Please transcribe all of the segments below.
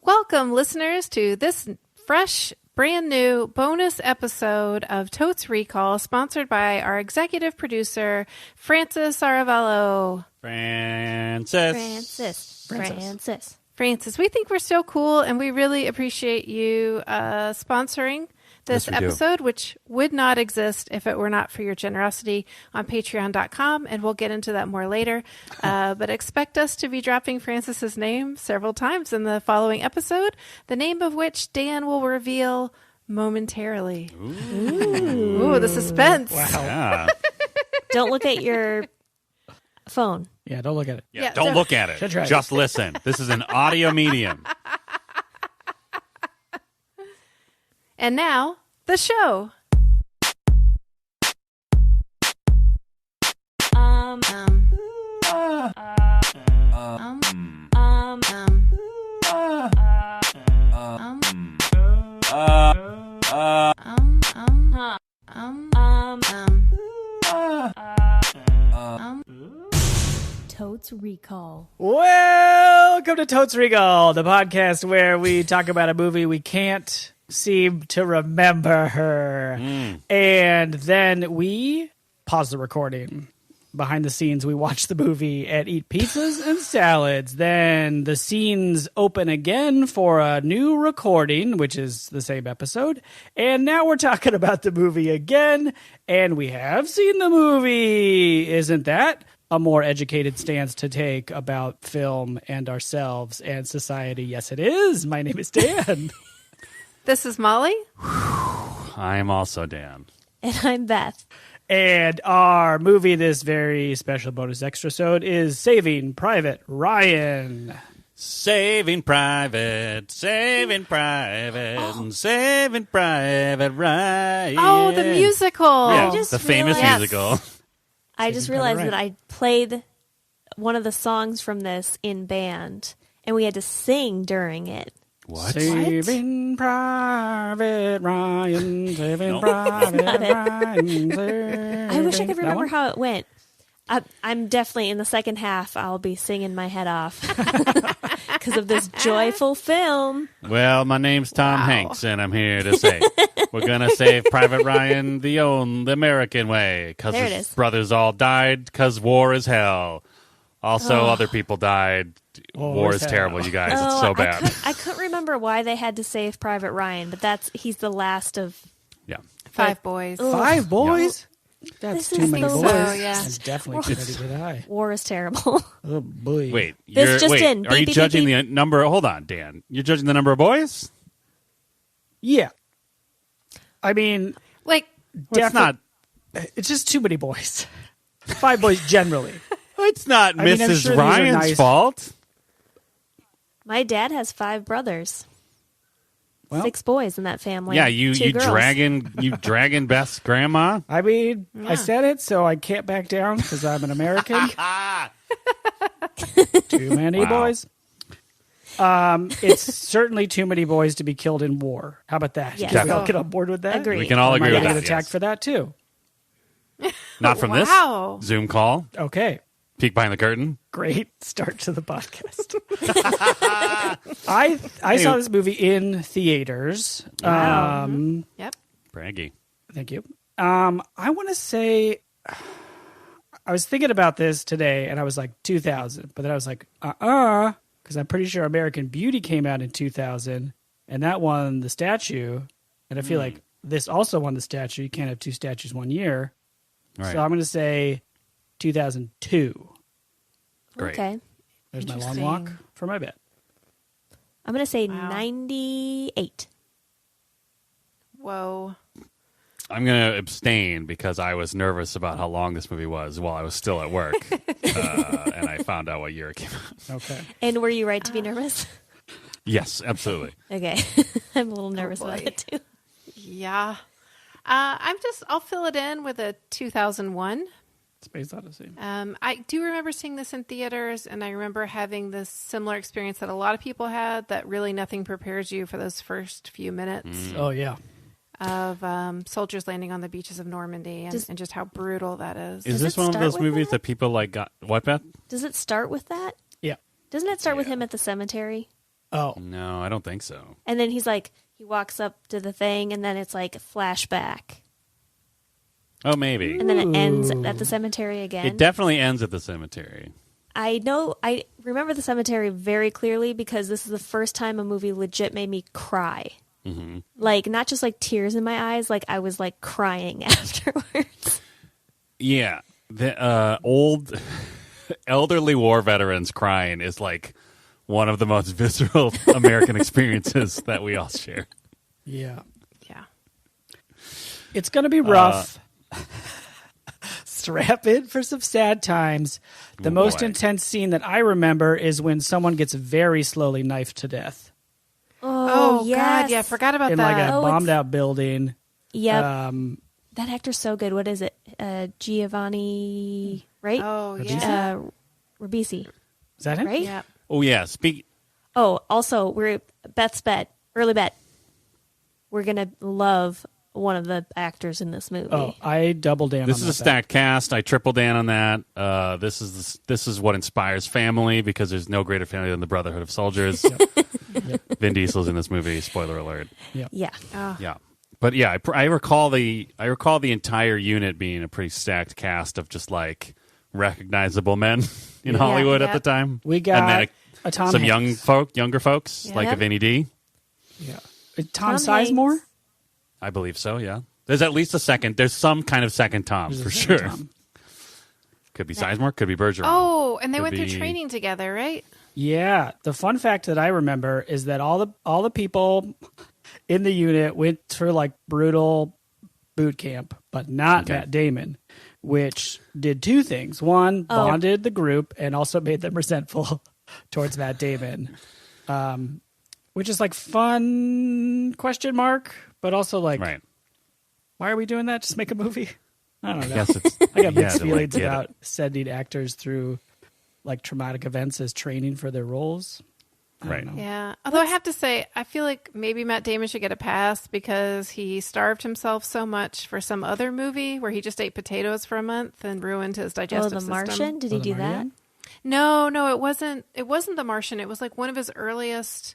Welcome, listeners, to this fresh, brand new bonus episode of Totes Recall, sponsored by our executive producer, Francis Aravello. Francis, we think we're so cool, and we really appreciate you sponsoring this episode, which would not exist if it were not for your generosity on patreon.com, and we'll get into that more later. But expect us to be dropping Francis's name several times in the following episode, the name of which Dan will reveal momentarily. Ooh, the suspense. Wow. Yeah. Don't look at your phone. Yeah, don't look at it. Yeah, don't look at it. Just listen. This is an audio medium. And now, the show. Totes Recall. Welcome to Totes Recall, the podcast where we talk about a movie we can't seem to remember her. And then we pause the recording. Behind the scenes, we watch the movie and eat pizzas and salads. Then the scenes open again for a new recording, which is the same episode. And now we're talking about the movie again, and we have seen the movie. Isn't that a more educated stance to take about film and ourselves and society? Yes, it is. My name is Dan. This is Molly. I am also Dan. And I'm Beth. And our movie, this very special bonus extra-sode, is Saving Private Ryan. Saving Private Saving Private Ryan. Oh, the musical. Yeah, I just the famous realized- musical. I just realized that I played one of the songs from this in band, and we had to sing during it. What? Saving Private Ryan. Saving No. Private Not it. Ryan. I wish I could remember one? how it went. I'm definitely, in the second half, I'll be singing my head off because of this joyful film. Well, my name's Tom Hanks, and I'm here to say we're going to save Private Ryan the American way, because There it his is. brothers all died because war is hell. Also, other people died. War is hell. terrible, you guys. It's so bad. I couldn't remember why they had to save Private Ryan, but he's the last of... Yeah. Five boys. Ugh. 5 boys? That's This too is many so boys. sad. Yeah. That's definitely too many to die. War is terrible. Oh, boy. Wait, This just in. are you Beep, beep, judging beep, the number? Hold on, Dan. You're judging the number of boys? Yeah. I mean, Like, Well, it's not. it's just too many boys. 5 boys generally. It's not I mean, I'm Mrs. sure these are Ryan's nice. fault. My dad has 5 brothers. Well, 6 boys in that family. Yeah, you 2 girls. dragging Beth's grandma. I mean, I said it, so I can't back down because I'm an American. Too many Wow. boys. It's certainly too many boys to be killed in war. How about that? Yes. Can we all get on board with that? Agreed. We can all Or am I agree with gonna that. get attacked yes. for that too? Not from Wow. this Zoom call. Okay. Peek behind the curtain. Great start to the podcast. I saw this movie in theaters. yep. Braggy. Thank you. I want to say I was thinking about this today, and I was like 2000, but then I was like, because I'm pretty sure American Beauty came out in 2000, and that won the statue, and I feel like this also won the statue. You can't have 2 statues one year, Right. so I'm going to say 2002. Great. Okay. There's my long Interesting. walk for my bet. I'm going to say Wow. 98. Whoa. I'm going to abstain because I was nervous about how long this movie was while I was still at work, and I found out what year it came out. Okay. And were you right to be nervous? Yes, absolutely. Okay. I'm a little nervous about boy. it too. Yeah. I'll fill it in with a 2001. Space Odyssey. I do remember seeing this in theaters, and I remember having this similar experience that a lot of people had, that really nothing prepares you for those first few minutes Oh, yeah. of soldiers landing on the beaches of Normandy, and just how brutal that is. Is Does this it one of start those with movies that? that people like got? What, Beth? Does it start with that? Yeah. Doesn't it start with him at the cemetery? Oh. No, I don't think so. And then he walks up to the thing, and then it's like a flashback. Oh, maybe. And then it ends at the cemetery again. It definitely ends at the cemetery. I remember the cemetery very clearly because this is the first time a movie legit made me cry. Mm-hmm. Like, not just like tears in my eyes, like I was like crying afterwards. Yeah. The old elderly war veterans crying is like one of the most visceral American experiences that we all share. Yeah. Yeah. It's going to be rough. Strap in for some sad times. The most intense scene that I remember is when someone gets very slowly knifed to death. Oh, yes. God. Yeah, I forgot about in that. like a bombed out building. Yep. That actor's so good. What is it? Giovanni, right? Oh, yeah. Ribisi. Is that him? Right? Yeah. Oh, yeah. Oh, also, Beth's bet, early bet. We're going to love one of the actors in this movie. Oh, I double down. This is a stacked cast. I triple down on that. This is what inspires family because there's no greater family than the Brotherhood of Soldiers. Yep. Vin Diesel's in this movie. Spoiler alert. Yep. Yeah. Oh. Yeah, but yeah, I recall the entire unit being a pretty stacked cast of just like recognizable men in Hollywood at the time. We got and then a Tom some Hanks. younger folks like a Vinny D. Yeah, Tom Hanks. Sizemore. I believe so. Yeah, there's at least a second. There's some kind of second Tom There's for a second sure. Tom. Could be Sizemore. Could be Bergeron. Oh, and they Could went through be- training together, right? Yeah, the fun fact that I remember is that all the people in the unit went through like brutal boot camp, but not Matt Damon, which did two things. One, bonded the group and also made them resentful towards Matt Damon, which is like fun question mark, but also like, Right. why are we doing that? Just make a movie? I don't know. Yes, it's, I got mixed to, like, feelings get it. about sending actors through like traumatic events as training for their roles. I Right. don't know. Yeah. Although I have to say, I feel like maybe Matt Damon should get a pass because he starved himself so much for some other movie where he just ate potatoes for a month and ruined his digestive The system. Martian? Did he The do that? Martian? No, it wasn't. It wasn't The Martian. It was like one of his earliest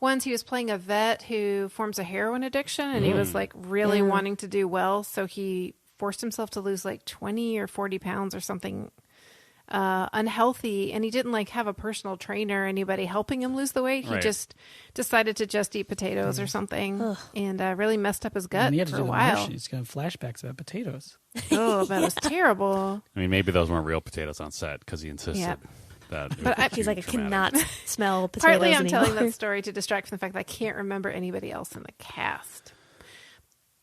ones. He was playing a vet who forms a heroin addiction, and he was like really wanting to do well, so he forced himself to lose like 20 or 40 pounds or something unhealthy, and he didn't like have a personal trainer or anybody helping him lose the weight. He Right. just decided to just eat potatoes or something, and really messed up his gut And he had to for do a the while. Martian. He's got flashbacks about potatoes. Oh, but it was terrible. I mean, maybe those weren't real potatoes on set because he insisted Yeah. that. it But was I- too He's like, I traumatic. cannot smell potatoes Partly, I'm anymore. telling that story to distract from the fact that I can't remember anybody else in the cast.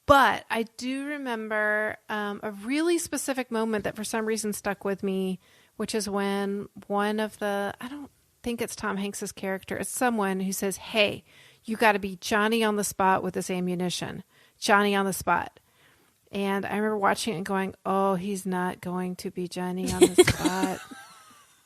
But I do remember a really specific moment that for some reason stuck with me, which is when one of the, I don't think it's Tom Hanks's character, it's someone who says, hey, you got to be Johnny on the spot with this ammunition. Johnny on the spot. And I remember watching it and going, oh, he's not going to be Johnny on the spot.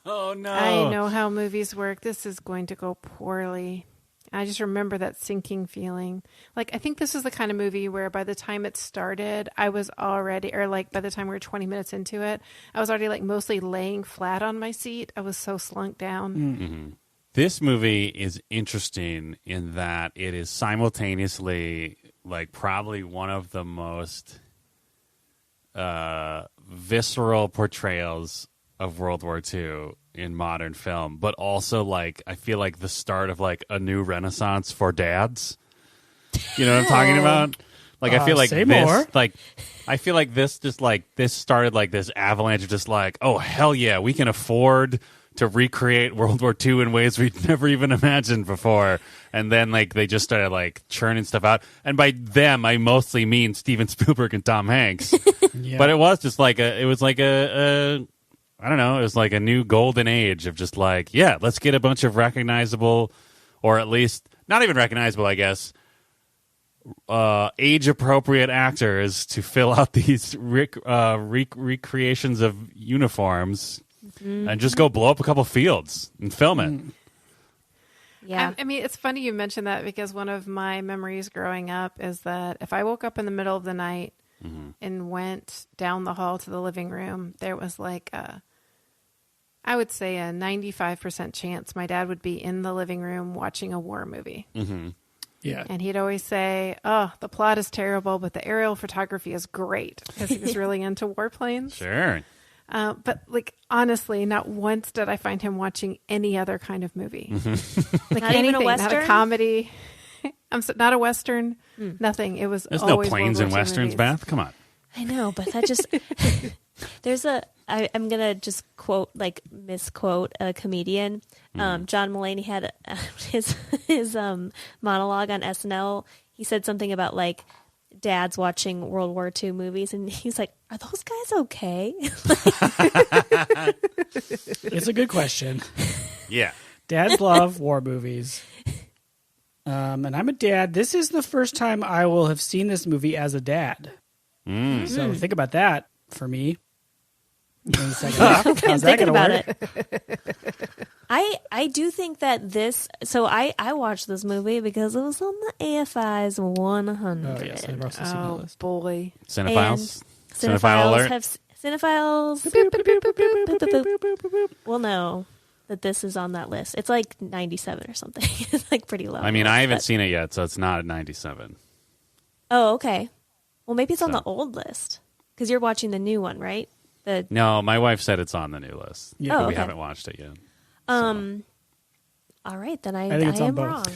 Oh no! I know how movies work. This is going to go poorly. I just remember that sinking feeling. Like, I think this is the kind of movie where by the time it started, I was already, or like by the time we were 20 minutes into it, I was already like mostly laying flat on my seat. I was so slunk down. This movie is interesting in that it is simultaneously like probably one of the most visceral portrayals of World War II in modern film, but also like I feel like the start of like a new renaissance for dads. You know what I'm talking about? Like I feel like say this, more. like I feel like this just like this started like this avalanche of just like, oh hell yeah, we can afford to recreate World War II in ways we'd never even imagined before. And then like they just started like churning stuff out. And by them, I mostly mean Steven Spielberg and Tom Hanks. Yeah. But it was just like it was like a I don't know, it was like a new golden age of just like, yeah, let's get a bunch of recognizable, or at least not even recognizable, I guess, age-appropriate actors to fill out these recreations of uniforms and just go blow up a couple fields and film it. Yeah. I mean, it's funny you mentioned that because one of my memories growing up is that if I woke up in the middle of the night and went down the hall to the living room, there was like I would say a 95% chance my dad would be in the living room watching a war movie. Mm-hmm. Yeah. And he'd always say, oh, the plot is terrible, but the aerial photography is great, because he was really into warplanes. Sure. But like, honestly, not once did I find him watching any other kind of movie. Like Not anything, even a Western? not a comedy. Not a Western. Nothing. It was There's no always planes World and War II westerns, movies. Beth. Come on. I know, but that just I'm gonna just misquote a comedian. John Mulaney had his monologue on SNL. He said something about like dads watching World War II movies, and he's like, "Are those guys okay?" It's a good question. Yeah. Dads love war movies. And I'm a dad. This is the first time I will have seen this movie as a dad. So think about that for me. In the second half. How's that going to work? It. I do think that this. So I watched this movie because it was on the AFI's 100. Oh, yes. I've also seen that Oh, list. boy. Cinephiles. And Cinephile alert. Cinephiles will know that this is on that list. It's like 97 or something. It's like pretty low. I mean, I haven't seen it yet, so it's not at 97. Oh, okay. Well, maybe it's on So. the old list because you're watching the new one, right? No, my wife said it's on the new list. Yeah. But we okay. haven't watched it yet. All right, then I think it's on am both. wrong.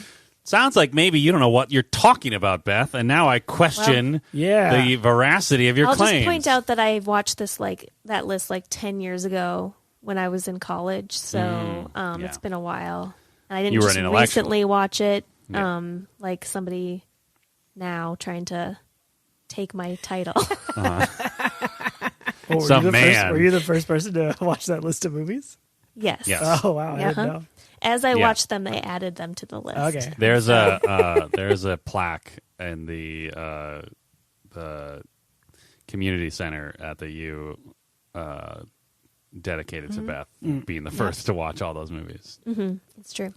Sounds like maybe you don't know what you're talking about, Beth, and now I question Yeah. the veracity of your I'll claims. just point out that I watched this that list like 10 years ago when I was in college, so yeah. it's been a while. And I didn't You were just an intellectual. recently watch it, Yeah. like somebody now trying to take my title. Oh, were Some you the man. First, were you the first person to watch that list of movies? Yes. Yes. Oh, wow. I didn't Uh-huh. know. As I Yeah. watched them, they added them to the list. Okay. There's a plaque in the community center at the U dedicated to Beth being the first to watch all those movies. It's true.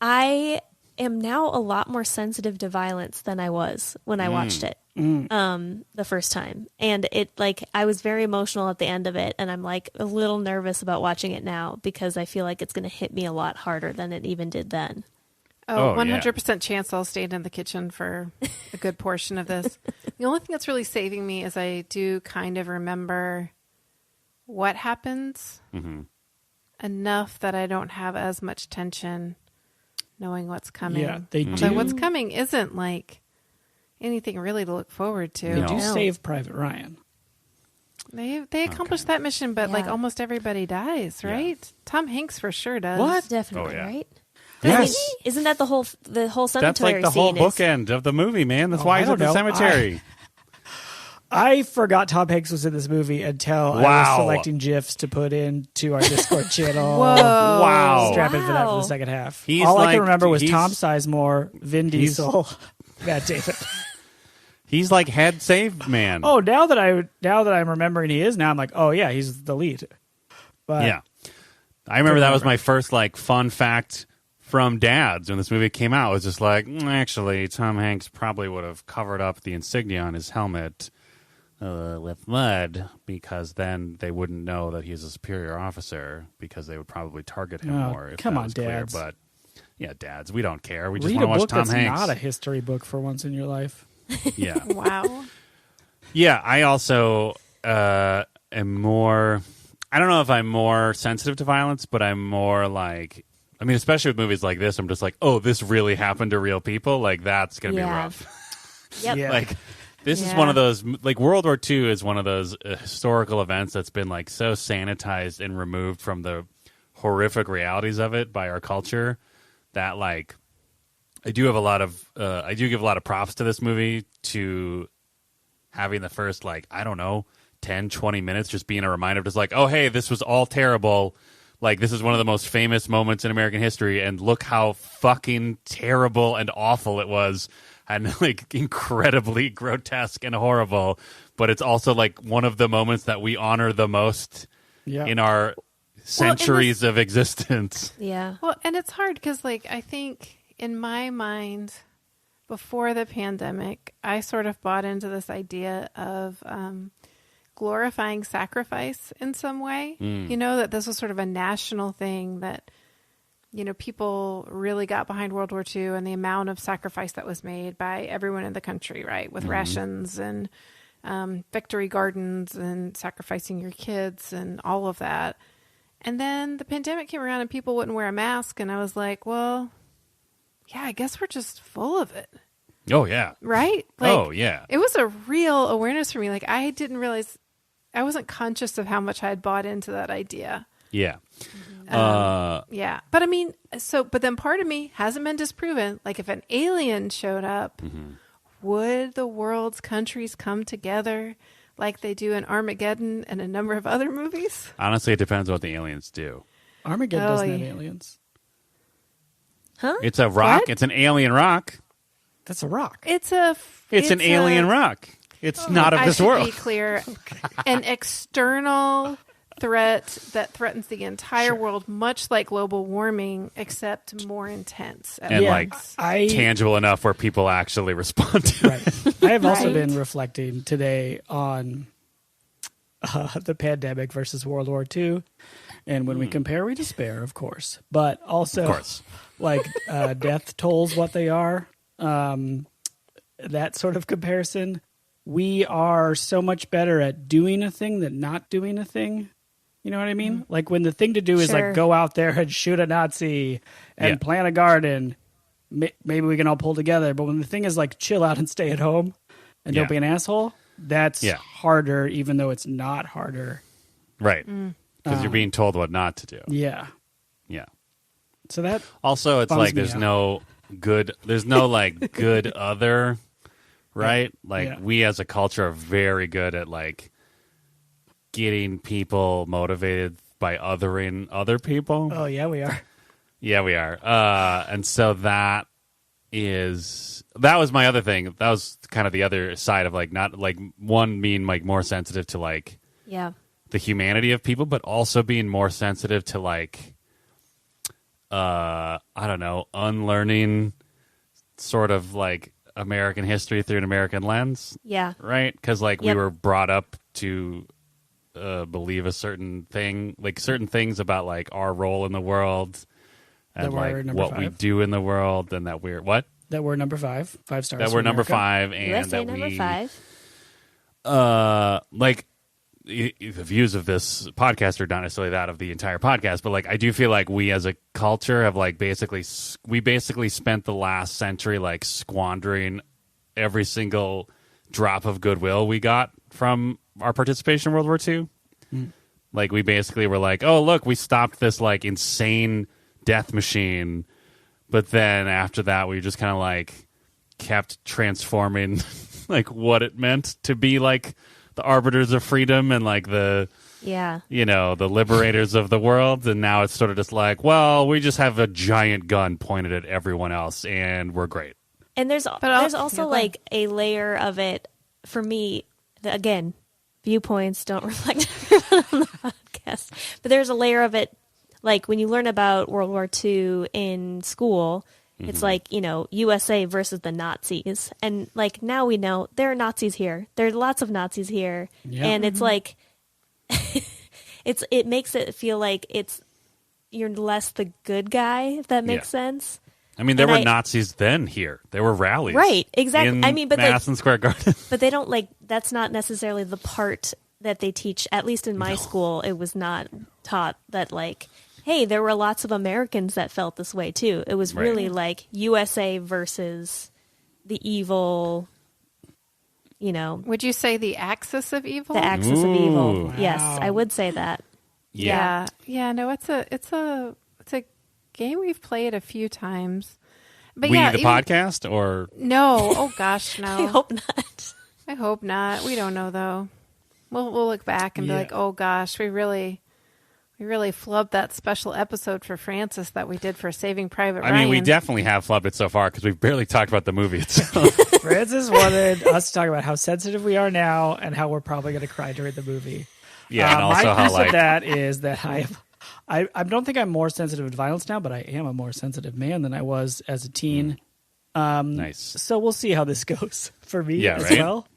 I am now a lot more sensitive to violence than I was when I watched it the first time. And it I was very emotional at the end of it, and I'm like a little nervous about watching it now because I feel like it's going to hit me a lot harder than it even did then. Oh, Oh, 100% chance I'll stay in the kitchen for a good portion of this. The only thing that's really saving me is I do kind of remember what happens enough that I don't have as much tension knowing what's coming. Yeah, they do. Although what's coming isn't like anything really to look forward to. They No. do save Private Ryan. They accomplished that mission, but like Yeah. almost everybody dies, right? Tom Hanks for sure does. What? Definitely, Oh, yeah. right? Yes. Isn't that the whole That's cemetery like the whole scene? Is, bookend of the movie, man. That's Oh, why I he's at don't the know. cemetery. I forgot Tom Hanks was in this movie until I Wow. was selecting GIFs to put into our Discord channel. Whoa. Wow. Strap in for that for Wow. the second half. He's All I like- can remember was he's- Tom Sizemore, Vin he's- Diesel, Matt Damon. He's like head save man. Oh, now that I'm remembering he is now, I'm like, oh yeah, he's the lead. But Yeah. I remember that was my first like fun fact from dads when this movie came out. It was just like, actually, Tom Hanks probably would have covered up the insignia on his helmet with mud because then they wouldn't know that he's a superior officer because they would probably target him Oh, more. If come that on, was clear. dads. But yeah, dads, we don't care. We just read want a to watch book Tom that's Hanks. not a history book for once in your life. Yeah. Wow. Yeah, I also am more. I don't know if I'm more sensitive to violence, but I'm more like. I mean, especially with movies like this, I'm just like, oh, this really happened to real people. Like that's gonna be Yeah. rough. Yep. Yeah. Like this is Yeah. one of those. Like World War II is one of those historical events that's been like so sanitized and removed from the horrific realities of it by our culture that like I do give a lot of props to this movie to having the first, like, I don't know, 10, 20 minutes just being a reminder of just like, oh, hey, this was all terrible. Like, this is one of the most famous moments in American history, and look how fucking terrible and awful it was, and, like, incredibly grotesque and horrible. But it's also, like, one of the moments that we honor the most Yeah. in our centuries of existence. Yeah. Well, and it's hard because, like, I think in my mind, before the pandemic, I sort of bought into this idea of glorifying sacrifice in some way. You know, that this was sort of a national thing that, you know, people really got behind World War II and the amount of sacrifice that was made by everyone in the country, right? With rations and victory gardens and sacrificing your kids and all of that. And then the pandemic came around and people wouldn't wear a mask. And I was like, well, yeah, I guess we're just full of it. Oh, yeah. Right? Like, oh, yeah. It was a real awareness for me. Like, I didn't realize, I wasn't conscious of how much I had bought into that idea. Yeah. Yeah. But I mean, but then part of me hasn't been disproven. Like, if an alien showed up, would the world's countries come together like they do in Armageddon and a number of other movies? Honestly, it depends on what the aliens do. Armageddon doesn't have aliens. Huh? It's a rock. What? It's an alien rock. That's a rock. It's an alien rock. It's not of this world. I should be clear. An external threat that threatens the entire world, much like global warming, except more intense. And tangible enough where people actually respond to it. Right. I have also been reflecting today on the pandemic versus World War II. And when we compare, we despair, of course. But also, of course. Like death tolls what they are. That sort of comparison. We are so much better at doing a thing than not doing a thing. You know what I mean? Like when the thing to do is like go out there and shoot a Nazi and plant a garden, maybe we can all pull together. But when the thing is like chill out and stay at home and don't be an asshole, that's harder, even though it's not harder. Right. Because you're being told what not to do. Yeah. Yeah. So that also, it's like there's no good other, right? Like we as a culture are very good at like getting people motivated by othering other people. Oh, yeah, we are. Yeah, we are. And so that was my other thing. That was kind of the other side of like, not like one being like more sensitive to like the humanity of people, but also being more sensitive to like, I don't know, unlearning sort of like American history through an American lens. Yeah. Right? Because like we were brought up to believe a certain thing, like certain things about like our role in the world and like what we do in the world, and that we're that we're number 5 stars. That we're number 5, and USA that number 5. Like the views of this podcast are not necessarily that of the entire podcast, but like I do feel like we as a culture have like basically spent the last century like squandering every single drop of goodwill we got from our participation in World War II. Like we basically were like, oh look, we stopped this like insane death machine, but then after that we just kind of like kept transforming like what it meant to be like the arbiters of freedom and like the the liberators of the world. And now it's sort of just like, well, we just have a giant gun pointed at everyone else and we're great. And there's also like a layer of it for me that, again, viewpoints don't reflect everyone on the podcast, but there's a layer of it like when you learn about World War II in school. It's like, you know, USA versus the Nazis. And like now we know there are Nazis here. There are lots of Nazis here. Yep. And it's like it makes it feel like you're less the good guy, if that makes sense. I mean, there were Nazis then here. There were rallies. Right, exactly. I mean, but Madison Square Garden. But they don't like that's not necessarily the part that they teach, at least in my school. It was not taught that like, hey, there were lots of Americans that felt this way too. It was really like USA versus the evil, you know. Would you say the axis of evil? The axis of evil. Wow. Yes, I would say that. Yeah. No, it's a game we've played a few times. But podcast or no? Oh gosh, no. I hope not. I hope not. We don't know though. We'll look back and be like, oh gosh, we really flubbed that special episode for Francis that we did for Saving Private Ryan. I mean, we definitely have flubbed it so far because we've barely talked about the movie itself. Francis wanted us to talk about how sensitive we are now and how we're probably going to cry during the movie. Yeah, and also my piece of that is that I don't think I'm more sensitive to violence now, but I am a more sensitive man than I was as a teen. Nice. So we'll see how this goes for me as well.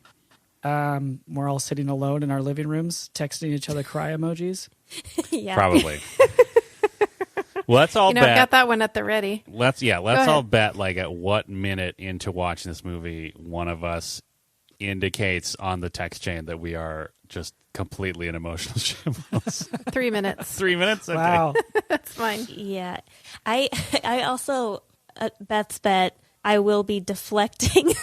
we're all sitting alone in our living rooms, texting each other cry emojis. Yeah. Probably. Well, let's all bet. I've got that one at the ready. Let's all bet like at what minute into watching this movie one of us indicates on the text chain that we are just completely in emotional shambles. 3 minutes. 3 minutes? Okay. Wow. That's fine. Yeah. I also, Beth's bet, I will be deflecting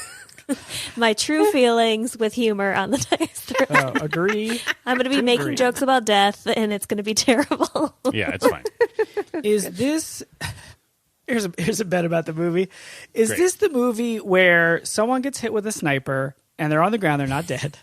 my true feelings with humor on the text thread. Agree. I'm going to be making jokes about death, and it's going to be terrible. Yeah, it's fine. Is this... Here's a bet about the movie. Is this the movie where someone gets hit with a sniper and they're on the ground, they're not dead?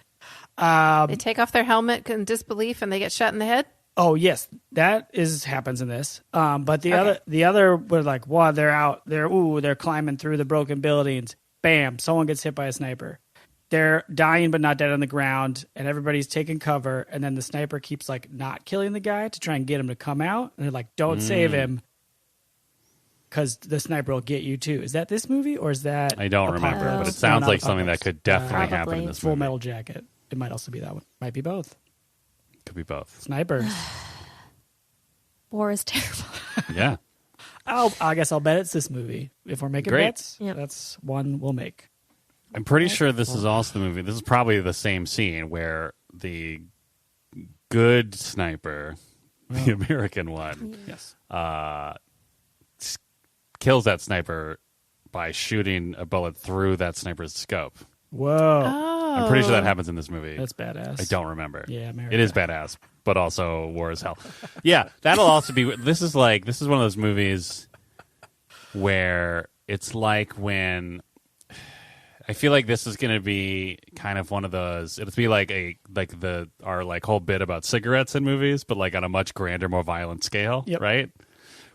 They take off their helmet in disbelief and they get shot in the head? Oh yes, that happens in this. But the other was like, wow, they're climbing through the broken buildings. Bam, someone gets hit by a sniper. They're dying but not dead on the ground, and everybody's taking cover. And then the sniper keeps like not killing the guy to try and get him to come out. And they're like, don't save him, because the sniper will get you too. Is that this movie, or is that? I don't remember, but it sounds like something that could definitely happen in this Full movie. Metal Jacket. It might also be that one. Might be both. Could be both. Snipers. War is terrible. Yeah. I guess I'll bet it's this movie. If we're making bets, that's one we'll make. I'm pretty sure this is also the movie. This is probably the same scene where the good sniper, the American one, Yes. kills that sniper by shooting a bullet through that sniper's scope. Whoa. I'm pretty sure that happens in this movie. That's badass. I don't remember. Yeah, America. It is badass, but also war as hell. Yeah, that'll also be. This is one of those movies where it's like when I feel like this is going to be kind of one of those. It'll be like our whole bit about cigarettes in movies, but like on a much grander, more violent scale, right?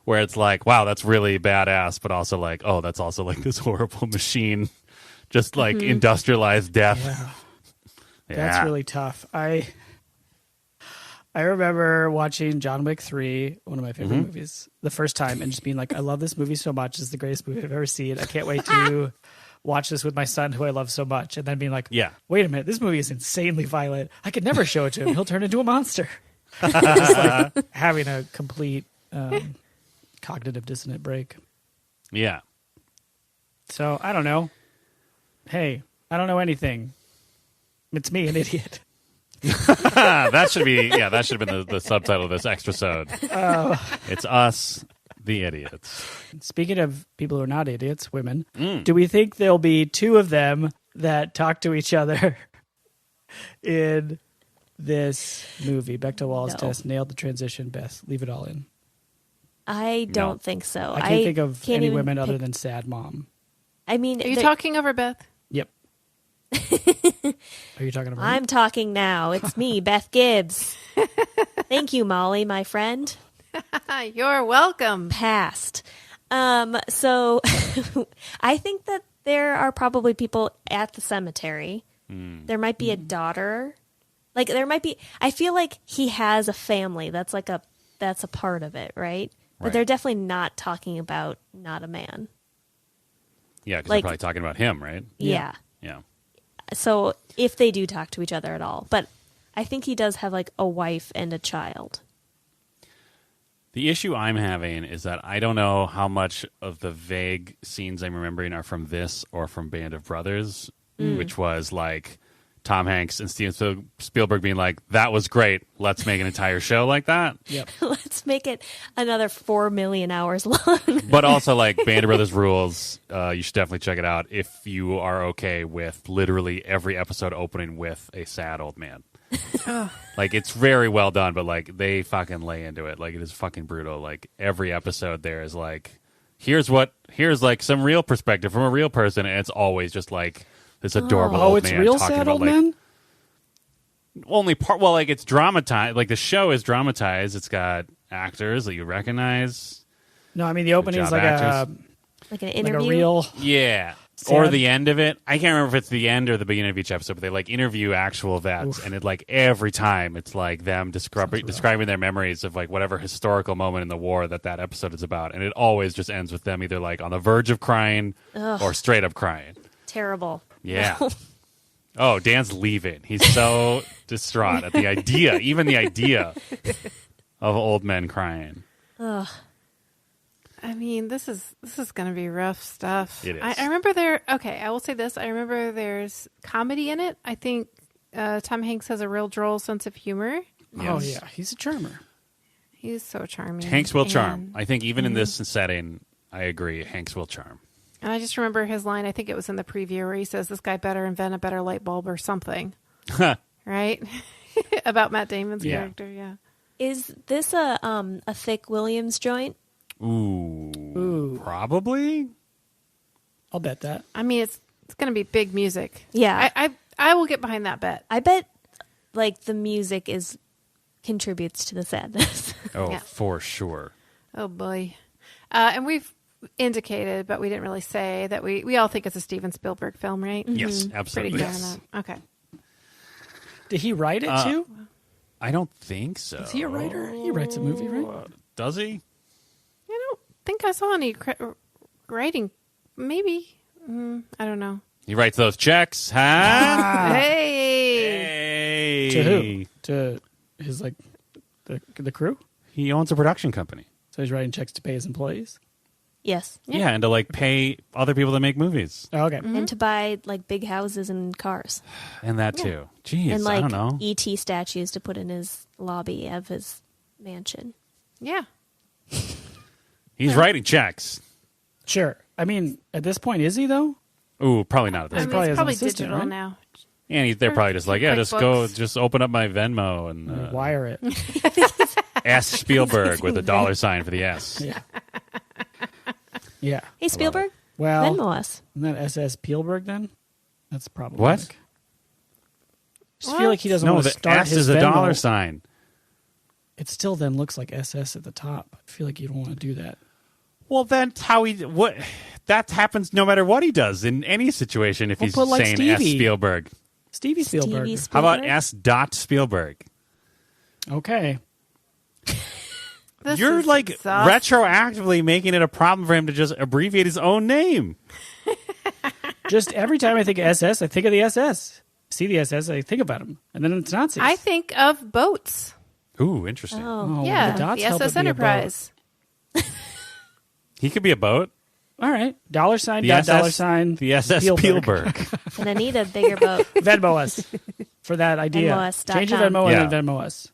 Where it's like, wow, that's really badass, but also like, oh, that's also like this horrible machine, just like industrialized death. Yeah. That's really tough. I remember watching John Wick 3, one of my favorite movies, the first time, and just being like, I love this movie so much. It's the greatest movie I've ever seen. I can't wait to watch this with my son, who I love so much. And then being like, wait a minute, this movie is insanely violent. I could never show it to him. He'll turn into a monster. Just like having a complete cognitive dissonant break. Yeah. So I don't know. Hey, I don't know anything. It's me, an idiot. that should have been the subtitle of this episode. It's us, the idiots. Speaking of people who are not idiots, women, do we think there'll be two of them that talk to each other in this movie? Bechdel Wallace test, nailed the transition. Beth, leave it all in. I don't think so. I can't think of any women other than Sad Mom. I mean, are you talking over Beth? Yep. Are you talking about I'm talking now. It's me, Beth Gibbs. Thank you, Molly, my friend. You're welcome. Passed. So I think that there are probably people at the cemetery. There might be a daughter. Like there might be. I feel like he has a family. That's a part of it, right? But they're definitely not talking about not a man. Yeah, because they're probably talking about him, right? Yeah. Yeah. So if they do talk to each other at all, but I think he does have like a wife and a child. The issue I'm having is that I don't know how much of the vague scenes I'm remembering are from this or from Band of Brothers, which was like Tom Hanks and Steven Spielberg being like, that was great. Let's make an entire show like that. Yep. Let's make it another 4 million hours long. But also like Band of Brothers rules. You should definitely check it out if you are okay with literally every episode opening with a sad old man. Like it's very well done, but like they fucking lay into it. Like it is fucking brutal. Like every episode there is like, here's like some real perspective from a real person, and it's always just like this adorable old man real talking sad about old like men? only part. Well, like it's dramatized. Like the show is dramatized. It's got actors that you recognize. No, I mean the opening is like like an interview. like a real sad. Or the end of it. I can't remember if it's the end or the beginning of each episode, but they like interview actual vets, and it like every time it's like them describing their memories of like whatever historical moment in the war that episode is about, and it always just ends with them either like on the verge of crying or straight up crying. Terrible. Yeah. Oh, Dan's leaving. He's so distraught at the idea, even the idea of old men crying. Ugh. I mean, this is going to be rough stuff. It is. I remember I will say this. I remember there's comedy in it. I think Tom Hanks has a real droll sense of humor. Oh, yeah. He's a charmer. He's so charming. Hanks will charm. I think even in this setting, I agree. Hanks will charm. And I just remember his line. I think it was in the preview where he says, "This guy better invent a better light bulb or something." Right? About Matt Damon's character. Yeah. Is this a thick Williams joint? Ooh. Probably. I'll bet that. I mean, it's going to be big music. Yeah. I will get behind that bet. I bet like the music contributes to the sadness. Oh, Yeah. for sure. Oh boy. And we've indicated, but we didn't really say that we all think it's a Steven Spielberg film, right? Yes, Pretty absolutely. clear on that. Okay. Did he write it too? I don't think so. Is he a writer? He writes a movie, right? Does he? I don't think I saw any writing. Maybe. I don't know. He writes those checks, huh? Hey. Hey. To who? To his the crew? He owns a production company. So he's writing checks to pay his employees. Yes. Yeah, and to pay other people to make movies. Oh, okay. And to buy like big houses and cars. And that too. Jeez, And I like don't know. ET statues to put in his lobby of his mansion. Yeah. He's writing checks. Sure. I mean, at this point, is he though? Ooh, probably not at I this mean, probably it's has an probably assistant, digital right? now. And they're probably just like, yeah, just QuickBooks. just open up my Venmo and Wire it. ask Spielberg with a $sign for the S. Yeah. Yeah. Hey Spielberg, Well, Venmo us. isn't that SS Spielberg then? That's probably What? I just feel like he doesn't No, want to the start S his is a Venmo. $sign. It still then looks like SS at the top. I feel like you don't want to do that. Well, that's how that happens no matter what he does in any situation if We'll he's put, like, saying S Stevie. Spielberg. Stevie Spielberg. Stevie How about Spielberg? S. Spielberg? Okay. This You're is like exhausting. retroactively making it a problem for him to just abbreviate his own name. Just every time I think of SS, I think of the SS. See the SS, I think about him. And then it's Nazis. I think of boats. Ooh, interesting. Oh, Oh, Yeah, the dots the help it SS be a boat. Enterprise. He could be a boat. All right. $sign, The dot, SS, $sign. the SS Spielberg. and I need a bigger boat. Venmo us for that idea. Venmo.us.com. Change your Venmo Yeah. and then Venmo us.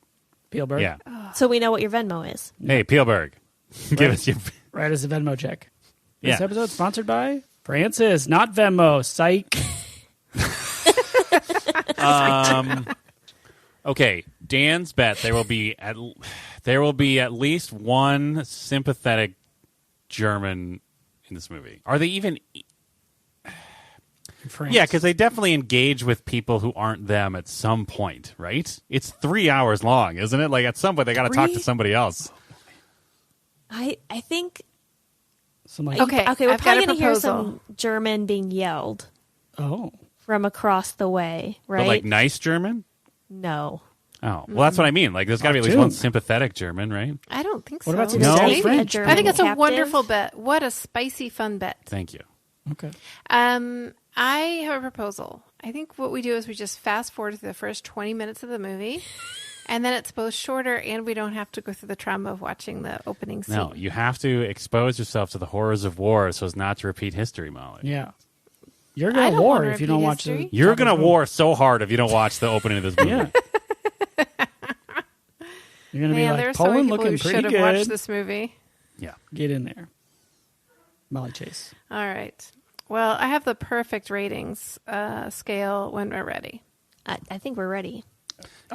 Spielberg. Yeah. So we know what your Venmo is. Hey, Spielberg. Give us your. Right as a Venmo check. This Yeah. episode sponsored by Francis, not Venmo. Psych. Okay, Dan's bet there will be at least one sympathetic German in this movie. Are they even? France. Yeah, because they definitely engage with people who aren't them at some point, right? It's 3 hours long, isn't it? Like at some point they got to talk to somebody else. I think Some like, Okay, we're I've got probably a gonna hear proposal. some German being yelled oh. from across the way, right? But like nice German? No. Oh, well, that's what I mean. Like, there's got to be at least Dude. one sympathetic German, right? I don't think What so. about some No. Spanish Maybe French? a German I think it's a captive. wonderful bet. What a spicy, fun bet. Thank you. Okay. I have a proposal. I think what we do is we just fast forward to the first 20 minutes of the movie, and then it's both shorter and we don't have to go through the trauma of watching the opening scene. No, you have to expose yourself to the horrors of war so as not to repeat history, Molly. Yeah. You're I going to don't war wanna if you repeat don't watch history. the. You're going to war so hard if you don't watch the opening of this movie. Yeah. You're going to be Man, like, there are so many Poland people looking who pretty should have good. watched this movie. Yeah. Get in there. Molly Chase. All right. Well, I have the perfect ratings scale when we're ready. I think we're ready.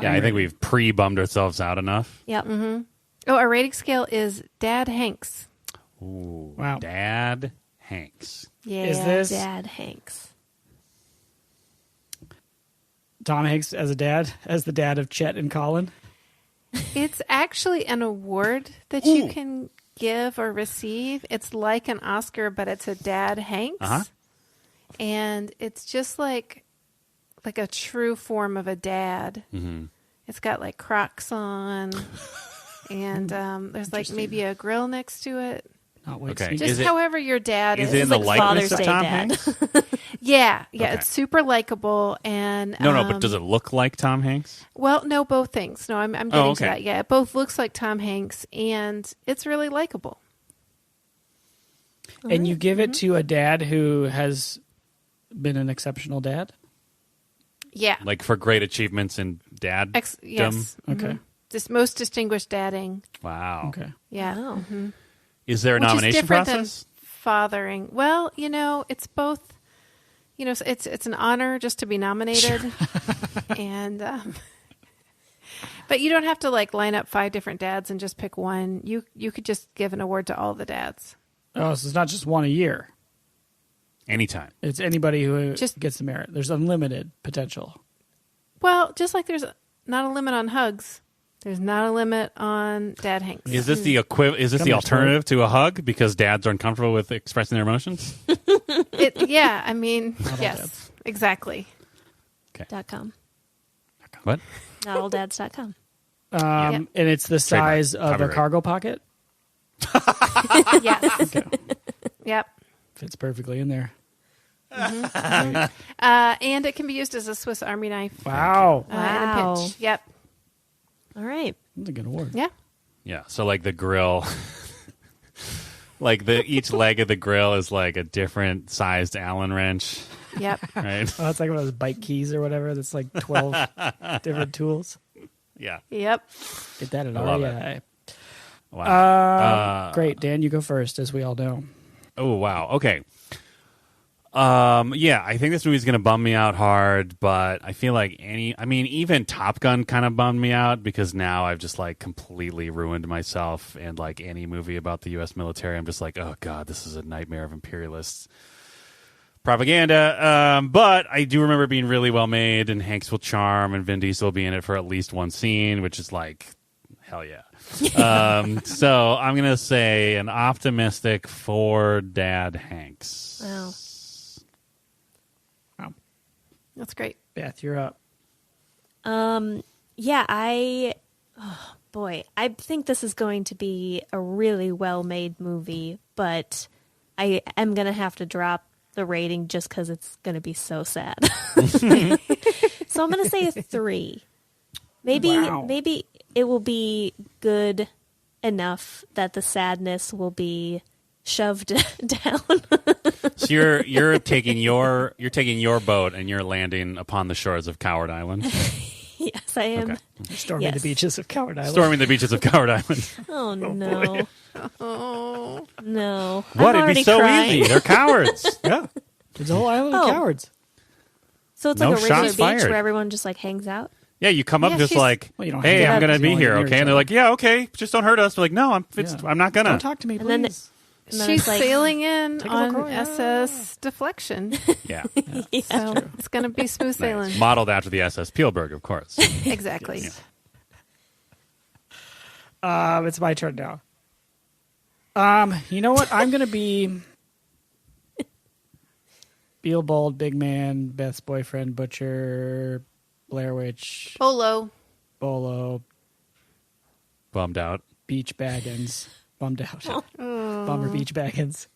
Yeah, I think we've pre-bummed ourselves out enough. Yep. Oh, our rating scale is Dad Hanks. Ooh, Wow. Dad Hanks. Yeah. Is this Dad Hanks. Tom Hanks as a dad, as the dad of Chet and Colin? It's actually an award that you can give or receive. It's like an Oscar, but it's a Dad Hanks. Uh-huh. And it's just like a true form of a dad. Mm-hmm. It's got like Crocs on, and there's like maybe a grill next to it. Not white Okay. sneakers. Just however your dad is. Is it in the like likeness of Father's Day Tom dad. Hanks? Yeah, Okay. it's super likable and No, but does it look like Tom Hanks? Well, no, both things. No, I'm getting to okay. that. Yeah, it both looks like Tom Hanks, and it's really likable. And you give it to a dad who has been an exceptional dad? Yeah, Like for great achievements in dad? yes, Okay. Just most distinguished dadding. Wow. Okay. Yeah, Wow. Is there a Which is nomination different process? than fathering. Well, it's both. It's an honor just to be nominated, and but you don't have to line up 5 different dads and just pick one. You could just give an award to all the dads. Oh, so it's not just one a year. Anytime. It's anybody who Just- gets the merit. There's unlimited potential. Well, just like there's not a limit on hugs, there's not a limit on Dad Hanks. Is this the Is this Come the here, alternative to a hug because dads are uncomfortable with expressing their emotions? Yeah, I mean, all yes, dads. exactly. .com. What? NotAllDads.com. And it's the size of a Copyright. cargo pocket. Yes. Okay. Yep. Fits perfectly in there. And it can be used as a Swiss Army knife Wow. in a Wow. pinch. Yep. All right. That's a good award. Yeah. Yeah. So like the grill, each leg of the grill is like a different sized Allen wrench, Yep. right? Oh, it's like one of those bike keys or whatever. That's like 12 different tools. Yeah. Yep. Get that at I love REI. Wow. Great. Dan, you go first, as we all know. Oh wow. Okay. Yeah, I think this movie's gonna bum me out hard, but I feel like even Top Gun kind of bummed me out because now I've just completely ruined myself, and any movie about the U.S. military, I'm just like, oh god, this is a nightmare of imperialists propaganda. But I do remember it being really well made, and Hanks will charm, and Vin Diesel will be in it for at least one scene, which is hell yeah. So I'm gonna say an optimistic for Dad Hanks. Wow. That's great. Beth, you're up. Yeah, I think this is going to be a really well-made movie, but I am going to have to drop the rating just because it's going to be so sad. So I'm going to say a 3. Maybe it will be good enough that the sadness will be shoved down. So you're taking your boat and you're landing upon the shores of Coward Island. Yes, I am. Okay. Storming Yes. the beaches of Coward Island. Storming the beaches of Coward Island. Oh, no. Oh. No. What? I'm It'd be already so crying. easy. They're cowards. Yeah. There's a whole island Oh. of cowards. So it's No like a regular shots beach fired. where everyone just hangs out? Yeah, you come up Yeah, just she's- Well, you don't hey, hang I'm out gonna because you be only here, hear okay? each And they're other. like, yeah, okay, just don't hurt us. We're like, no, I'm not gonna. Don't talk to me, And then please. And then She's it's like, sailing in Take a look on around. SS Deflection. Yeah, So it's going to be smooth sailing. Nice. Modeled after the SS Spielberg, of course. Exactly. It's my turn now. You know what? I'm gonna be Beelbold, Big Man, Beth's boyfriend, Butcher, Blair Witch, Polo. Bolo, Bummed out. Beach Baggins, bummed out, Bummer Beach Baggins,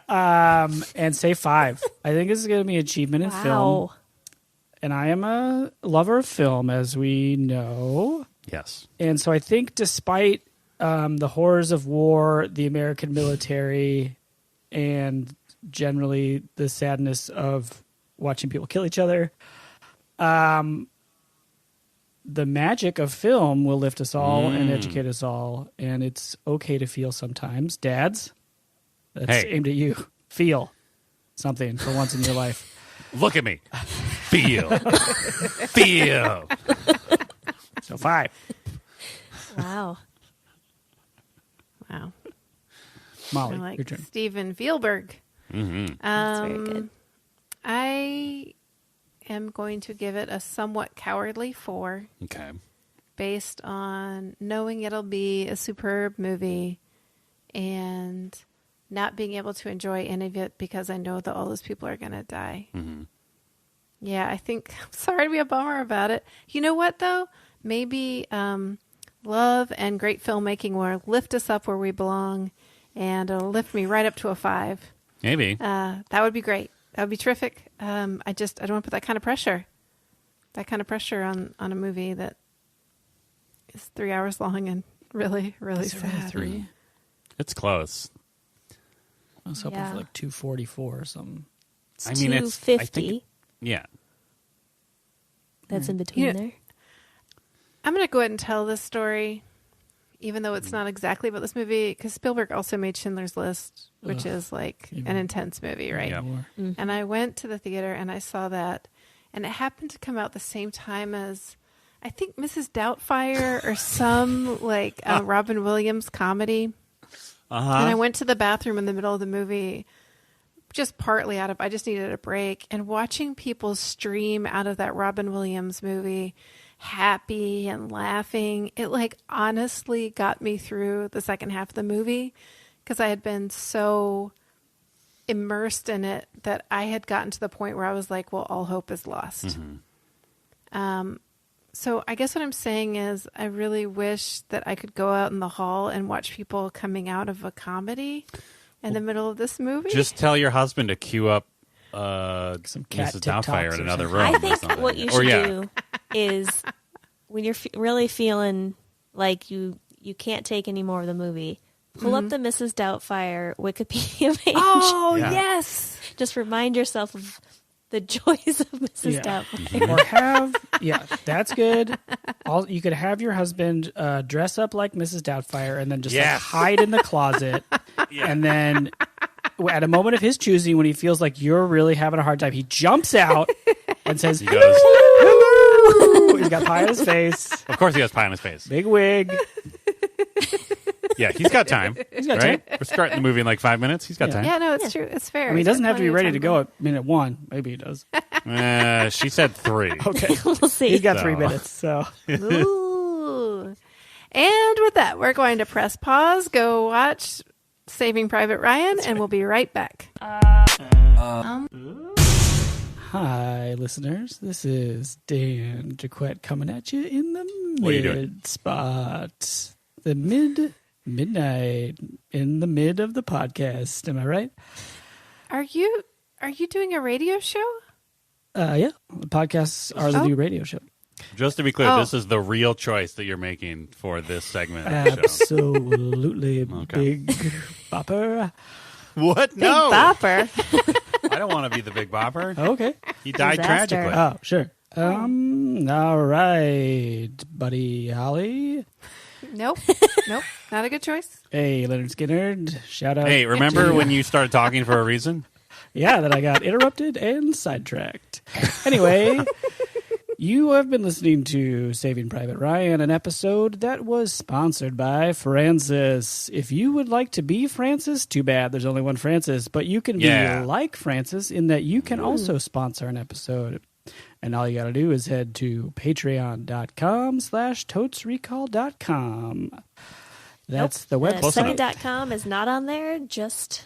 and say 5. I think this is gonna be an achievement in film, wow. and I am a lover of film, as we know. Yes. And so I think despite the horrors of war, the American military, and generally the sadness of watching people kill each other, the magic of film will lift us all and educate us all. And it's okay to feel sometimes. Dads, that's Hey. aimed at you. Feel something for once in your life. Look at me. Feel. Feel. So 5. Wow. Wow. Molly, I your like turn. Steven Spielberg. That's very good. I am going to give it a somewhat cowardly 4 Okay. based on knowing it'll be a superb movie and not being able to enjoy any of it because I know that all those people are going to die. Yeah, I think I'm sorry to be a bummer about it. You know what, though? Maybe love and great filmmaking will lift us up where we belong and it'll lift me right up to a 5. Maybe. That would be great. That would be terrific. I don't want to put that kind of pressure. That kind of pressure on a movie that is 3 hours long and really, really sad. 3. It's close. I was hoping for like 244 or something. It's I mean, it's 250. Yeah. That's in between there. I'm going to go ahead and tell this story, even though it's not exactly about this movie, because Spielberg also made Schindler's List, which is like an intense movie, right? Yep. Mm-hmm. And I went to the theater and I saw that, and it happened to come out the same time as, I think, Mrs. Doubtfire or some like Robin Williams comedy. Uh-huh. And I went to the bathroom in the middle of the movie, just partly I just needed a break. And watching people stream out of that Robin Williams movie, happy and laughing, it like honestly got me through the second half of the movie, because I had been so immersed in it that I had gotten to the point where I was like, well, all hope is lost. Mm-hmm. So I guess what I'm saying is I really wish that I could go out in the hall and watch people coming out of a comedy in the middle of this movie. Just tell your husband to queue up Some cat Mrs. TikToks Doubtfire or in another something. room. I think what you should do is when you're really feeling like you can't take any more of the movie, pull up the Mrs. Doubtfire Wikipedia page. Oh, Yeah. yes. Just remind yourself of the joys of Mrs. Doubtfire. Or that's good. You could have your husband dress up like Mrs. Doubtfire and then just like, hide in the closet. And then at a moment of his choosing, when he feels like you're really having a hard time, he jumps out and says, He goes, hello. He's got pie on his face, of course he has pie on his face. big wig. Yeah, he's got time. He's got right? time. We're starting the movie in like 5 minutes. He's got time. Yeah, no, it's true. It's fair. I mean, he doesn't have to be ready to go at minute 1. Maybe he does. She said 3. Okay. We'll see. He's got So. 3 minutes, so. Ooh. And with that, we're going to press pause, go watch Saving Private Ryan, and we'll be right back. Hi, listeners. This is Dan Jaquette coming at you in the What are you doing? mid spot. The midnight in the mid of the podcast. Am I right? Are you doing a radio show? Yeah. The podcasts are the new radio show. Just to be clear, Oh. this is the real choice that you're making for this segment of the show. Absolutely, Big Bopper. What? Big No. Bopper. I don't want to be the Big Bopper. Okay. He died Disaster. tragically. Oh, sure. All right, buddy Holly. Nope. Not a good choice. Hey, Leonard Skinner. Shout out. Hey, remember when you started talking for a reason? Yeah, that I got interrupted and sidetracked. Anyway, you have been listening to Saving Private Ryan, an episode that was sponsored by Francis. If you would like to be Francis, too bad there's only one Francis, but you can be like Francis in that you can also sponsor an episode. And all you got to do is head to patreon.com/totesrecall.com. That's the website. Close enough. Site.com is not on there, just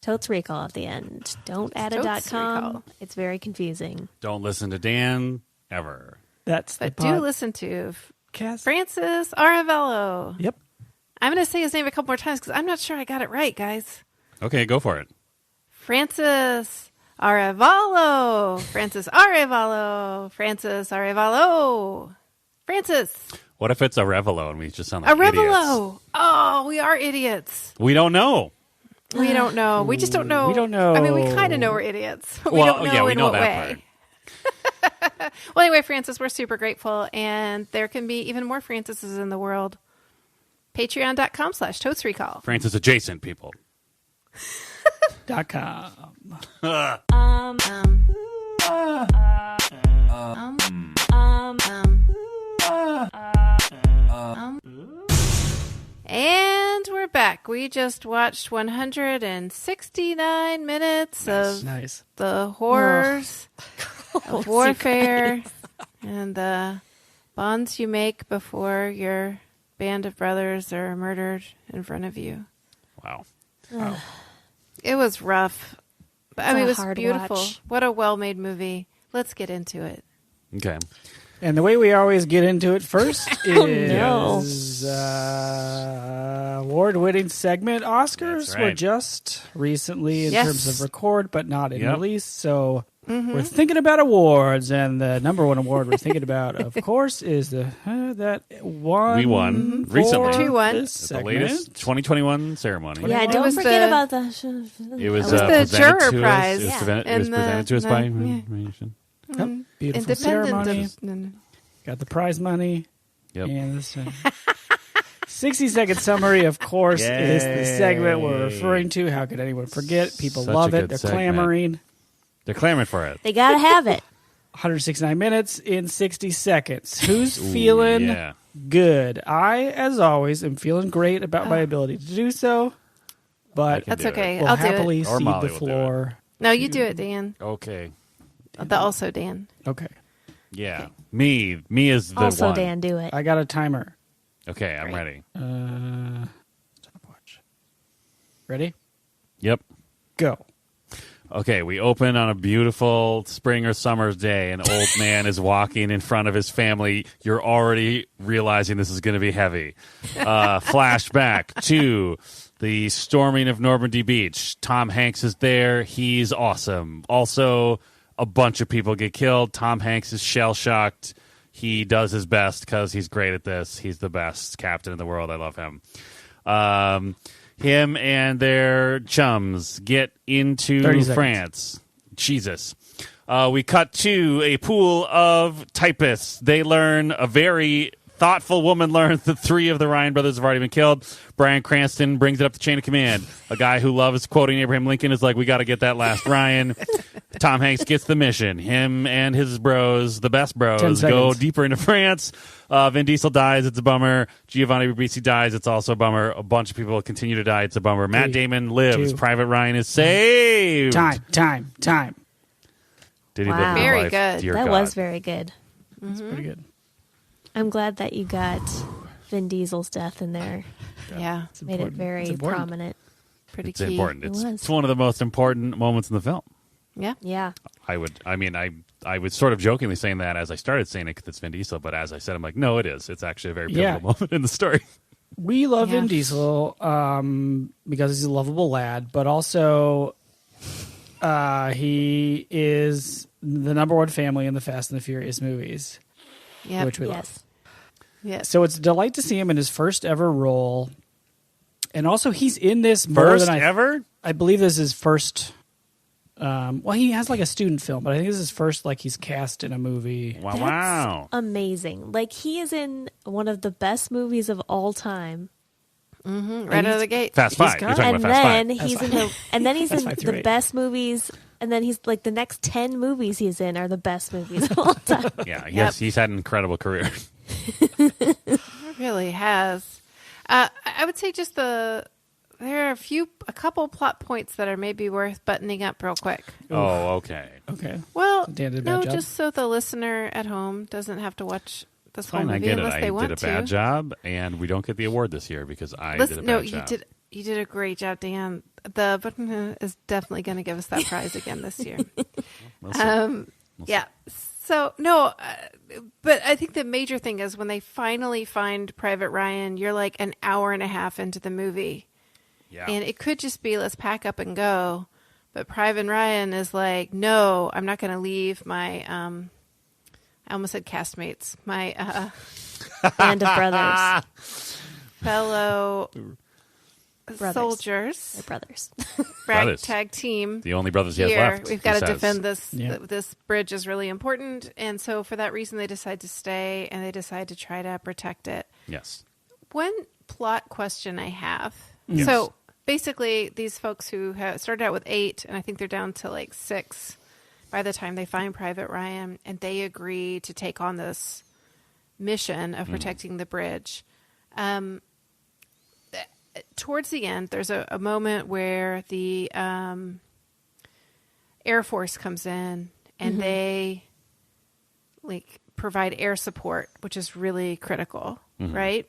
Totes Recall at the end. Don't add a Totes .com. Recall. It's very confusing. Don't listen to Dan ever. That's the But do listen to podcast. Francis Aravello. Yep. I'm going to say his name a couple more times because I'm not sure I got it right, guys. Okay, go for it. Francis Arevalo. Francis Arevalo. Francis Arevalo. Francis What if it's a Revelo and we just sound like Arevalo. Oh, we are idiots. idiots? We don't know. We don't know. We just don't know. We don't know. I mean, we kind of know we're idiots, but we Well, don't know yeah, we in know what that way. Well, anyway, Francis, we're super grateful, and there can be even more Francises in the world. Patreon.com/TotesRecall. Francis adjacent people. .com. And we're back. We just watched 169 minutes of Nice. the horrors of warfare and the bonds you make before your band of brothers are murdered in front of you. Wow. It was rough. But I It's mean, a it was hard beautiful. watch. What a well-made movie. Let's get into it. Okay. And the way we always get into it first no. is award-winning segment. Oscars That's right. were just recently in Yes. terms of record, but not in Yep. release. So we're thinking about awards, and the number one award we're thinking about, of course, is the that one We won for recently. We won. this The segment. latest 2021 ceremony. Yeah, It don't was forget the- about the. It was, It was the presented juror to prize. Us. It was, Yeah. presented, it was And presented to us by yeah. Nation. Yep. Beautiful Independent. ceremony. No. Got the prize money. Yep. And this 60-second summary, of course, is the segment we're referring to. How could anyone forget? People Such love a it. good They're segment. clamoring. They're clamoring for it. They gotta have it. 169 minutes in 60 seconds. Who's feeling Yeah. good? I, as always, am feeling great about my ability to do so. But can That's do it. okay. we'll I'll do happily it. Or cede Molly the will do it. floor. No, you do it, Dan. Okay. Also, Dan. Okay. Yeah. Me is the Also, one. Dan, do it. I got a timer. Okay, I'm ready. Stopwatch. Ready? Yep. Go. Okay, we open on a beautiful spring or summer's day. An old man is walking in front of his family. You're already realizing this is going to be heavy. Flashback to the storming of Normandy Beach. Tom Hanks is there. He's awesome. Also, a bunch of people get killed. Tom Hanks is shell-shocked. He does his best because he's great at this. He's the best captain in the world. I love him. Him and their chums get 30 into seconds. France. Jesus. We cut to a pool of typists. They learn, a very thoughtful woman learns that 3 of the Ryan brothers have already been killed. Bryan Cranston brings it up the chain of command. A guy who loves quoting Abraham Lincoln is like, we got to get that last Ryan. Tom Hanks gets the mission. Him and his bros, the best 10 bros, seconds. go deeper into France. Vin Diesel dies. It's a bummer. Giovanni Ribisi dies. It's also a bummer. A bunch of people continue to die. It's a bummer. Matt 3, Damon lives. 2, Private Ryan is saved. Time. Did he Wow. live a good Very life? good. Dear That God. was very good. That's pretty good. I'm glad that you got Vin Diesel's death in there. Yeah. It's Made it important. very It's important. prominent. Pretty It's key. important. It was. It's one of the most important moments in the film. Yeah. Yeah. I was sort of jokingly saying that as I started saying it because it's Vin Diesel, but as I said, I'm like, no, it is. It's actually a very pivotal Yeah. moment in the story. We love Yeah. Vin Diesel because he's a lovable lad, but also he is the number one family in the Fast and the Furious movies, Yep. which we love. Yes. Yes. So it's a delight to see him in his first ever role. And also, he's in this more First than ever? I believe this is his first. Well, he has like a student film, but I think this is his first, like, he's cast in a movie. Wow. That's Wow. amazing. Like, he is in one of the best movies of all time. Right out of the gate. Fast He's Five. got- You're talking And about Fast then Five. he's in the, and then he's Fast in Five through the 8. best movies, and then he's like the next 10 movies he's in are the best movies of all time. Yeah, he's had an incredible career. It really has. I would say just there are a couple plot points that are maybe worth buttoning up real quick. Oh, okay. Okay. Well, Dan did a bad no, job. just so the listener at home doesn't have to watch this whole Fine, I movie get it. unless I they want did a to. bad job, and we don't get the award this year because I did Listen, a no, bad job. you did a great job, Dan. The button is definitely going to give us that prize again this year. We'll see. Yeah. So no, but I think the major thing is when they finally find Private Ryan, you're like an hour and a half into the movie, Yeah. and it could just be let's pack up and go. But Private Ryan is like, no, I'm not going to leave my. I almost said castmates, my Band of brothers. fellow Brothers. soldiers, They're brothers. Brothers. ragtag team. The only brothers he has Here, left. we've got he to says. defend this. Yeah. This bridge is really important, and so for that reason, they decide to stay and they decide to try to protect it. Yes. One plot question I have. Yes. So basically, these folks who have started out with 8, and I think they're down to like 6 by the time they find Private Ryan, and they agree to take on this mission of protecting the bridge. Towards the end, there's a moment where the Air Force comes in and they like provide air support, which is really critical, right?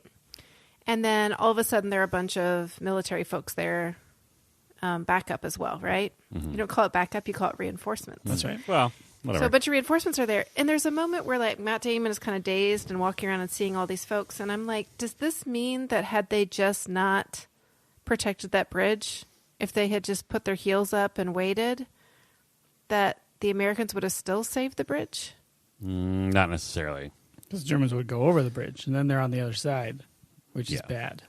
And then all of a sudden, there are a bunch of military folks there backup as well, right? You don't call it backup, you call it reinforcements. That's right. Well, whatever. So a bunch of reinforcements are there. And there's a moment where like Matt Damon is kind of dazed and walking around and seeing all these folks. And I'm like, does this mean that had they just not protected that bridge, if they had just put their heels up and waited, that the Americans would have still saved the bridge? Not necessarily. Because Germans would go over the bridge, and then they're on the other side, which is bad.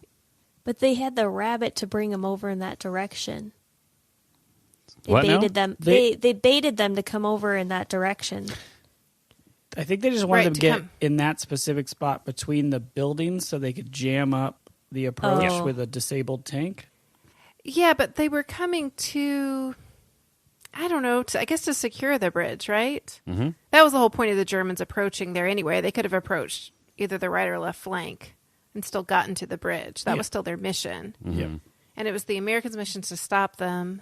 But they had the rabbit to bring them over in that direction. They What now? baited them. They baited them to come over in that direction. I think they just wanted Right, them to to get come. in that specific spot between the buildings so they could jam up the approach Oh. with a disabled tank. Yeah, but they were coming to, I don't know, I guess to secure the bridge, right? Mm-hmm. That was the whole point of the Germans approaching there anyway. They could have approached either the right or left flank and still gotten to the bridge. That was still their mission. Yeah. And it was the Americans' mission to stop them.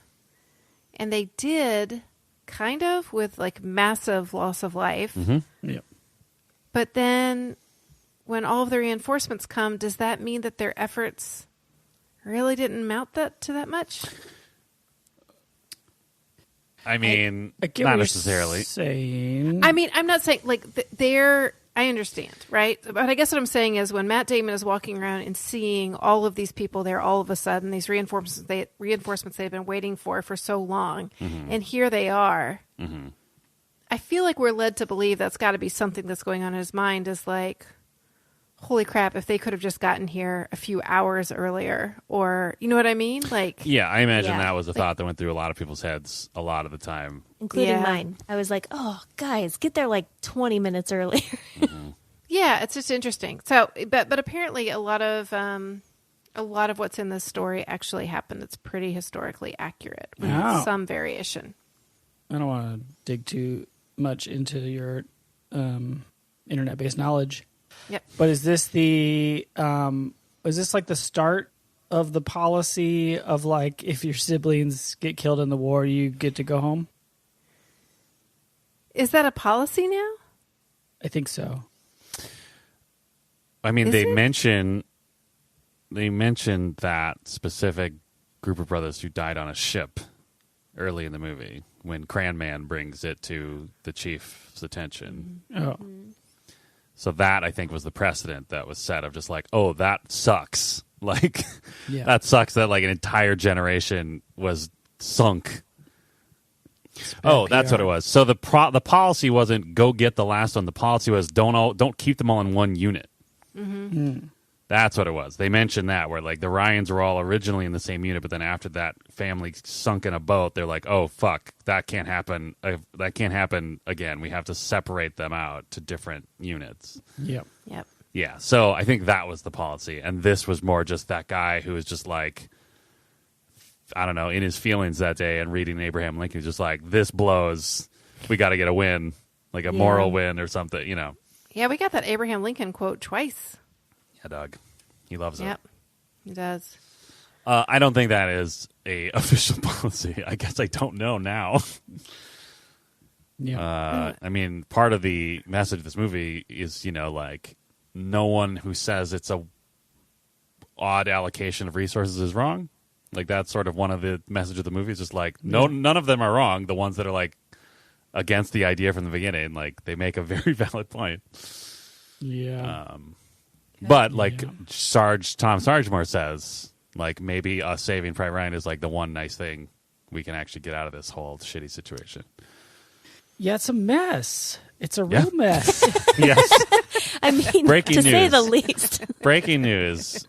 And they did, kind of, with like massive loss of life. Yeah. But then when all of the reinforcements come, does that mean that their efforts really didn't mount that to that much? I mean, I get not what you're necessarily. saying. I mean, I'm not saying like they're. I understand, right? But I guess what I'm saying is when Matt Damon is walking around and seeing all of these people there, all of a sudden, these reinforcements they've been waiting for so long, and here they are. I feel like we're led to believe that's got to be something that's going on in his mind. Is like, holy crap! If they could have just gotten here a few hours earlier, or you know what I mean? Like, Yeah, I imagine Yeah. that was a thought that went through a lot of people's heads a lot of the time. Including Yeah. mine. I was like, oh, guys, get there like 20 minutes earlier. yeah, it's just interesting. So, but apparently a lot of what's in this story actually happened. It's pretty historically accurate with Wow. some variation. I don't want to dig too much into your internet-based knowledge. Yep. But is this like the start of the policy of like if your siblings get killed in the war, you get to go home? Is that a policy now? I think so. I mean, Is they it? mention that specific group of brothers who died on a ship early in the movie when Cranman brings it to the chief's attention. Oh, So that, I think, was the precedent that was set of just like, oh, that sucks. Like, Yeah. that sucks that like an entire generation was sunk. Oh, that's PR. what it was. So the policy wasn't go get the last one. The policy was don't keep them all in one unit. That's what it was. They mentioned that where like the Ryans were all originally in the same unit, but then after that family sunk in a boat, they're like, oh fuck, that can't happen. That can't happen again. We have to separate them out to different units. Yep. Yep. Yeah. So I think that was the policy, and this was more just that guy who was just like, I don't know, in his feelings that day and reading Abraham Lincoln, just like, this blows. We got to get a win, like a moral win or something, you know. Yeah, we got that Abraham Lincoln quote twice. Yeah, Doug. He loves it. Yep. He does. I don't think that is a official policy. I guess I don't know now. Yeah. I mean, part of the message of this movie is, you know, like, no one who says it's a odd allocation of resources is wrong. Like, that's sort of one of the message of the movie is just like, none of them are wrong. The ones that are like against the idea from the beginning, like, they make a very valid point. Yeah. But like Tom Sargemore says, like, maybe us saving Private Ryan is like the one nice thing we can actually get out of this whole shitty situation. Yeah, it's a mess. It's a real mess. Yes. I mean, Breaking to say news. the least. Breaking news.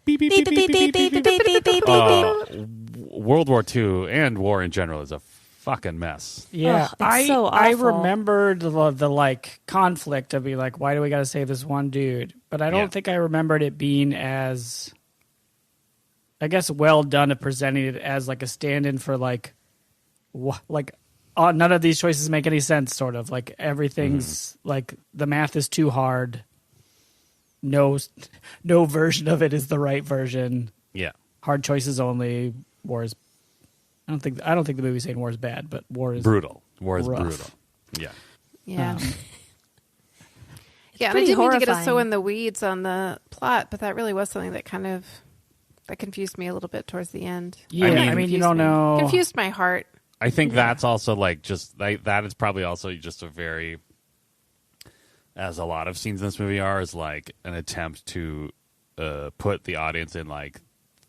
Beep, beep, beep, beep, beep, beep, beep, beep, beep, World War II and war in general is a fucking mess. Yeah, Ugh, it's so I awful. remembered the like conflict of being like, why do we got to save this one dude? But I don't Yeah. think I remembered it being as, I guess, well done at presenting it as like a stand-in for like, none of these choices make any sense. Sort of like everything's like the math is too hard. No version of it is the right version. Yeah. Hard choices only. War is. I don't think the movie's saying war is bad, but war is Brutal. War is rough. brutal. Yeah. Yeah. Yeah, and I pretty didn't mean to get us so horrifying. in the weeds on the plot, but that really was something that kind of That confused me a little bit towards the end. Yeah, I mean you don't know. Confused my heart. I think that's also like just that is probably also just a very, as a lot of scenes in this movie are, is like an attempt to put the audience in like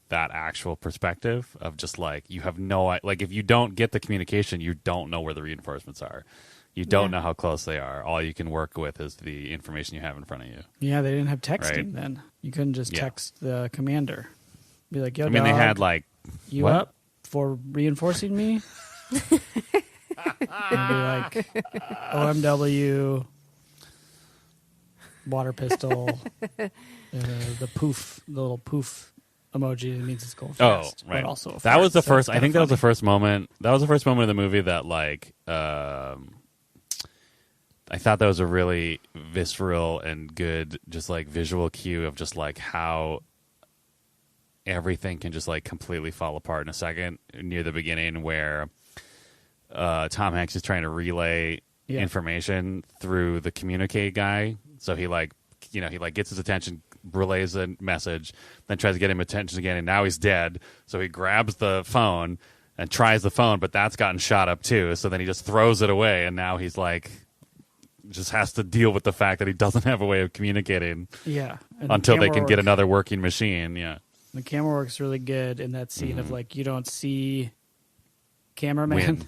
that actual perspective of just like you have no, like if you don't get the communication, you don't know where the reinforcements are. You don't know how close they are. All you can work with is the information you have in front of you. Yeah, they didn't have texting Right? then. You couldn't just text the commander. Be like, yo, I mean, dog, they had like you what? up for reinforcing me? And be like, OMW, water pistol, the little poof emoji that means it's going fast. Oh, right. But also that fast, was the so first. it's I think kinda that was the funny. first moment. That was the first moment in the movie that like. I thought that was a really visceral and good, just like visual cue of just like how everything can just like completely fall apart in a second near the beginning where Tom Hanks is trying to relay information through the communicate guy. So he like, he like gets his attention, relays a message, then tries to get him attention again, and now he's dead. So he grabs the phone and tries the phone, but that's gotten shot up too. So then he just throws it away, and now he's like, just has to deal with the fact that he doesn't have a way of communicating. Yeah. And until they can get another working machine. Yeah. The camera works really good in that scene of like you don't see cameraman,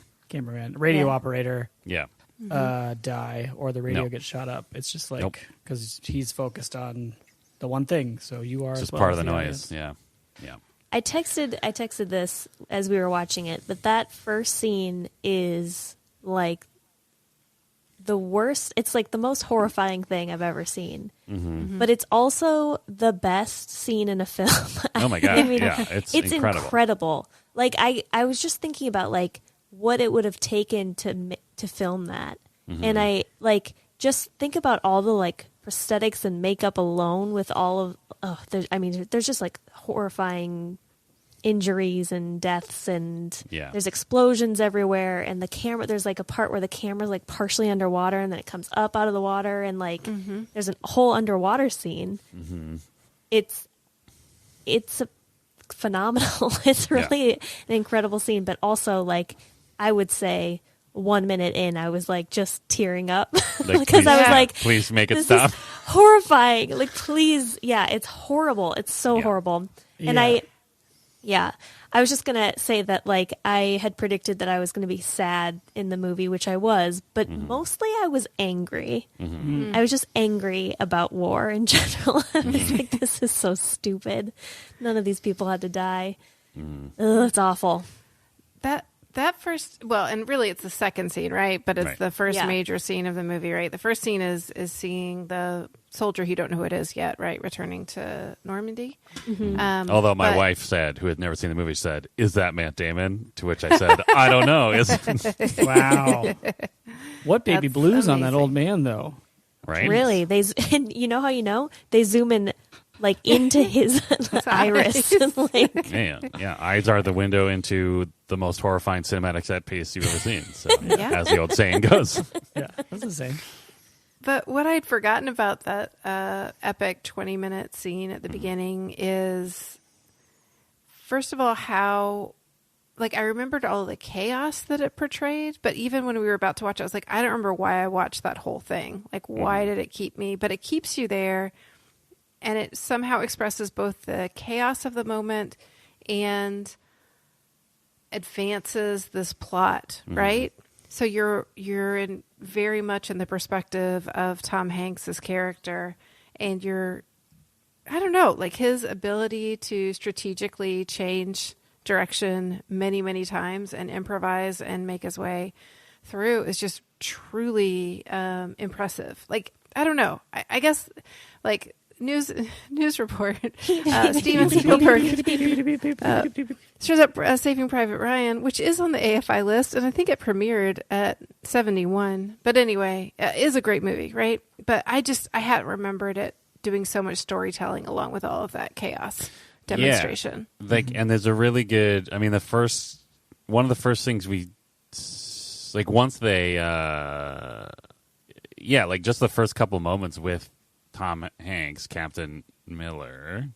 radio operator die or the radio gets shot up. It's just like because he's focused on the one thing. So you are it's as just well part as of the noise. audience. Yeah. Yeah. I texted this as we were watching it, but that first scene is like the worst. It's like the most horrifying thing I've ever seen. But it's also the best scene in a film. Oh my God. I mean, yeah. It's incredible. Like I was just thinking about like what it would have taken to film that. And I like just think about all the like prosthetics and makeup alone with all of there's just like horrifying injuries and deaths and there's explosions everywhere, and the camera, there's like a part where the camera's like partially underwater and then it comes up out of the water, and like there's a whole underwater scene. It's phenomenal. It's really an incredible scene, but also like I would say 1 minute in I was like just tearing up because I was like, please make it this stop. is horrifying. Like, please. Yeah, it's horrible. It's so horrible. And I was just going to say that, like, I had predicted that I was going to be sad in the movie, which I was, but mostly I was angry. I was just angry about war in general. I was like, this is so stupid. None of these people had to die. Ugh, it's awful. That first, well, and really it's the second scene, right? But it's the first Yeah. major scene of the movie, right? The first scene is seeing the soldier, you don't know who it is yet, right? Returning to Normandy. Although my wife said, who had never seen the movie, said, "Is that Matt Damon?" To which I said, "I don't know." Wow. What baby That's blues on that amazing. old man, though. Right? Really? And you know how you know? They zoom in like into his iris. Like, Yeah. Eyes are the window into the most horrifying cinematic set piece you've ever seen. So, as the old saying goes. Yeah, that's the same. But what I'd forgotten about that epic 20-minute scene at the beginning is, first of all, how, like, I remembered all the chaos that it portrayed, but even when we were about to watch it, I was like, I don't remember why I watched that whole thing. Like, why did it keep me? But it keeps you there, and it somehow expresses both the chaos of the moment and advances this plot, right? So you're in very much in the perspective of Tom Hanks's character, and I don't know, like his ability to strategically change direction many, many times and improvise and make his way through is just truly impressive. Like, I don't know. I guess like news report, Steven Spielberg shows up Saving Private Ryan, which is on the AFI list, and I think it premiered at 71. But anyway, it is a great movie, right? But I hadn't remembered it doing so much storytelling along with all of that chaos demonstration. Yeah. Like, and there's a really good, I mean, one of the first things we, like, once they, like just the first couple moments with Tom Hanks, Captain Miller,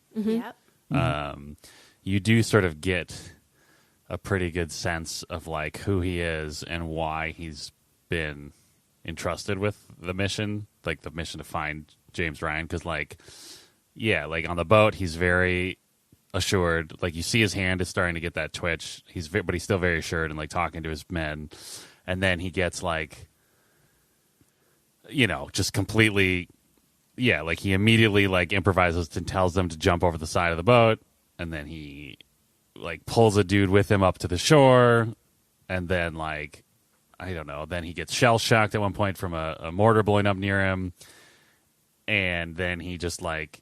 you do sort of get a pretty good sense of like who he is and why he's been entrusted with the mission, like the mission to find James Ryan. Because like, yeah, like on the boat, he's very assured. Like you see his hand is starting to get that twitch. But he's still very assured and like talking to his men. And then he gets like, just completely, like he immediately like improvises and tells them to jump over the side of the boat. And then he like pulls a dude with him up to the shore. And then like, I don't know, then he gets shell shocked at one point from a mortar blowing up near him. And then he just like,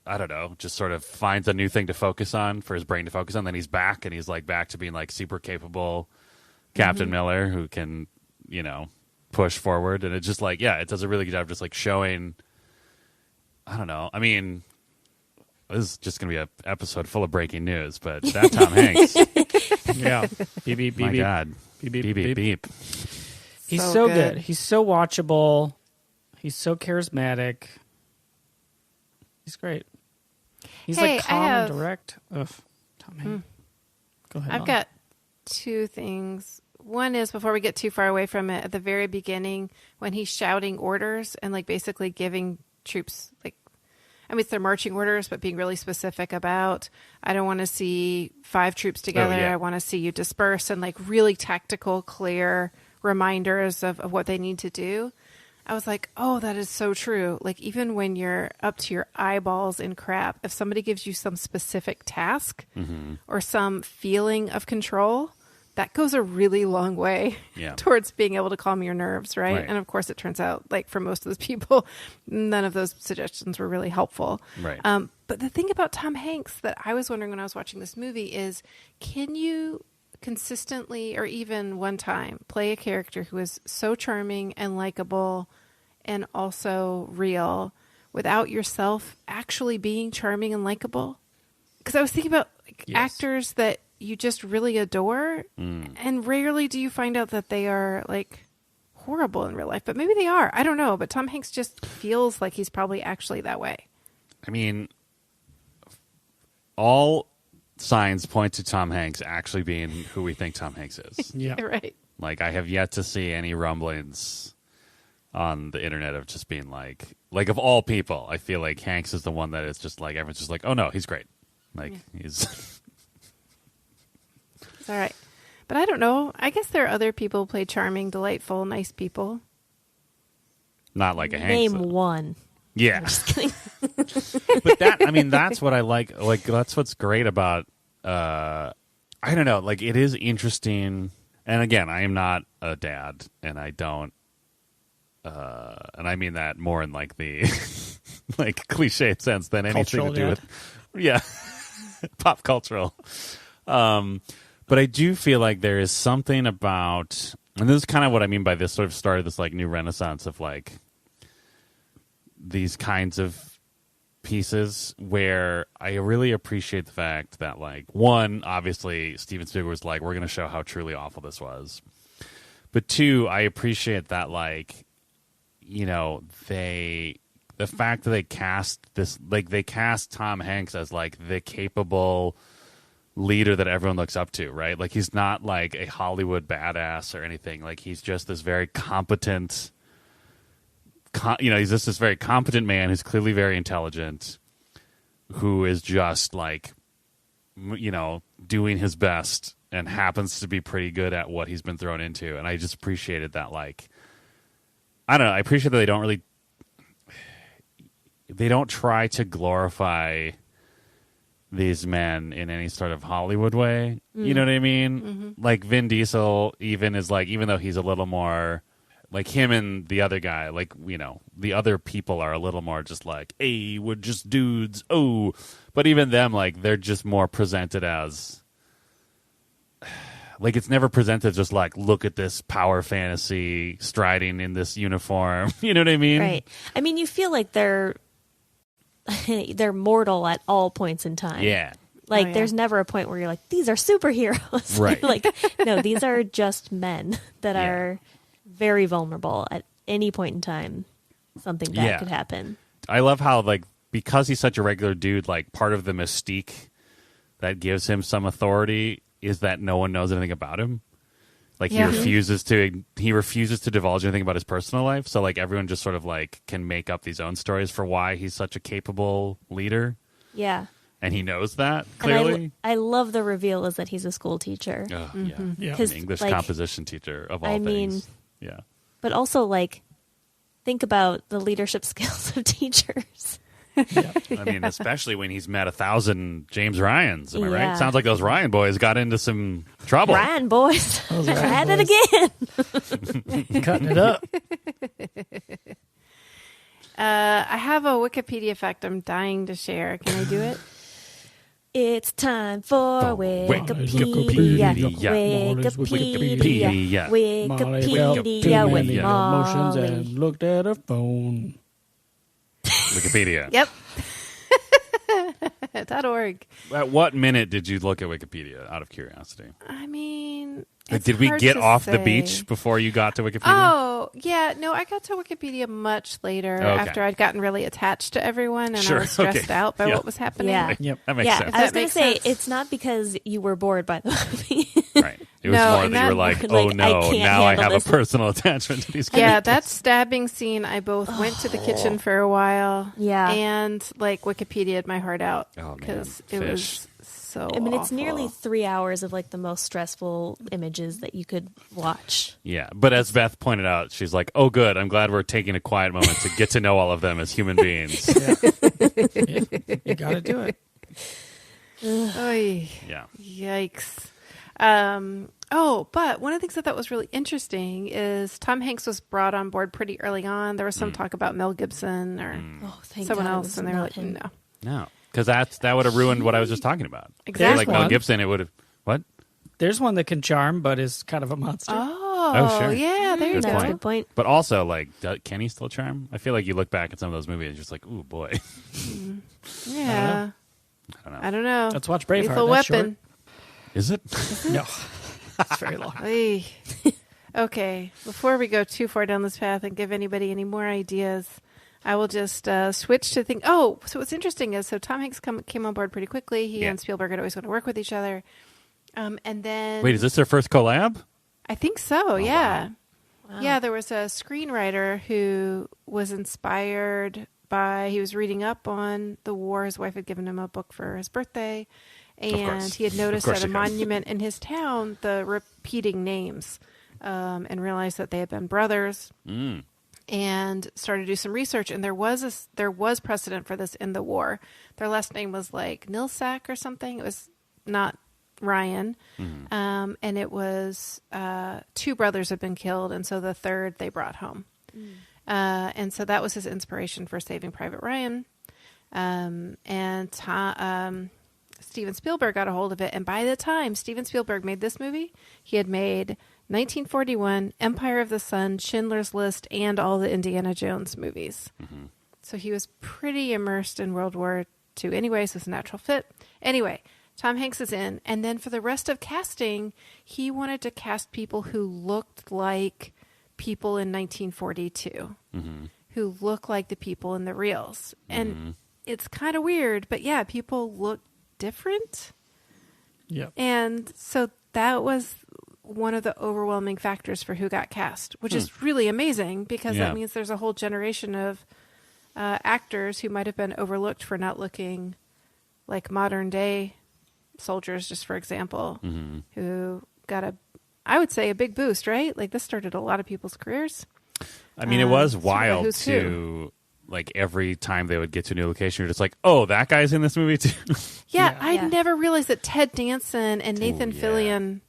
I don't know, just sort of finds a new thing to focus on for his brain to focus on. Then he's back and he's like back to being like super capable Captain Miller who can, push forward. And it's just like, it does a really good job just like showing, I don't know. I mean, this is just going to be an episode full of breaking news, but that Tom Hanks. Yeah. Beep, beep, beep, My beep. God. Beep, beep, Beep, beep, beep. He's So so good. good. He's so watchable. He's so charismatic. He's great. He's Hey, like calm I have- and direct. Ugh. Tom Hanks. Go ahead. I've Mom. got two things. One is, before we get too far away from it, at the very beginning when he's shouting orders and like basically giving troops like, I mean, it's their marching orders, but being really specific about, I don't want to see 5 troops together. yeah. I want to see you disperse, and like really tactical, clear reminders of what they need to do. I was like, oh, that is so true. Like, even when you're up to your eyeballs in crap, if somebody gives you some specific task or some feeling of control, that goes a really long way Yeah. towards being able to calm your nerves, right? Right. And of course, it turns out, like for most of those people, none of those suggestions were really helpful. Right. But the thing about Tom Hanks that I was wondering when I was watching this movie is, can you consistently, or even one time, play a character who is so charming and likable and also real without yourself actually being charming and likable? Because I was thinking about like, Yes. actors that you just really adore, and rarely do you find out that they are like horrible in real life, but maybe they are. I don't know, but Tom Hanks just feels like he's probably actually that way. I mean, all signs point to Tom Hanks actually being who we think Tom Hanks is. Yeah. Right. Like, I have yet to see any rumblings on the internet of just being like of all people, I feel like Hanks is the one that is just like, everyone's just like, oh no, he's great. Like, he's... It's all right. But I don't know. I guess there are other people who play charming, delightful, nice people. not like a Hanks. Name one. Yeah. Just kidding. But that, I mean, that's what I like. Like, that's what's great about, I don't know, like, it is interesting. And again, I am not a dad, and I don't, and I mean that more in like the, like, cliched sense than anything Cultural to do dad. with, yeah, pop cultural. But I do feel like there is something about, and this is kind of what I mean by this sort of started this like new renaissance of like these kinds of pieces where I really appreciate the fact that, like, one, obviously Steven Spielberg was like, we're going to show how truly awful this was. But two, I appreciate that, like, the fact that they cast this, like, they cast Tom Hanks as like the capable leader that everyone looks up to, right? Like, he's not like a Hollywood badass or anything. Like, he's just this very competent, he's just this very competent man who's clearly very intelligent, who is just like, doing his best and happens to be pretty good at what he's been thrown into. And I just appreciated that, like, I don't know, I appreciate that they don't try to glorify these men in any sort of Hollywood way. You know what I mean? Mm-hmm. Like, Vin Diesel even is like, even though he's a little more like him and the other guy, like, the other people are a little more just like, hey, we're just dudes. Oh, but even them, like, they're just more presented as, like, it's never presented just like, look at this power fantasy striding in this uniform. You know what I mean? Right. I mean, you feel like they're mortal at all points in time. Yeah. Like, Oh, yeah. there's never a point where you're like, these are superheroes. Right. Like, no, these are just men that Yeah. are very vulnerable at any point in time. Something bad Yeah. could happen. I love how, like, because he's such a regular dude, like part of the mystique that gives him some authority is that no one knows anything about him. Like he refuses to divulge anything about his personal life. So like everyone just sort of like can make up these own stories for why he's such a capable leader. Yeah. And he knows that clearly. And I love the reveal is that he's a school teacher. Oh, Yeah. An English composition teacher of all things. Yeah. But also like think about the leadership skills of teachers. I mean, especially when he's met 1,000 James Ryans. Am I Yeah. right? Sounds like those Ryan boys got into some trouble. Ryan boys. Those Ryan At boys. it again. Cutting it up. I have a Wikipedia fact I'm dying to share. Can I do it? It's time for Wikipedia. Wikipedia. Molly felt too Wikipedia with many emotions Molly. and looked at her phone. Wikipedia. Yep. .org. At what minute did you look at Wikipedia, out of curiosity? I mean, Like, it's did we hard get to off the say. beach before you got to Wikipedia? Oh, yeah. No, I got to Wikipedia much later Okay. after I'd gotten really attached to everyone and Sure, I was stressed okay. out by Yeah. what was happening. Yeah. Yep. That makes Yeah, sense. I was That going to makes say sense. it's not because you were bored by the movie. Right. It was No, more and that you were that- like, like, oh I no, can't now I handle have this. a personal attachment to these Yeah, characters. that stabbing scene, I both went to the kitchen for a while Yeah. and like Wikipedia'd my heart out Oh, man. because it Fish. was so I mean, it's awful. nearly 3 hours of like the most stressful images that you could watch. Yeah, but as Beth pointed out, she's like, oh good, I'm glad we're taking a quiet moment to get to know all of them as human beings. You got to do it. Oy. Yeah. Yikes. But one of the things I thought was really interesting is Tom Hanks was brought on board pretty early on. There was some talk about Mel Gibson or Oh, thank someone God it else, was and they were not like, him. no. No, because that would have ruined what I was just talking about. Exactly. Like Mel one. Gibson, it would have... What? There's one that can charm, but is kind of a monster. Oh, sure. yeah, there you Good go. That's a good point. But also, like, can he still charm? I feel like you look back at some of those movies and you're just like, ooh, boy. Yeah. I don't know. Let's watch Braveheart. Lethal That's Weapon. Is it? No. It's very long. Oy. Okay, before we go too far down this path and give anybody any more ideas, I will just switch to think. Oh, so what's interesting is Tom Hanks came on board pretty quickly. He Yeah. and Spielberg had always going to work with each other, and then Wait, is this their first collab? I think so. Yeah, Wow. yeah. There was a screenwriter who was inspired by. He was reading up on the war. His wife had given him a book for his birthday, and course. he had noticed Of course at a she had. monument in his town the repeating names, and realized that they had been brothers. And started to do some research, and there was precedent for this in the war. Their last name was like Nilsak or something. It was not Ryan, and it was 2 brothers had been killed, and so the third they brought home, and so that was his inspiration for Saving Private Ryan. Steven Spielberg got a hold of it, and by the time Steven Spielberg made this movie, he had made 1941, Empire of the Sun, Schindler's List, and all the Indiana Jones movies. So he was pretty immersed in World War II anyway, so it's a natural fit. Anyway, Tom Hanks is in, and then for the rest of casting, he wanted to cast people who looked like people in 1942, who look like the people in the reels. And it's kind of weird, but yeah, people look different. Yep. And so that was one of the overwhelming factors for who got cast, which is really amazing because Yeah. that means there's a whole generation of actors who might have been overlooked for not looking like modern day soldiers, just for example, who got I would say a big boost, right? Like this started a lot of people's careers. I mean, it was sort of wild who's to, like, every time they would get to a new location, you're just like, oh, that guy's in this movie too? Yeah, Yeah. I Yeah. never realized that Ted Danson and Nathan yeah. Fillion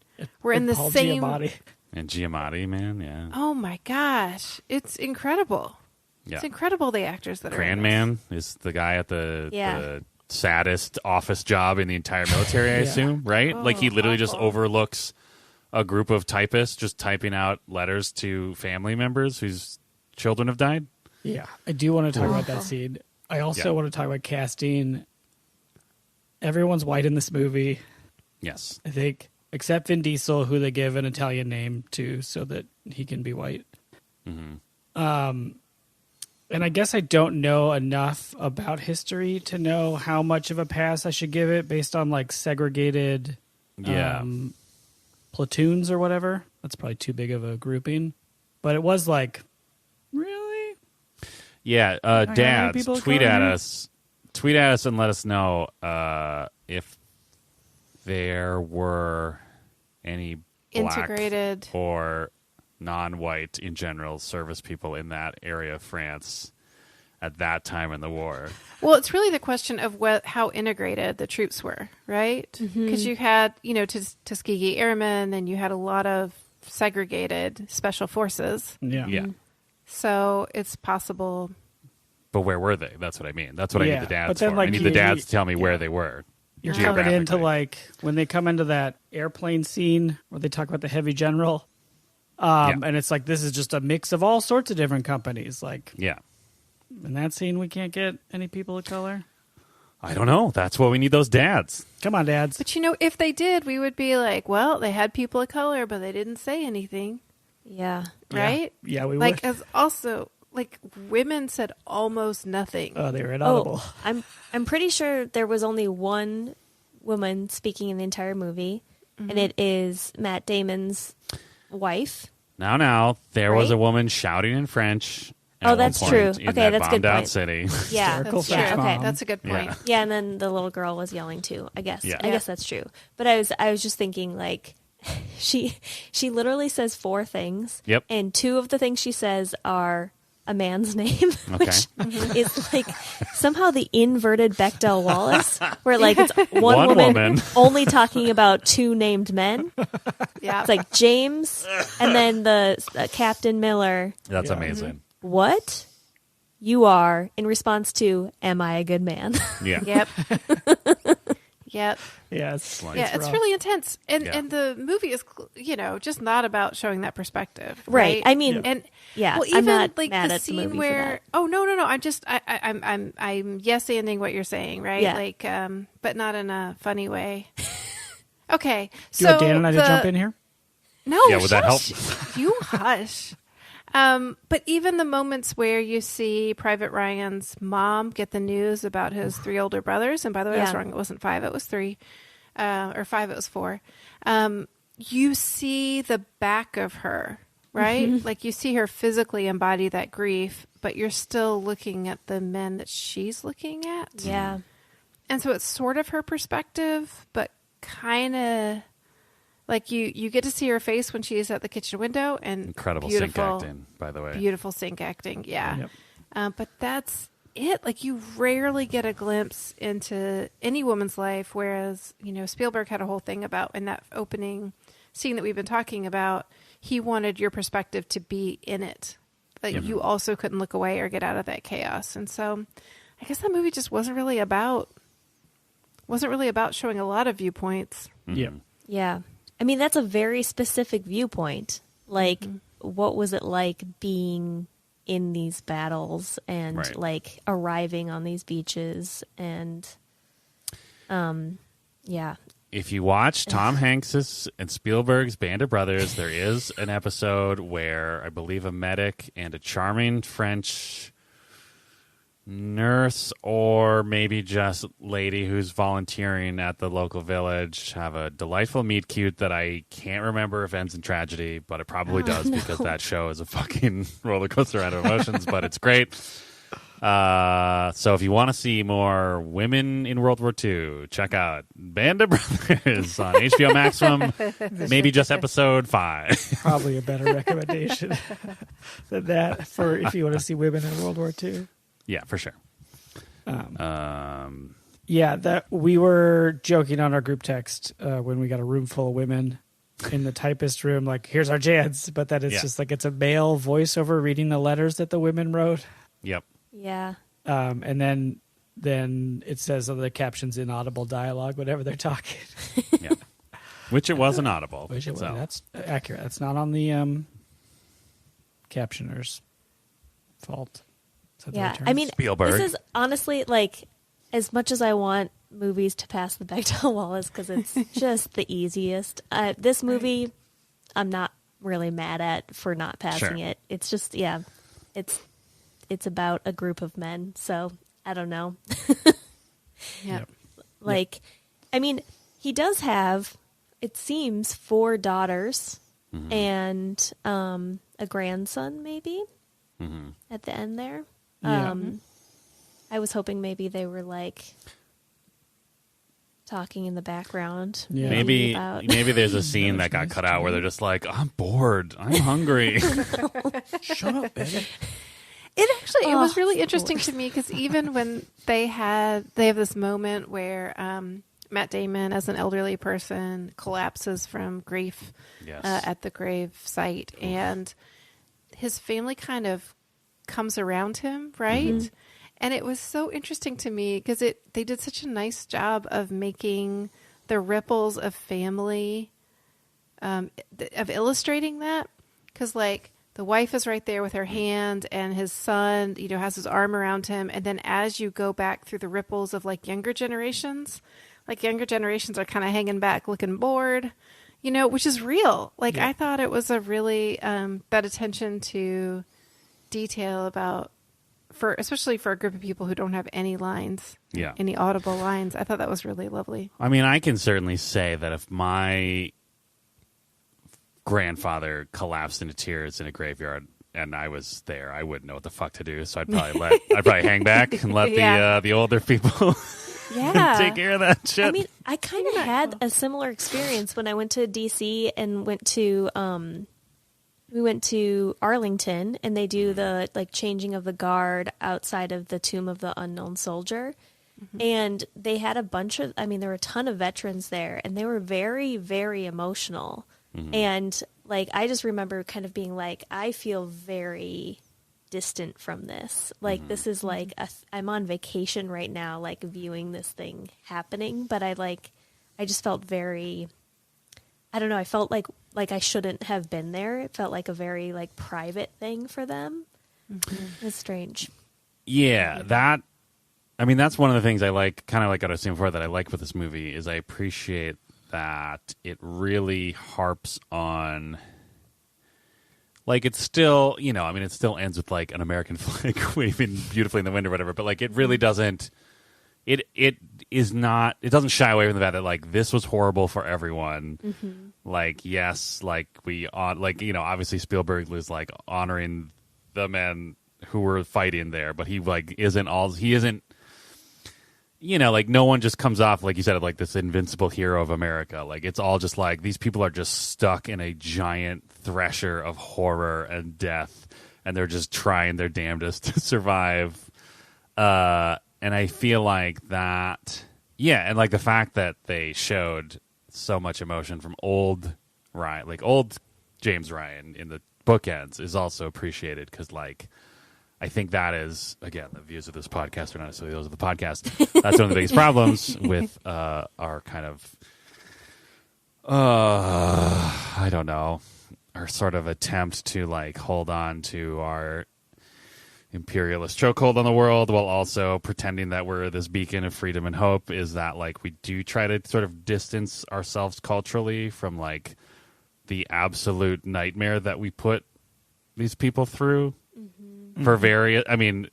were in the Paul same. Giamatti. And Giamatti, man, yeah. Oh my gosh, it's incredible. Yeah. It's incredible the actors that are in Cran this. Man is the guy at the Yeah. saddest office job in the entire military, I Yeah. assume, right? Like he literally just awful. overlooks a group of typists just typing out letters to family members whose children have died. Yeah, I do want to talk about that Awful. scene. I also Yeah. want to talk about casting. Everyone's white in this movie, Yes. I think, except Vin Diesel, who they give an Italian name to so that he can be white. And I guess I don't know enough about history to know how much of a pass I should give it based on like segregated platoons or whatever. That's probably too big of a grouping. But it was like, really? Yeah, dads, tweet at us. Tweet at us and let us know if there were any black integrated or non-white in general service people in that area of France at that time in the war. Well, it's really the question of how integrated the troops were, right? Because you had, Tuskegee Airmen, and you had a lot of segregated special forces. Yeah. So it's possible. But where were they? That's what I mean. That's what I need the dads then, for. like, I need the dads to tell me where they were. You're coming into like when they come into that airplane scene where they talk about the heavy general. And it's like, this is just a mix of all sorts of different companies. Like, in that scene, we can't get any people of color. I don't know. That's what we need, those dads. Come on, dads. But if they did, we would be like, well, they had people of color, but they didn't say anything. Yeah. Right? Yeah, we like, would. as also, like, women said almost nothing. Oh, they were inaudible. I'm pretty sure there was only one woman speaking in the entire movie, and it is Matt Damon's wife. Now, there was a woman shouting in French. Oh, that's true. In okay, that that's a good bombed-out point. city. Yeah, that's true. Okay, that's a good point. Yeah, and then the little girl was yelling too. I guess. Yeah. I guess that's true. But I was just thinking, like, she literally says 4 things. Yep. And 2 of the things she says are a man's name, which is like somehow the inverted Bechdel Wallace, where like it's one woman only talking about 2 named men. Yeah, it's like James, and then the Captain Miller. That's amazing. What you are in response to, am I a good man? Yeah. Yep. Yep. Yes. It's really intense, and the movie is, just not about showing that perspective, right? I mean, and well, even I'm not like mad the at the scene movie where, for that. no, I'm yes-anding what you're saying, right? Yeah. Like, but not in a funny way. Okay, Do you want Dan and I to jump in here? No, yeah, would that help? You hush. But even the moments where you see Private Ryan's mom get the news about his 3 older brothers, and by the way, I was wrong. It wasn't 5; it was 3, or 5; it was 4. You see the back of her, right? Like you see her physically embody that grief, but you're still looking at the men that she's looking at. Yeah, and so it's sort of her perspective, but kind of. Like you get to see her face when she's at the kitchen window, and incredible sync acting, by the way. Beautiful sync acting, yeah. Yep. But that's it. Like you rarely get a glimpse into any woman's life, whereas Spielberg had a whole thing about in that opening scene that we've been talking about. He wanted your perspective to be in it, that you also couldn't look away or get out of that chaos. And so, I guess that movie just wasn't really about showing a lot of viewpoints. Yeah. Yeah. I mean, that's a very specific viewpoint. Like, what was it like being in these battles and like arriving on these beaches? And, If you watch Tom Hanks's and Spielberg's Band of Brothers, there is an episode where I believe a medic and a charming French nurse, or maybe just lady who's volunteering at the local village, have a delightful meet cute that I can't remember if ends in tragedy, but it probably does because that show is a fucking roller coaster ride of emotions, but it's great. So if you want to see more women in World War II, check out Band of Brothers on HBO Maximum, maybe just episode 5. Probably a better recommendation than that for if you want to see women in World War II. Yeah, for sure. Yeah, that we were joking on our group text when we got a room full of women in the typist room, like, here's our chance, but that it's just like it's a male voiceover reading the letters that the women wrote. Yep. Yeah. And then it says on the captions inaudible dialogue, whatever they're talking. Yeah. Which it was inaudible. That's accurate. That's not on the captioner's fault. Yeah, I mean, Spielberg. This is honestly, like, as much as I want movies to pass the Bechdel Wallace because it's just the easiest. This movie, I'm not really mad at for not passing it. It's just, it's it's about a group of men. So I don't know. Yeah. Like, I mean, he does have, it seems, 4 daughters and a grandson, maybe, at the end there. Yeah. I was hoping maybe they were like talking in the background. Yeah. Maybe about... maybe there's a scene that got cut out where they're just like, I'm bored, I'm hungry. Shut up, baby. It was really interesting to me because even when they have this moment where Matt Damon, as an elderly person, collapses from grief Yes. at the grave site, and his family kind of comes around him, right? And it was so interesting to me because they did such a nice job of making the ripples of family, of illustrating that, because like the wife is right there with her hand, and his son, has his arm around him, and then as you go back through the ripples of like younger generations are kind of hanging back, looking bored, which is real. Like I thought it was a really that attention to detail especially for a group of people who don't have any lines, any audible lines. I thought that was really lovely. I mean, I can certainly say that if my grandfather collapsed into tears in a graveyard and I was there, I wouldn't know what the fuck to do. So I'd probably hang back and let the older people take care of that shit. I mean, I kind of had a similar experience when I went to DC and we went to Arlington, and they do the like changing of the guard outside of the Tomb of the Unknown Soldier. And they had there were a ton of veterans there, and they were very, very emotional. And like, I just remember kind of being like, I feel very distant from this. Like, this is like, I'm on vacation right now, like viewing this thing happening. But I just felt very, I don't know. I felt like I shouldn't have been there. It felt like a very like private thing for them. It's strange. Yeah, that's one of the things I like, kind of like what I was saying before, that I like with this movie is I appreciate that it really harps on, like, it's still, it still ends with like an American flag waving beautifully in the wind or whatever, but like it really doesn't, it doesn't shy away from the fact that like this was horrible for everyone. Like, yes, like obviously Spielberg was like honoring the men who were fighting there, but he isn't like, no one just comes off, like you said, like this invincible hero of America. Like, it's all just like, these people are just stuck in a giant thresher of horror and death, and they're just trying their damnedest to survive. And I feel like that, and like the fact that they showed so much emotion from old James Ryan in the bookends is also appreciated, because like, I think that is, again, the views of this podcast are not necessarily those of the podcast. That's one of the biggest problems with our kind of, I don't know, our sort of attempt to like hold on to our imperialist chokehold on the world while also pretending that we're this beacon of freedom and hope, is that like we do try to sort of distance ourselves culturally from like the absolute nightmare that we put these people through. For various, in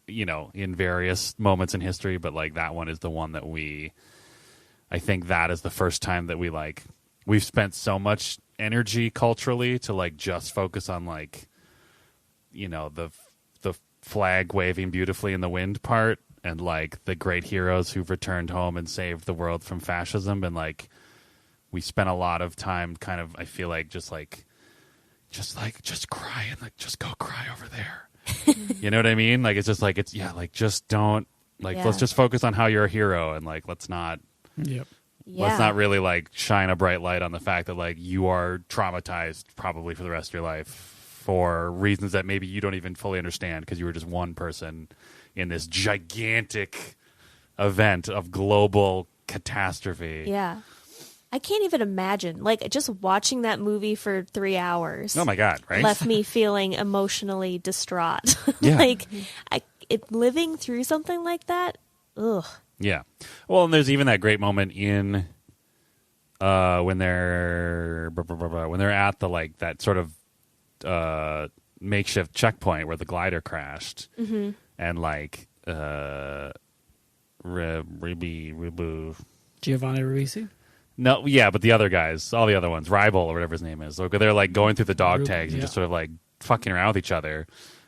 various moments in history, but like that one is the one that I think that is the first time that we've spent so much energy culturally to like just focus on like, the flag waving beautifully in the wind part, and like the great heroes who've returned home and saved the world from fascism. And like, we spent a lot of time kind of, I feel like just cry and like, just go cry over there. You know what I mean? Like, it's just like, just don't, like, let's just focus on how you're a hero, and like, let's not really like shine a bright light on the fact that like you are traumatized probably for the rest of your life for reasons that maybe you don't even fully understand, because you were just one person in this gigantic event of global catastrophe. Yeah. I can't even imagine, like, just watching that movie for 3 hours. Oh my God, right? Left me feeling emotionally distraught. Yeah. Like, living through something like that, ugh. Yeah. Well, and there's even that great moment in when they're at the like that sort of makeshift checkpoint where the glider crashed, and like Giovanni Ribisi. No, yeah, but the other guys, all the other ones, Ribble or whatever his name is, they're like going through the dog tags and just sort of like fucking around with each other.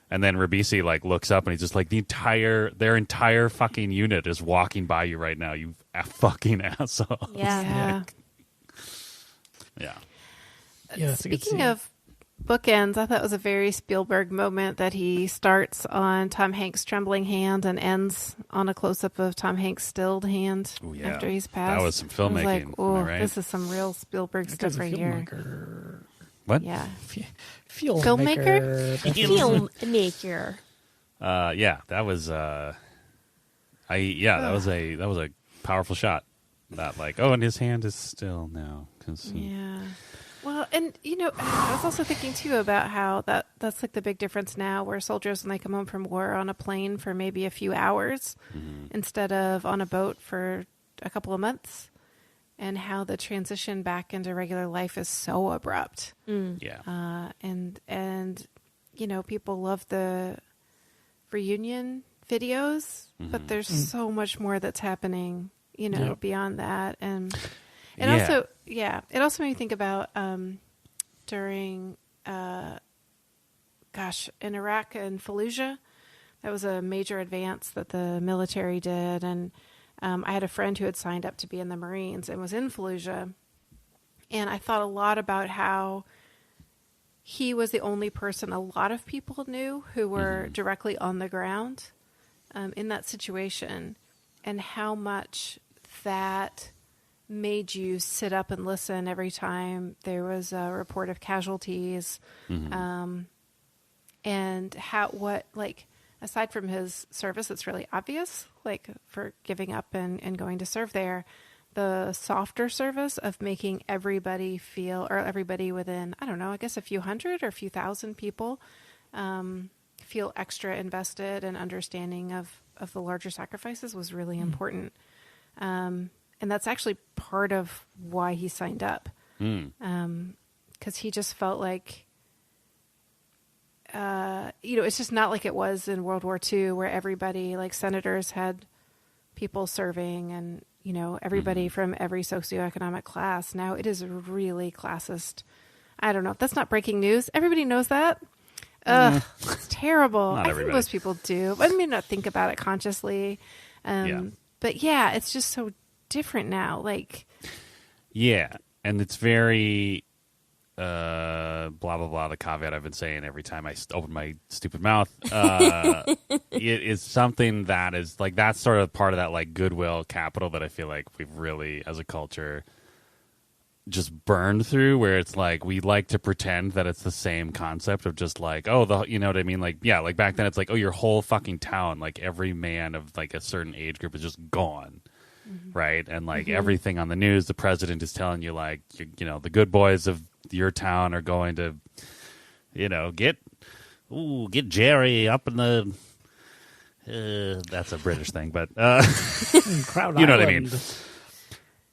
And then Ribisi like looks up and he's just like, their entire fucking unit is walking by you right now, you fucking asshole. Yeah. Yeah. Speaking of bookends, I thought it was a very Spielberg moment that he starts on Tom Hanks' trembling hand and ends on a close-up of Tom Hanks' stilled hand after he's passed. That was some filmmaking. I was like, oh, right? This is some real Spielberg stuff right here. What? Yeah. Filmmaker. Filmmaker. Yeah, that was that was a powerful shot. That like, and his hand is still now. Yeah. Well, and I was also thinking too about how that's like the big difference now, where soldiers, when they come home from war, are on a plane for maybe a few hours instead of on a boat for a couple of months, and how the transition back into regular life is so abrupt. Yeah. And people love the reunion videos, but there's so much more that's happening, beyond that. And also, it also made me think about during, in Iraq and Fallujah, that was a major advance that the military did. And I had a friend who had signed up to be in the Marines and was in Fallujah. And I thought a lot about how he was the only person a lot of people knew who were directly on the ground in that situation, and how much that made you sit up and listen every time there was a report of casualties, and aside from his service, it's really obvious, like for giving up and going to serve there, the softer service of making everybody feel, or everybody within, I don't know, I guess a few hundred or a few thousand people feel extra invested and understanding of the larger sacrifices was really important. And that's actually part of why he signed up. Because he just felt like, it's just not like it was in World War II, where everybody, like senators, had people serving, and, everybody from every socioeconomic class. Now it is really classist. I don't know. That's not breaking news. Everybody knows that. It's terrible. I think most people do. I may not think about it consciously. But yeah, it's just so different now. Like, yeah, and it's very blah blah blah. The caveat I've been saying every time I open my stupid mouth. It is something that is like, that's sort of part of that like goodwill capital that I feel like we've really, as a culture, just burned through, where it's like we like to pretend that it's the same concept of just like, you know what I mean? Like, yeah, like back then it's like, your whole fucking town, like every man of like a certain age group is just gone. Right. And like everything on the news, the president is telling you like, the good boys of your town are going to, get Jerry up in the, that's a British thing, but, Crowd you know what I Island. mean?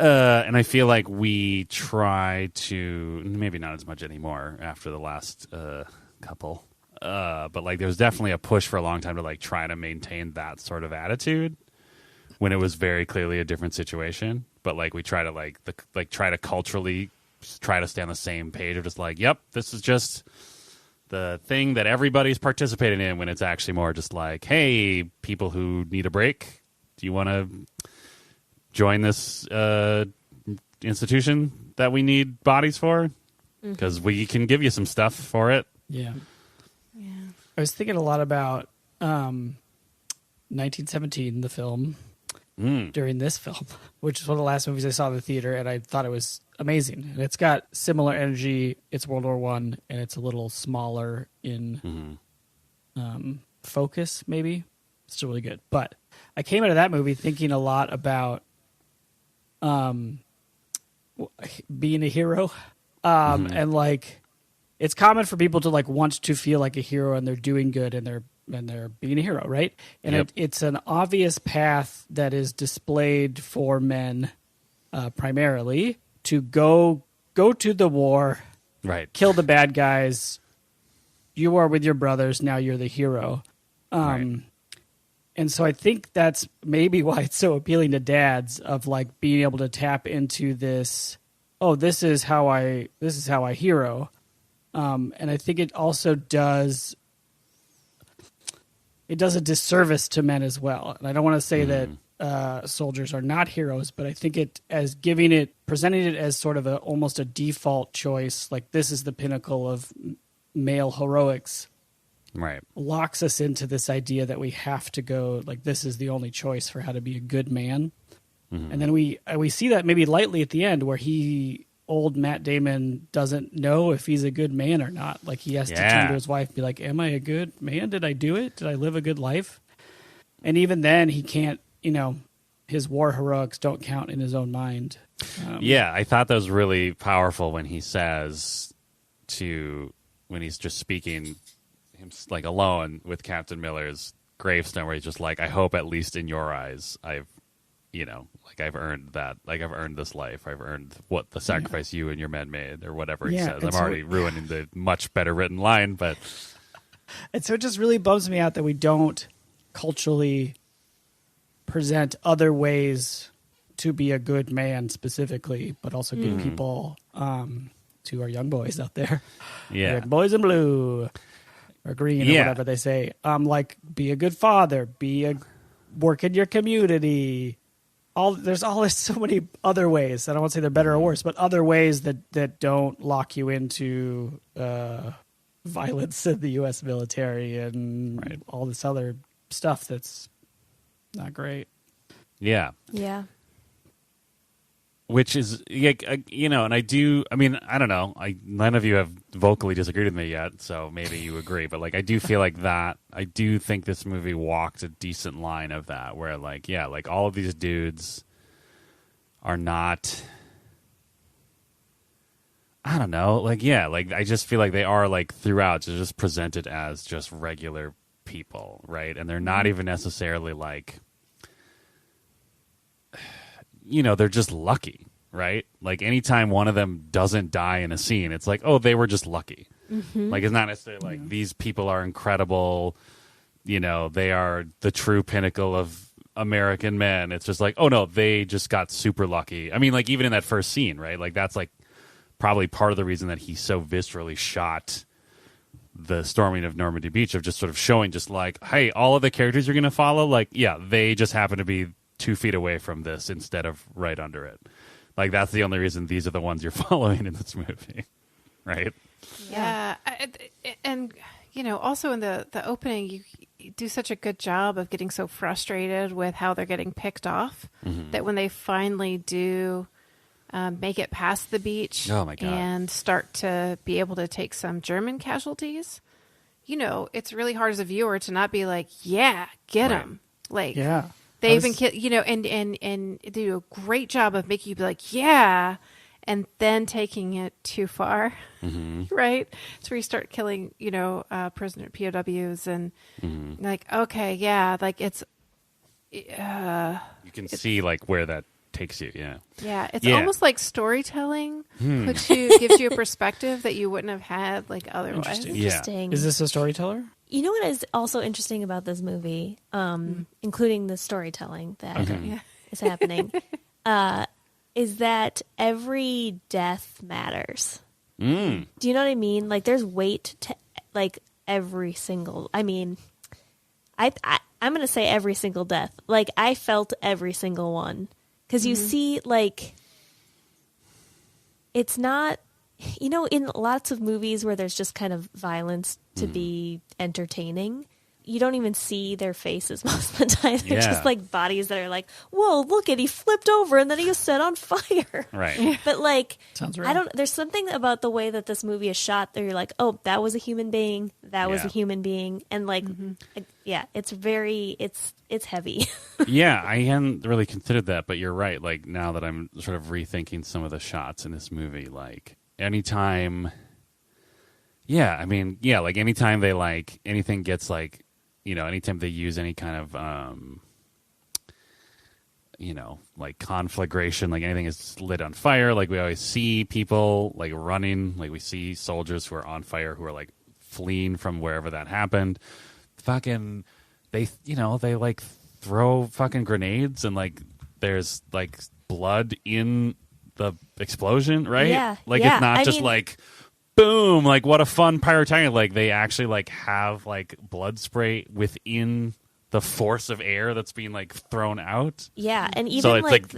And I feel like we try to, maybe not as much anymore after the last couple, but like there's definitely a push for a long time to like try to maintain that sort of attitude when it was very clearly a different situation. But like we try to try to culturally try to stay on the same page of just like, yep, this is just the thing that everybody's participating in, when it's actually more just like, hey, people who need a break, do you want to join this institution that we need bodies for? Because we can give you some stuff for it. Yeah. I was thinking a lot about 1917, the film, during this film, which is one of the last movies I saw in the theater, and I thought it was amazing. And it's got similar energy. It's World War I, and it's a little smaller in focus, maybe. It's still really good. But I came out of that movie thinking a lot about being a hero. And like, it's common for people to like want to feel like a hero, and they're doing good, and they're being a hero, right? And it's an obvious path that is displayed for men, primarily, to go to the war, right? Kill the bad guys. You are with your brothers. Now you're the hero. Right. And so I think that's maybe why it's so appealing to dads, of like being able to tap into this. Oh, this is how I hero. And I think it also does a disservice to men as well. And I don't want to say that soldiers are not heroes, but I think presenting it as sort of almost a default choice, like this is the pinnacle of male heroics, right, locks us into this idea that we have to go, like this is the only choice for how to be a good man. And then we see that maybe lightly at the end, where old Matt Damon doesn't know if he's a good man or not. Like he has to turn to his wife and be like, am I a good man? Did I do it? Did I live a good life? And even then he can't, his war heroics don't count in his own mind. I thought that was really powerful when he says when he's just speaking him like alone with Captain Miller's gravestone, where he's just like, I hope at least in your eyes I've earned that. Like, I've earned this life. I've earned what the sacrifice you and your men made, or whatever he says. I'm already ruining the much better written line, but... And so it just really bums me out that we don't culturally present other ways to be a good man specifically, but also give people, to our young boys out there, boys in blue or green or whatever they say, like, be a good father, work in your community. There's so many other ways. I don't want to say they're better or worse, but other ways that don't lock you into violence in the U.S. military and all this other stuff that's not great. Yeah. Yeah. Which is, and I don't know. None of you have vocally disagreed with me yet, so maybe you agree. But, like, I do feel like that. I do think this movie walked a decent line of that, where, like, all of these dudes are not, I don't know. Like, I just feel like they are, like, throughout just presented as just regular people, right? And they're not even necessarily, like... they're just lucky, right? Like, anytime one of them doesn't die in a scene, it's like, oh, they were just lucky. Like, it's not necessarily like these people are incredible, they are the true pinnacle of American men. It's just like, oh no, they just got super lucky. I mean, like, even in that first scene, right? Like, that's like probably part of the reason that he so viscerally shot the storming of Normandy Beach, of just sort of showing just like, hey, all of the characters you're going to follow, like, they just happen to be 2 feet away from this instead of right under it. Like, that's the only reason these are the ones you're following in this movie, right? Yeah. And, also in the opening, you do such a good job of getting so frustrated with how they're getting picked off that when they finally do make it past the beach and start to be able to take some German casualties, it's really hard as a viewer to not be like, get them. Like, they even kill, and do a great job of making you be like, and then taking it too far, right? So where you start killing, prisoner POWs and like, okay, like it's. You can see like where that takes you, it's almost like storytelling gives you a perspective that you wouldn't have had like otherwise. Interesting. Is this a storyteller? You know what is also interesting about this movie, including the storytelling that is happening, is that every death matters. Do you know what I mean? Like, there's weight to like every single. I mean, I'm going to say every single death. Like, I felt every single one, because you see, like, it's not. In lots of movies where there's just kind of violence to be entertaining, you don't even see their faces most of the time. They're just like bodies that are like, whoa, look at, he flipped over and then he was set on fire. Right. But like, sounds real. there's something about the way that this movie is shot that you're like, oh, that was a human being. That was a human being. And like, it's very, it's heavy. I hadn't really considered that, but you're right. Like, now that I'm sort of rethinking some of the shots in this movie, like, anytime like anytime they like anything gets like, anytime they use any kind of like conflagration, like anything is lit on fire, like we always see people like running, like we see soldiers who are on fire who are like fleeing from wherever that happened. Fucking they like throw fucking grenades and like there's like blood in the explosion, right? Yeah, like yeah. it's not just like boom, like what a fun pyrotechnic. Like they actually like have like blood spray within the force of air that's being like thrown out. Yeah, and even so it's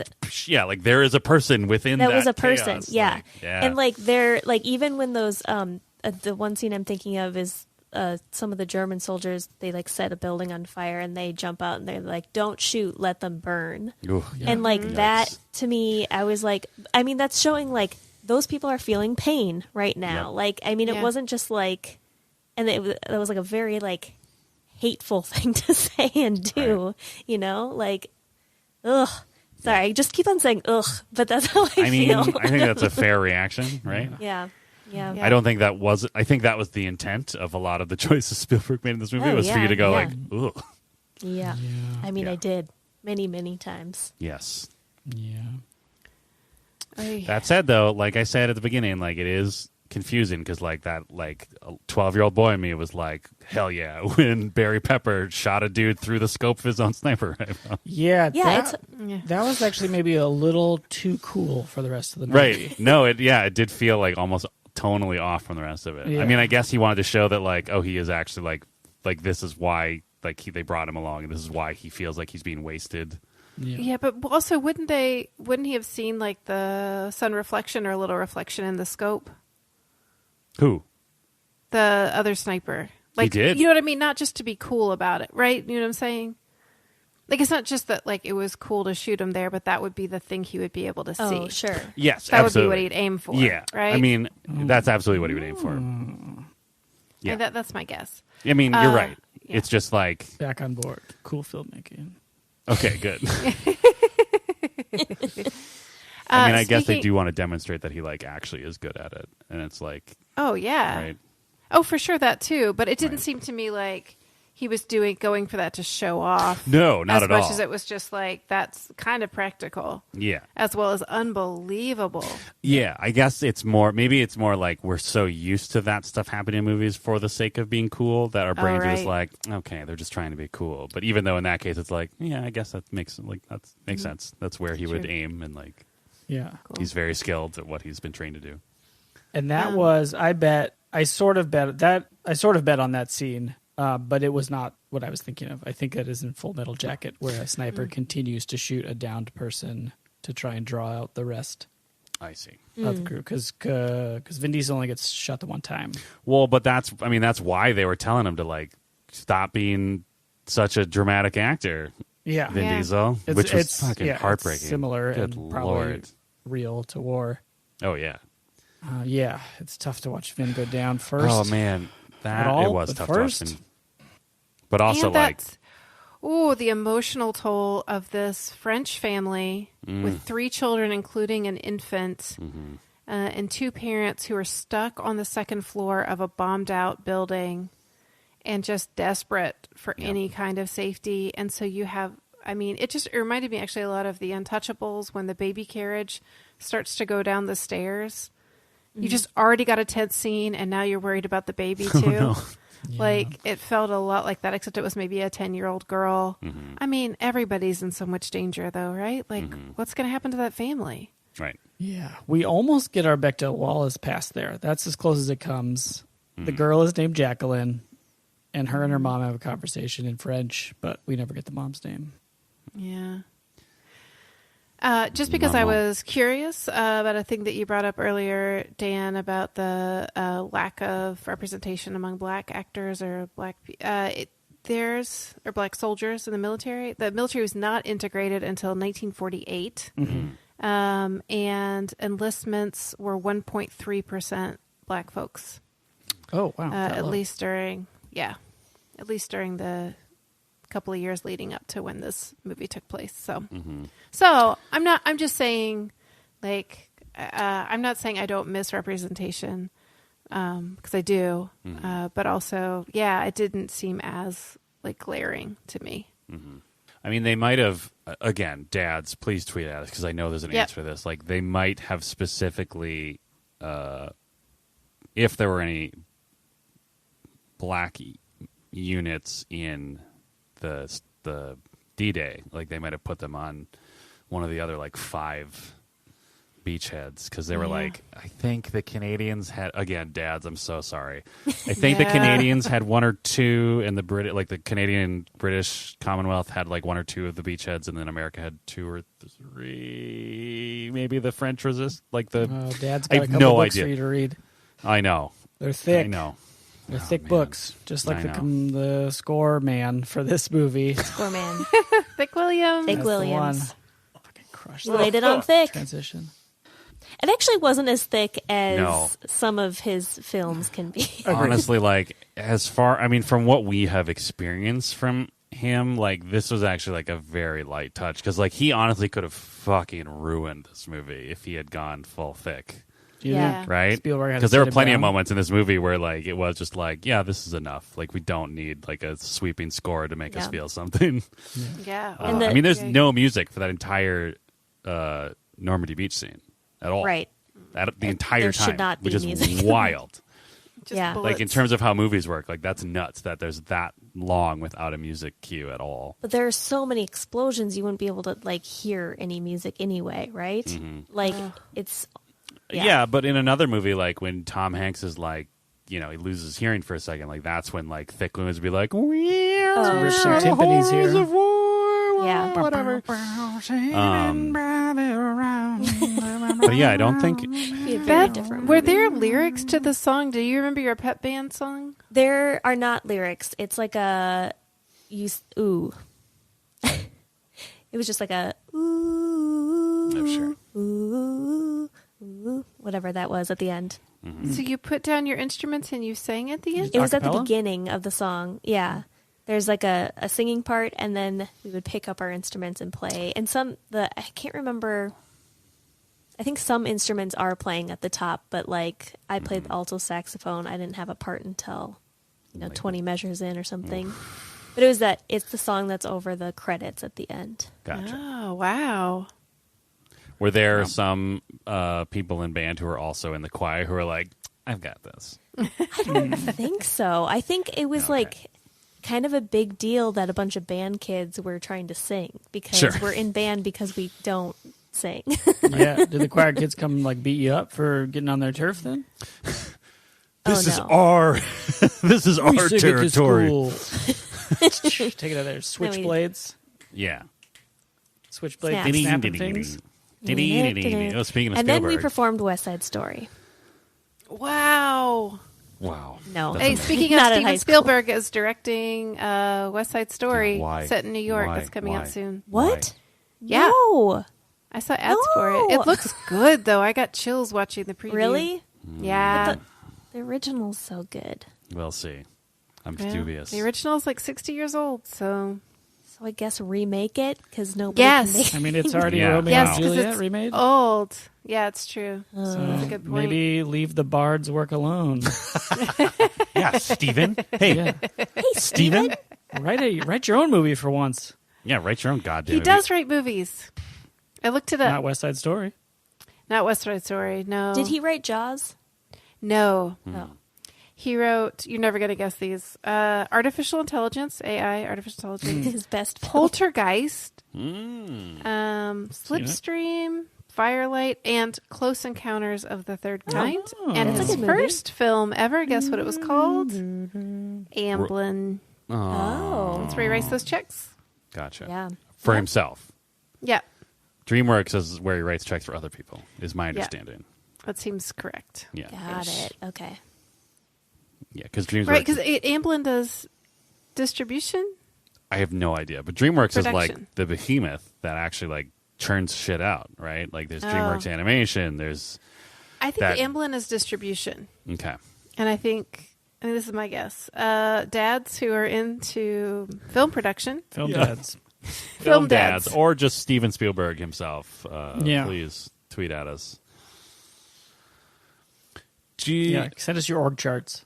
like there is a person within that was a chaos. person. Yeah. Like, yeah, and like they're like even when those the one scene I'm thinking of is some of the German soldiers, they like set a building on fire and they jump out and they're like, "Don't shoot, let them burn." Ooh, yeah. And like that to me, I was like, I mean, that's showing like those people are feeling pain right now. Yep. Like, I mean, it wasn't just like, and it was like a very like hateful thing to say and do, you know, like, ugh. Sorry, I just keep on saying ugh, but that's how I feel. I think that's a fair reaction, right? Yeah. I don't think that was. I think that was the intent of a lot of the choices Spielberg made in this movie was for you to go like, ugh. Yeah. I mean, I did many times. Yes. Yeah. That said, though, like I said at the beginning, like it is confusing because like that like 12-year-old boy in me was like, hell yeah, when Barry Pepper shot a dude through the scope of his own sniper rifle. Yeah, Yeah, that was actually maybe a little too cool for the rest of the movie. Right. No, it did feel like almost tonally off from the rest of it. Yeah. I mean, I guess he wanted to show that like, oh, he is actually like this is why like they brought him along and this is why he feels like he's being wasted. Yeah, but also wouldn't he have seen like the sun reflection or a little reflection in the scope? Who? The other sniper. Like, he did. You know what I mean? Not just to be cool about it, right? You know what I'm saying? Like, it's not just that like it was cool to shoot him there, but that would be the thing he would be able to see. Oh, sure. Yes, that absolutely. would be what he'd aim for. Yeah, right. I mean, that's absolutely what he would aim for. Yeah, And that's my guess. I mean, you're right. Yeah. It's just like Back on board. Cool filmmaking. okay, good. I mean, I guess they do want to demonstrate that he like actually is good at it, and it's like, oh yeah, right. Oh, for sure that too. But it didn't seem to me like he was going for that to show off. No, not at all. As much as it was just like that's kind of practical. Yeah. As well as unbelievable. Yeah, I guess maybe it's more like we're so used to that stuff happening in movies for the sake of being cool that our brains are just like, okay, they're just trying to be cool. But even though in that case it's like, yeah, I guess that makes sense. That's where he would aim and like cool. He's very skilled at what he's been trained to do. And that was, I sort of bet on that scene, but it was not what I was thinking of. I think that is in Full Metal Jacket, where a sniper continues to shoot a downed person to try and draw out the rest. I see. Of the crew, because Vin Diesel only gets shot the one time. Well, but that's why they were telling him to like stop being such a dramatic actor. Yeah, Vin Diesel, which was fucking heartbreaking. It's similar Good and probably Lord. real to war. Oh yeah. Yeah, it's tough to watch Vin go down first. Oh man, it was tough to watch Vin. But also the emotional toll of this French family with 3 children, including an infant, and 2 parents who are stuck on the second floor of a bombed out building and just desperate for any kind of safety. And so you have, I mean, it reminded me actually a lot of The Untouchables when the baby carriage starts to go down the stairs. You just already got a tense scene, and now you're worried about the baby too. Oh, no. Like it felt a lot like that, except it was maybe a 10-year-old girl. I mean, everybody's in so much danger, though, right? Like, what's going to happen to that family? Right. Yeah, we almost get our Bechdel Wallace pass there. That's as close as it comes. The girl is named Jacqueline, and her and her mom have a conversation in French, but we never get the mom's name. Yeah. Just because I was curious about a thing that you brought up earlier, Dan, about the lack of representation among black actors or black black soldiers in the military. The military was not integrated until 1948, and enlistments were 1.3% black folks. Oh wow! At least during the couple of years leading up to when this movie took place. So I'm just saying, like, I'm not saying I don't miss representation, because I do, but also, it didn't seem as like glaring to me. I mean, they might have, again, dads, please tweet at us because I know there's an answer to this. Like, they might have specifically, if there were any black units in the D-Day. Like they might have put them on one of the other like 5 beachheads because they were like, I think the Canadians had, again, dads, I'm so sorry. I think the Canadians had 1 or 2, and the Canadian British Commonwealth had like 1 or 2 of the beachheads, and then America had 2 or 3. Maybe the French resist like the. Dad's got I a have couple no books idea. for you to read. I know. They're thick. I know. They're thick books, just like I the score man for this movie. Score man. Thick Williams. Thick That's the Williams. one. Fucking crushed. You laid it on thick. Transition. It actually wasn't as thick as No. some of his films can be. Honestly, like from what we have experienced from him, like this was actually like a very light touch because like he honestly could have fucking ruined this movie if he had gone full thick. Do you Yeah. think Right? Spielberg had to Because there sit were him plenty of down? moments in this movie where like it was just like, yeah, this is enough. Like we don't need like a sweeping score to make us Yeah. feel something. Yeah. And I mean, there's Okay. no music for that entire Normandy Beach scene at all. Right. The entire There time, should not be which is music. wild. Just Yeah. bullets. Like in terms of how movies work, like that's nuts that there's that long without a music cue at all. But there are so many explosions you wouldn't be able to like hear any music anyway, right? Mm-hmm. Like it's Yeah. But in another movie, like when Tom Hanks is like, he loses hearing for a second, like that's when like Thick Williams would be like, "We are Rip some the timpanis horrors here. of war," Yeah. whatever. But yeah, I don't think. be a very Beth, different. were there lyrics to the song? Do you remember your pep band song? There are not lyrics. It's like a ooh. It was just like a ooh, Oh, sure. ooh, ooh, whatever that was at the end. So you put down your instruments and you sang at the end? It was at the Acapella? beginning of the song. Yeah. There's like a singing part, and then we would pick up our instruments and play. And I can't remember. I think some instruments are playing at the top, but like I played the alto saxophone. I didn't have a part until 20 measures in or something. But it's the song that's over the credits at the end. Gotcha. Oh, wow. Were there some people in band who were also in the choir who were like, I've got this? I don't think so. I think it was Okay. like kind of a big deal that a bunch of band kids were trying to sing because Sure. we're in band because we don't sing. Yeah. Did the choir kids come like beat you up for getting on their turf then? This is no. our this is our We sing it to territory. school. Take it out there. Switchblades. Yeah. Switchblades. Snaps. Snapping things. Oh, speaking of And then we Spielberg. performed West Side Story. Wow. Wow. No. That's Hey, amazing. speaking of Not at high Steven school. Spielberg is directing West Side Story Yeah, why? set in New York. Why? That's coming Why? out soon. What? Yeah. No. I saw ads for it. No. It looks good, though. I got chills watching the preview. Really? Yeah. But the original's so good. We'll see. I'm Yeah. dubious. The original's like 60 years old, so... So I guess remake it because nobody Yes. can make I mean, it's already Yeah. Romeo Yes, and 'cause Juliet it's remade. old. Yeah, it's true. So That's a good point. maybe leave the bards work alone. Yeah, Steven. Hey, Yeah. Hey, Steven. Write your own movie for once. yeah, write your own goddamn He movie. does write movies. I looked it up. Not West Side Story. Not West Side Story, no. Did he write Jaws? No. No. He wrote, you're never going to guess these, Artificial Intelligence, AI, Artificial Intelligence, His best film. Poltergeist, Mm. Slipstream, Firelight, and Close Encounters of the Third Kind. And That's a his good movie. first film ever, guess what it was called? Amblin. Oh. That's where he writes those checks. Gotcha. Yeah. For himself. Yeah, DreamWorks is where he writes checks for other people, is my understanding. that seems correct. Yeah. Got it. Okay. Yeah, because DreamWorks. Right, because Amblin does distribution. I have no idea, but DreamWorks is like Production. the behemoth that actually like churns shit out, right? Like there's Oh. DreamWorks Animation, there's I think That- Amblin is distribution. okay. And I think this is my guess. Dads who are into film production. Film Yeah. dads. Film dads. or just Steven Spielberg himself. Yeah. Please tweet at us. Yeah. Send us your org charts.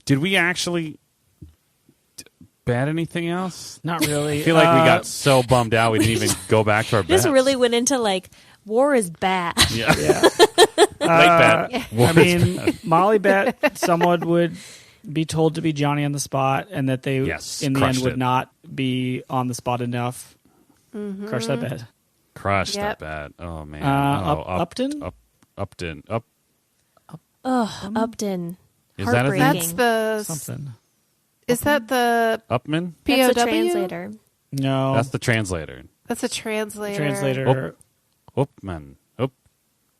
Did we actually bat anything else? Not really. I feel like we got so bummed out we didn't even go back to our Just bets. really went into like war is bad. Yeah. Yeah. Late bet. I mean, Molly bet someone would be told to be Johnny on the spot, and that they, in the end, would not be on the spot enough. Mm-hmm. Crush that bet. Crush that bet. Oh, man. Upton? Upton. Upton. Is that a thing? That's the... Something. Is that the... Upman? POW? That's the translator. No. That's the translator. That's a translator. Upman.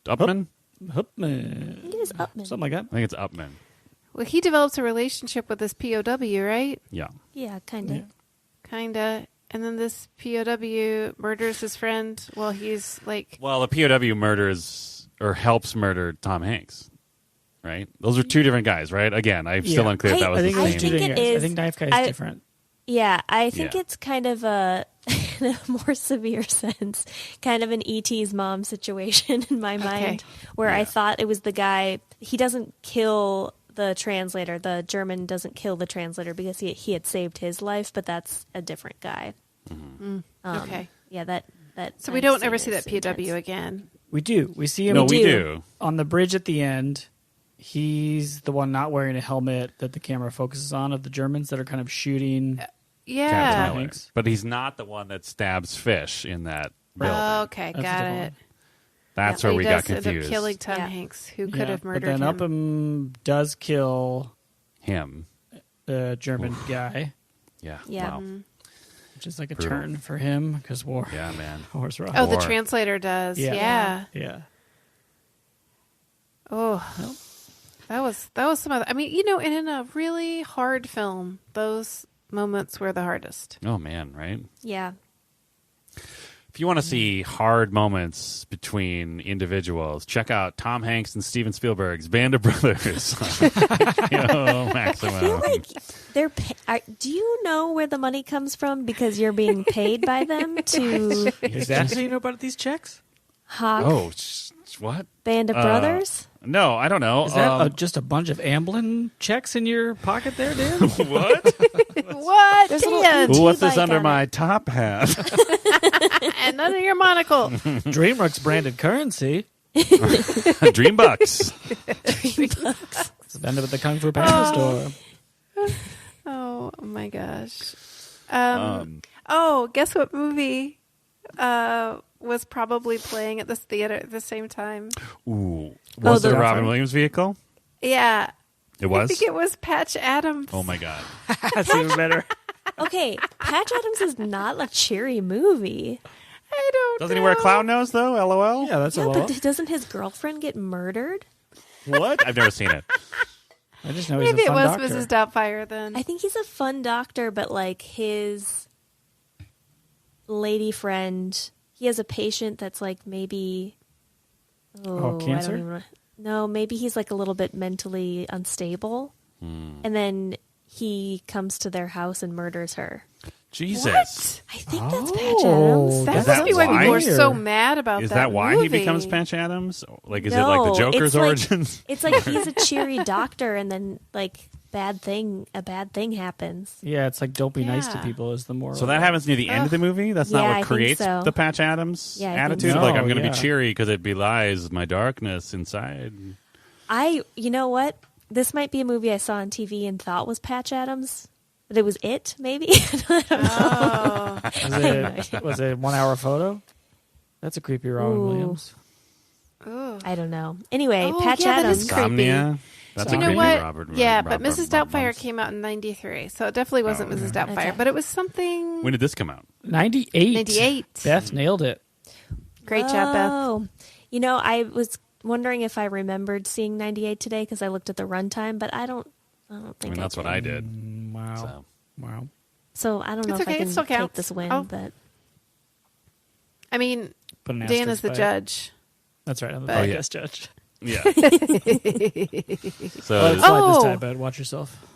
Upman? Upman. I think it is Upman. Something like that. I think it's Upman. Well, he develops a relationship with this POW, right? Yeah. Yeah, kind of. Yeah. Kinda. And then this POW murders his friend while he's like... Well, the POW murders or helps murder Tom Hanks, right? Those are two different guys, right? Again, I'm still unclear if that was I the think same. it is. I think Knife Guy is different. Yeah, I think it's kind of in a more severe sense, kind of an E.T.'s mom situation in my mind, where I thought it was the guy. He doesn't kill the translator. The German doesn't kill the translator because he had saved his life, but that's a different guy. Mm-hmm. Okay. Yeah, that. So we don't ever see that POW again. We do. We see him. No, we do. On the bridge at the end. He's the one not wearing a helmet that the camera focuses on of the Germans that are kind of shooting. Yeah. But he's not the one that stabs fish in that building. Oh, okay, That's got the it. That's So where he we does got end up confused. killing Tom Hanks, who could have murdered but then him. Upham does kill Him. the German guy, Yeah. Yeah. Wow. which is like a Brutal. turn for him because war. Yeah, man. War's rough. Oh, the War. translator does. Yeah. Yeah. Yeah. Oh, that was some of. I mean, and in a really hard film, those moments were the hardest. Oh, man, right? Yeah. If you want to see hard moments between individuals, check out Tom Hanks and Steven Spielberg's Band of Brothers. I feel like they're. Do you know where the money comes from? Because you're being paid by them to Is that how you know about these checks? hawk Oh, what? Band of Brothers. No, I don't know. Is that just a bunch of Amblin checks in your pocket there, Dan? What? What? There's a little Dan? E.T. What's this bike under on my it. top hat? And under your monocle. DreamWorks branded currency. Dreambucks. It's vended at the Kung Fu Panda store. Oh my gosh. Oh, guess what movie was probably playing at this theater at the same time? Ooh. Was it a Robin Williams vehicle? Yeah. It was? I think it was Patch Adams. Oh, my God. That's even better. Okay, Patch Adams is not a cheery movie. I don't Doesn't know. he wear a clown nose, though? LOL? Yeah, that's a Yeah, lot. but doesn't his girlfriend get murdered? What? I've never seen it. I just know he's Maybe a it fun was doctor. Mrs. Doubtfire then. I think he's a fun doctor, but like his lady friend, he has a patient that's like maybe cancer? I don't even no, maybe he's like a little bit mentally unstable. And then he comes to their house and murders her. Jesus. I think that's Patch Adams. That Is must that be why why? people are so mad about Is that that why movie. he becomes Patch Adams? Like, is it No, like the Joker's it's like- origins? It's like he's a cheery doctor, and then like a bad thing happens. Yeah, it's like don't be nice to Yeah. people is the moral. So that happens near the end of the movie? That's not Yeah, what I think creates so. the Patch Adams Yeah, I think attitude? so. Like, I'm No, going to yeah. be cheery because it belies my darkness inside. You know what? This might be a movie I saw on TV and thought was Patch Adams, but it was it, maybe? Oh. Was it 1 hour photo? That's a creepy Robin Ooh. Williams. Ooh. I don't know. Anyway, Oh, Patch yeah, that Adams. is creepy. Insomnia? That's You a know creepy what? Robert. Yeah, but Robert- Mrs. Doubtfire Robert- came out in 93, so it definitely wasn't Mrs. Doubtfire, Okay. but it was something... When did this come out? 98. 98. Beth nailed it. Great job, Beth. Oh, I was wondering if I remembered seeing 98 today because I looked at the runtime, but I don't I think mean, that's what did. I did. Wow. So. Wow. So I don't know It's if okay, I it still can take counts. this win, Oh. but I mean, Put an Dan asterisk is the by it. judge. That's right. I'm the But- podcast judge. Yeah. Well, So, it's slide this Oh. time, bud. Watch yourself.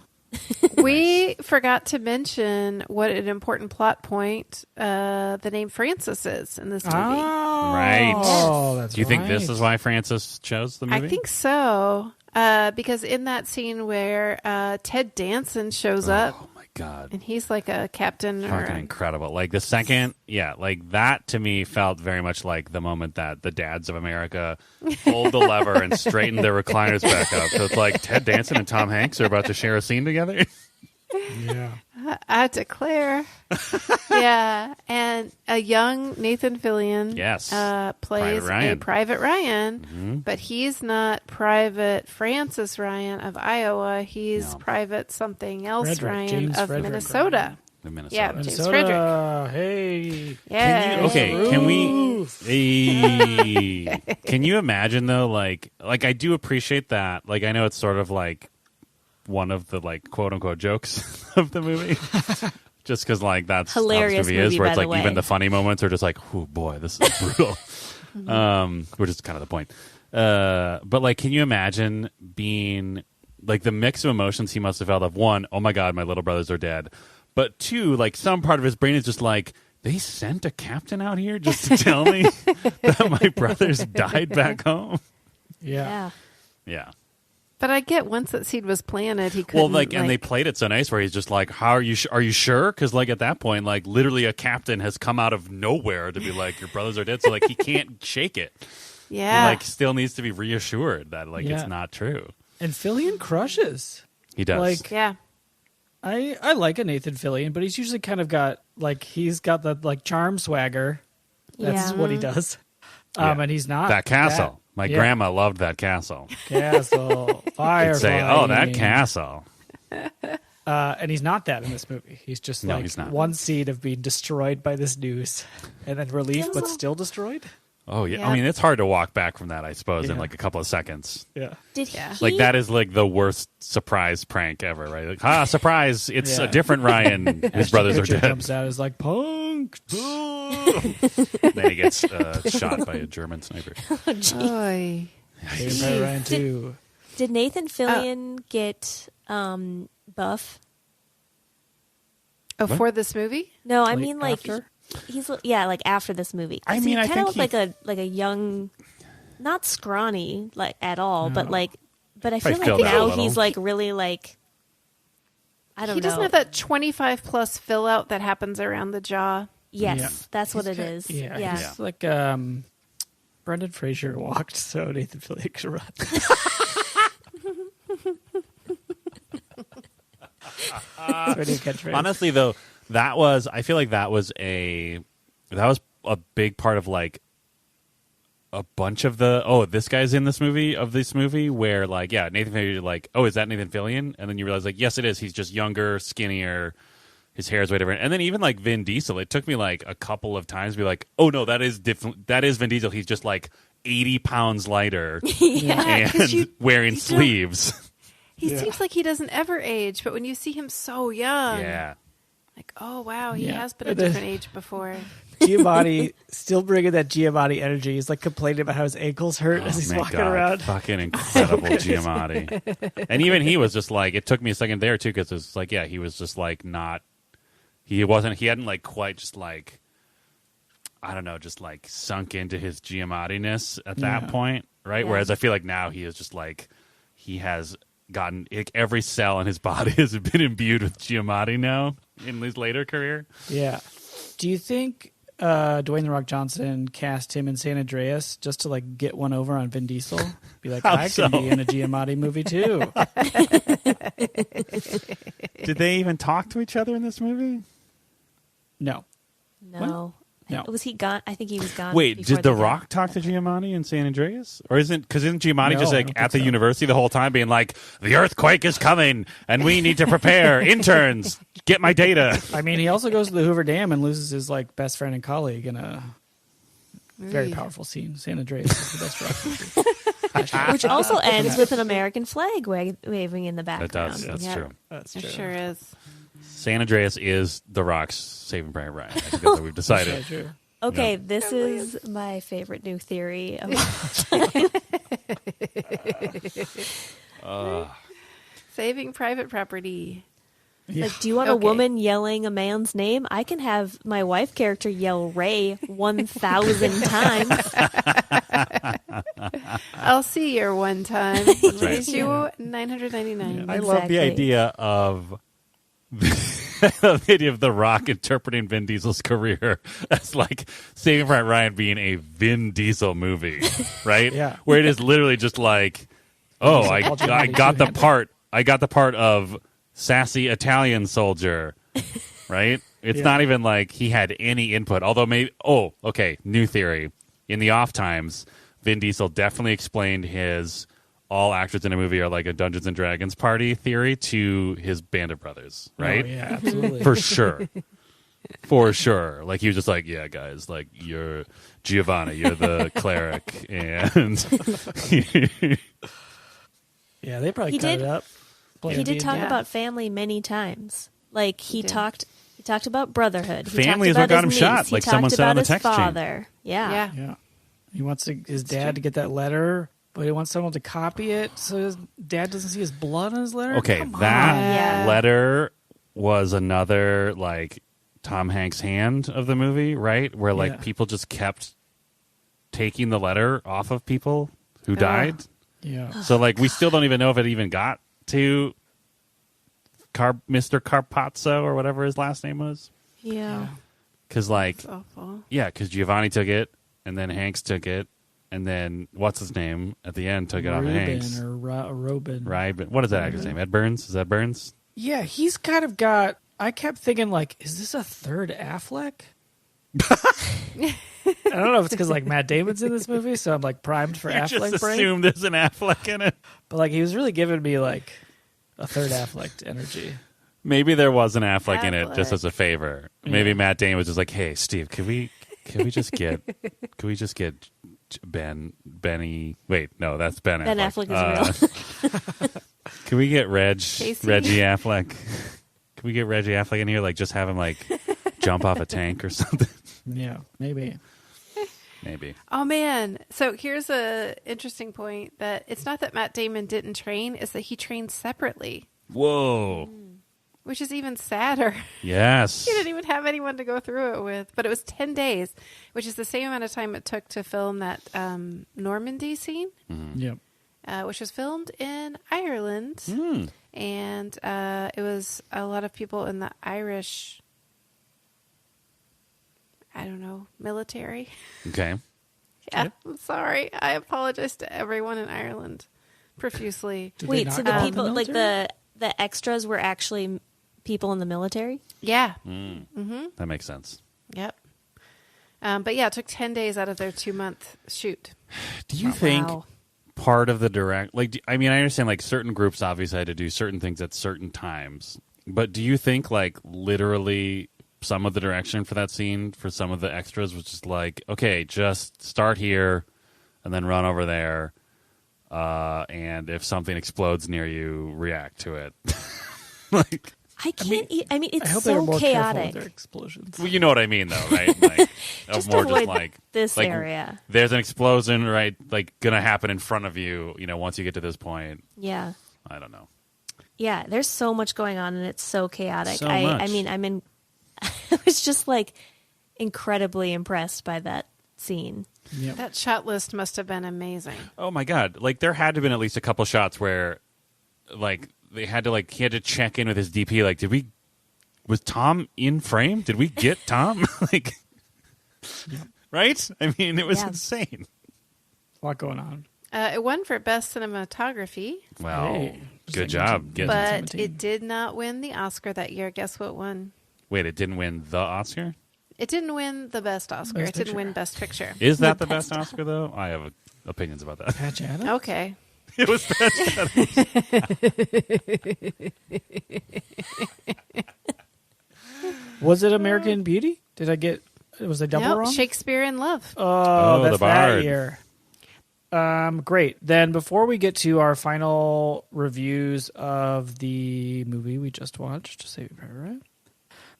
We forgot to mention what an important plot point the name Francis is in this movie. Right. Oh, that's do you think this right. is why Francis chose the movie? I think so. Because in that scene where Ted Danson shows up, Oh, my God. And he's like a captain. Fucking incredible. Like the second, like that to me felt very much like the moment that the dads of America pulled the lever and straightened their recliners back up. So it's like Ted Danson and Tom Hanks are about to share a scene together. Yeah. I declare. Yeah. And a young Nathan Fillion plays Private Ryan, but he's not Private Francis Ryan of Iowa. He's Private something else James of Frederick Minnesota. Ryan. The Minnesota. Yeah, James Frederick. Hey. Yeah. Can you imagine though, like I do appreciate that. Like I know it's sort of like one of the like quote unquote jokes of the movie. Just because like that's hilarious how this movie is, where it's like way. even the funny moments are just like, oh boy, this is brutal. Which is kind of the point. But like, can you imagine being like the mix of emotions he must have felt of one, oh my God, my little brothers are dead. But two, like some part of his brain is just like, they sent a captain out here just to tell me that my brothers died back home. Yeah. But I get once that seed was planted, he couldn't. Well, like, and they played it so nice where he's just like, "How are you? Are you sure?" Because like at that point, like literally a captain has come out of nowhere to be like, "Your brothers are dead," so like he can't shake it. Yeah, he like still needs to be reassured that like it's not true. And Fillion crushes. He does. Like, I like a Nathan Fillion, but he's usually kind of got like he's got the like charm swagger. That's what he does. And he's not that castle. My grandma loved that castle. Castle, firefighting. Say, oh, that castle. And he's not that in this movie. He's just he's not. one seed of being destroyed by this news, and then relief, but still destroyed. Oh yeah. I mean it's hard to walk back from that, I suppose, in like a couple of seconds. Yeah. Did he? Like that is like the worst surprise prank ever, right? Like, surprise! It's a different Ryan. His brothers are dead. Comes out as like punk. Then he gets shot by a German sniper. Oy. Ryan too. Did Nathan Fillion get buff? Oh, for this movie? No, I mean like after? he's like after this movie. I mean, he kind of looked like a young, not scrawny like at all, but I feel like now he's like really like. I don't know. He doesn't have that 25 plus fill out that happens around the jaw. Yes, that's what it is. Yeah. He's like Brendan Fraser walked, so Nathan Fillion could run. Honestly, though, I feel like that was a big part of like a bunch of this guy's in this movie where like Nathan Fillion, like, oh, is that Nathan Fillion? And then you realize like, yes, it is. He's just younger, skinnier. His hair is way different. And then even like Vin Diesel, it took me like a couple of times to be like, oh no, that is different. That is Vin Diesel. He's just like 80 pounds lighter and wearing sleeves. He seems like he doesn't ever age, but when you see him so young, like, oh wow, he has been a different age before. Giamatti still bringing that Giamatti energy. He's like complaining about how his ankles hurt as he's walking around. Fucking incredible Giamatti. And even he was just like, it took me a second there too, because it was like, he was just like not. He hadn't like quite just like, I don't know, just like sunk into his Giamatti-ness at that point, right? Yeah. Whereas I feel like now he is just like, he has gotten, like, every cell in his body has been imbued with Giamatti now in his later career. Yeah. Do you think Dwayne "The Rock" Johnson cast him in San Andreas just to like get one over on Vin Diesel? Be like, I could be in a Giamatti movie too. Did they even talk to each other in this movie? No. No. Was he gone? I think he was gone. Wait, did The Rock talk to Giamatti in San Andreas? Or isn't Giamatti just like at the university the whole time being like, the earthquake is coming and we need to prepare. Interns, get my data. I mean, he also goes to the Hoover Dam and loses his like best friend and colleague in a very powerful scene. San Andreas is the best rock. Which also ends with an American flag waving in the background. It does. That's true. That's true. It sure is. San Andreas is The Rock's Saving Private Ryan. I think that's what we've decided. True. Okay, this is my favorite new theory of Saving Private Property. Yeah. Like, do you want a woman yelling a man's name? I can have my wife character yell Ray 1,000 times. I'll see your one time. Raise you 999. I love the idea of the idea of The Rock interpreting Vin Diesel's career as like Saving Private Ryan being a Vin Diesel movie, right? Yeah. Where it is literally just like, oh, I got the part. I got the part of sassy Italian soldier, right? It's not even like he had any input. Although maybe, okay, new theory. In the off times, Vin Diesel definitely explained his all actors in a movie are like a Dungeons and Dragons party theory to his band of brothers, right? Oh, yeah, absolutely. For sure. For sure. Like he was just like, yeah, guys, like you're Giovanni, you're the cleric, and yeah, they probably cut it up. He did talk about family many times. Like he talked about brotherhood. Family is what got him shot. Like someone said on the text chain. Yeah. He wants his dad to get that letter, but he wants someone to copy it so his dad doesn't see his blood on his letter. Okay, that letter was another like Tom Hanks' hand of the movie, right? Where like people just kept taking the letter off of people who died. Yeah. So like we still don't even know if it even got to Mr. Carpazzo or whatever his last name was. Yeah. Because like, awful. Yeah, because Giovanni took it, and then Hanks took it, and then what's his name at the end took it off of Hanks. Robin. What is that actor's name? Ed Burns? Is that Burns? Yeah, he's kind of got. I kept thinking like, is this a third Affleck? I don't know if it's because like Matt Damon's in this movie, so I'm like primed for Affleck. Just brain. assumed there's an Affleck in it. But like he was really giving me like a third Affleck energy. Maybe there was an Affleck in it just as a favor. Maybe Matt Damon was just like, "Hey, Steve, can we just get Benny? Wait, no, that's Ben Affleck. Ben Affleck is real. Can we get Reggie Affleck? Can we get Reggie Affleck in here? Like, just have him like jump off a tank or something? Yeah, maybe. Oh man! So here's a interesting point that it's not that Matt Damon didn't train; it's that he trained separately. Whoa. Which is even sadder. Yes. He didn't even have anyone to go through it with. But it was 10 days, which is the same amount of time it took to film that Normandy scene. Mm-hmm. Yep. Which was filmed in Ireland. Mm. And it was a lot of people in the Irish, I don't know, military. Okay. Yeah, I'm sorry. I apologize to everyone in Ireland profusely. Wait, so the people, like the extras were actually people in the military? Yeah. Mm-hmm. That makes sense. Yep. But yeah, it took 10 days out of their 2-month shoot. Do you think part of the I mean, I understand like certain groups obviously had to do certain things at certain times, but do you think like literally some of the direction for that scene for some of the extras was just like, okay, just start here and then run over there, and if something explodes near you, react to it. Like, I can't. I mean, it's I hope they were so more careful chaotic. with their explosions. well, you know what I mean, though, right? Like, Just more avoid just like this like, area. There's an explosion, right? Like, gonna happen in front of you. You know, once you get to this point. Yeah. I don't know. Yeah, there's so much going on, and it's so chaotic. So much. I mean, I was just like incredibly impressed by that scene. Yep. That shot list must have been amazing. Oh my god! Like, there had to have been at least a couple shots where, like, he had to check in with his DP. Like, was Tom in frame? Did we get Tom? Like, right? I mean, it was insane. A lot going on. It won for best cinematography. Well, Hey, good job. But it did not win the Oscar that year. Guess what won? Wait, it didn't win the Oscar? It didn't win the best Oscar. Best It didn't Picture. win Best Picture. Is that the best Oscar, though? I have opinions about that. Patch Adams? Okay. It was Was it American Beauty? Was I double Nope, wrong? Shakespeare in Love. Oh, that's the Bard. that year. Great. Then before we get to our final reviews of the movie we just watched, Saving Private Ryan,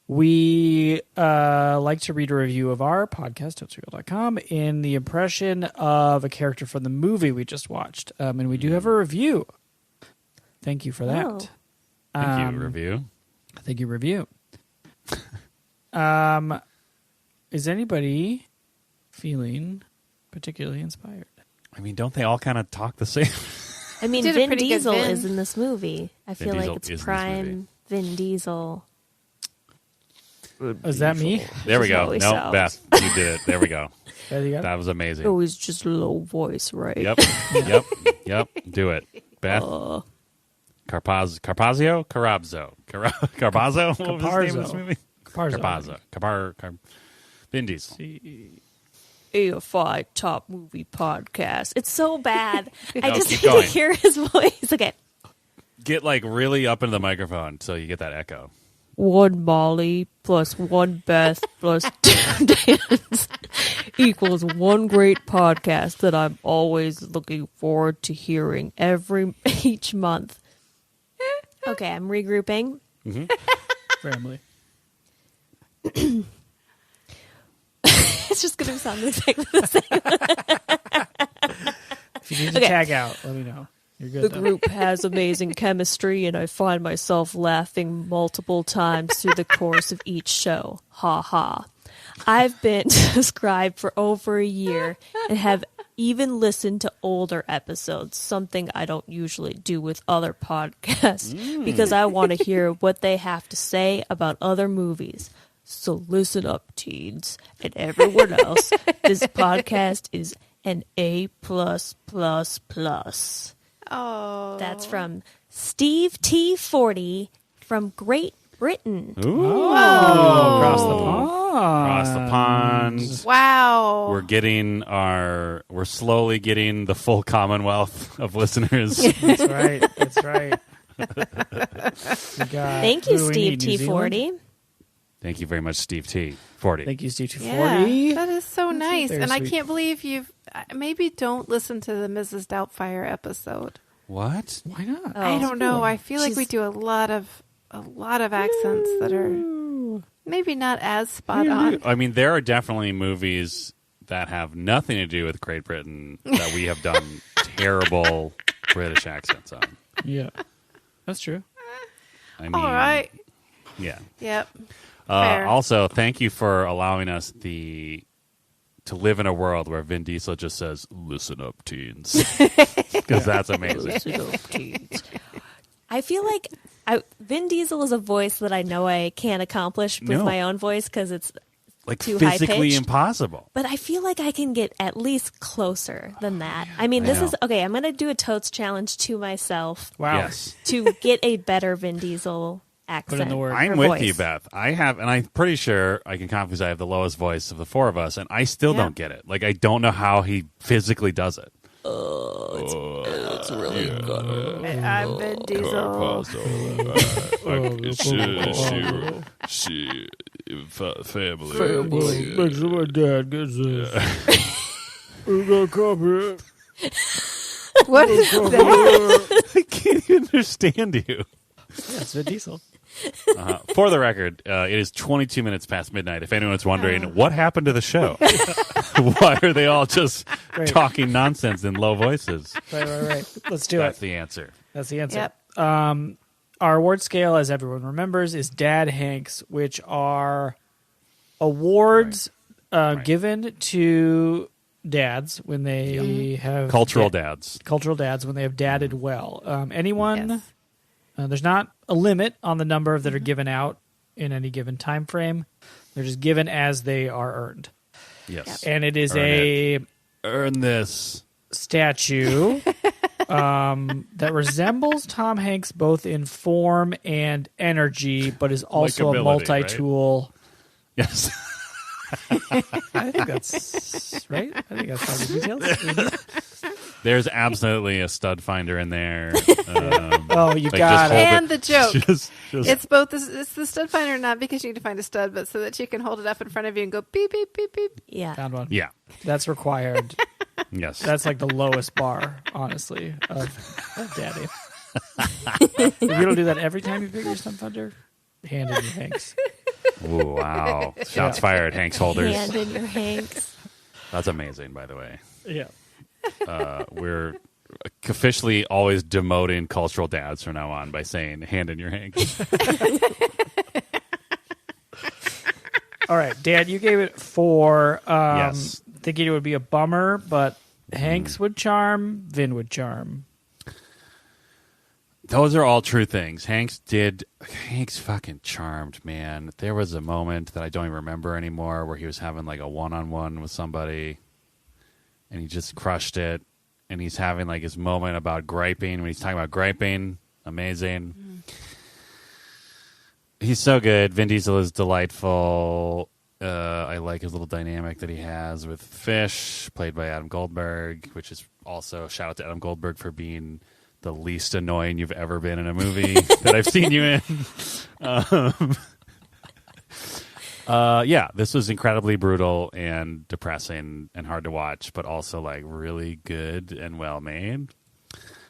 we like to read a review of our podcast, totesreal.com, in the impression of a character from the movie we just watched. And we do have a review. Thank you for that. Oh. Thank you, review. Thank you, review. Is anybody feeling particularly inspired? I mean, don't they all kind of talk the same? I mean, Did a Vin pretty good Diesel Vin. is in this movie. I feel Diesel like it's is in this prime movie. Vin Diesel. Is that me? There we Just how go. he No, sounds. Beth, you did it. There we go. There you go. That was amazing. Oh, it's just a low voice, right? Yep. Do it. Beth. Carpazzo? Carabzo? Carpazzo? What was his name in this movie? Carpazzo. Vin Diesel. AFI Top Movie Podcast. It's so bad. I just keep need going. to hear his voice. Okay. Get like really up into the microphone so you get that echo. 1 Molly plus 1 Beth plus 2 Dans equals 1 great podcast that I'm always looking forward to hearing each month. Okay, I'm regrouping. Family. It's just going to sound exactly the same. If you need to tag out, let me know. You're good. The though. group has amazing chemistry, and I find myself laughing multiple times through the course of each show. Ha ha. I've been subscribed for over a year and have even listened to older episodes, something I don't usually do with other podcasts because I want to hear what they have to say about other movies. So listen up, teens, and everyone else. This podcast is an A+++. Oh. That's from Steve T40 from Great Britain. Ooh. Across the pond. Across the pond. Wow. We're slowly getting the full Commonwealth of listeners. That's right. That's right. Thank you, Steve T40. Thank you very much, Steve T40. Thank you, Steve Yeah, T40. that is so nice. very And I sweet. can't believe you've maybe don't listen to the Mrs. Doubtfire episode. What? Why not? I don't know. I feel like we She's- do a lot of accents that are maybe not as spot on. I mean, there are definitely movies that have nothing to do with Great Britain that we have done terrible British accents on. Yeah. That's true. I mean, All right. Yeah. Yep. Fair. Also, thank you for allowing us to live in a world where Vin Diesel just says, "Listen up, teens," because that's amazing. Listen up, teens. I feel like Vin Diesel is a voice that I know I can't accomplish with No. my own voice because it's Like too physically high-pitched. impossible. But I feel like I can get at least closer than that. I mean, I this know. is okay. I'm going to do a totes challenge to myself Wow. Yes. to get a better Vin Diesel accent. Put in the word. I'm or with voice. you, Beth. I have, and I'm pretty sure I can confidently say I have the lowest voice of the four of us, and I still Yeah. don't get it. Like, I don't know how he physically does it. It's really good. I'm Vin Diesel. Family. Make sure my dad gets this. We got copy. What is that? I can't even understand you. That's Vin Diesel. For the record, it is 22 minutes past midnight. If anyone's wondering, what happened to the show? Why are they all just Right. talking nonsense in low voices? Right. Let's do That's it. the answer. That's the answer. Yep. Our award scale, as everyone remembers, is Dad Hanks, which are awards given to dads when they have Cultural dads. cultural dads when they have dadded well. Anyone? Yes. There's not a limit on the number that are given out in any given time frame. They're just given as they are earned, Yes. and it is Earn Earn this. statue that resembles Tom Hanks both in form and energy, but is also a Likability, multi-tool. Yes. I think that's right. I think that's all the details. There's absolutely a stud finder in there. Oh, you Like, got just it. hold And the joke. Just- It's both. It's the stud finder, not because you need to find a stud, but so that you can hold it up in front of you and go beep beep beep beep. Yeah. Found one. yeah. That's required. Yes. That's like the lowest bar, honestly, of daddy. If you don't do that every time you pick your stud finder, hand in your Hanks. Ooh, wow. Shots fired, Hanks holders. Hand in your Hanks. That's amazing, by the way. Yeah. We're officially always demoting cultural dads from now on by saying hand in your Hanks. All right, Dad, you gave it 4. Yes. Thinking it would be a bummer, but Hanks would charm, Vin would charm. Those are all true things. Hanks fucking charmed, man. There was a moment that I don't even remember anymore where he was having like a one-on-one with somebody and he just crushed it. And he's having like his moment about griping. When he's talking about griping, amazing. He's so good. Vin Diesel is delightful. I like his little dynamic that he has with Fish, played by Adam Goldberg, which is also shout out to Adam Goldberg for being the least annoying you've ever been in a movie that I've seen you in. Yeah, this was incredibly brutal and depressing and hard to watch, but also like really good and well made.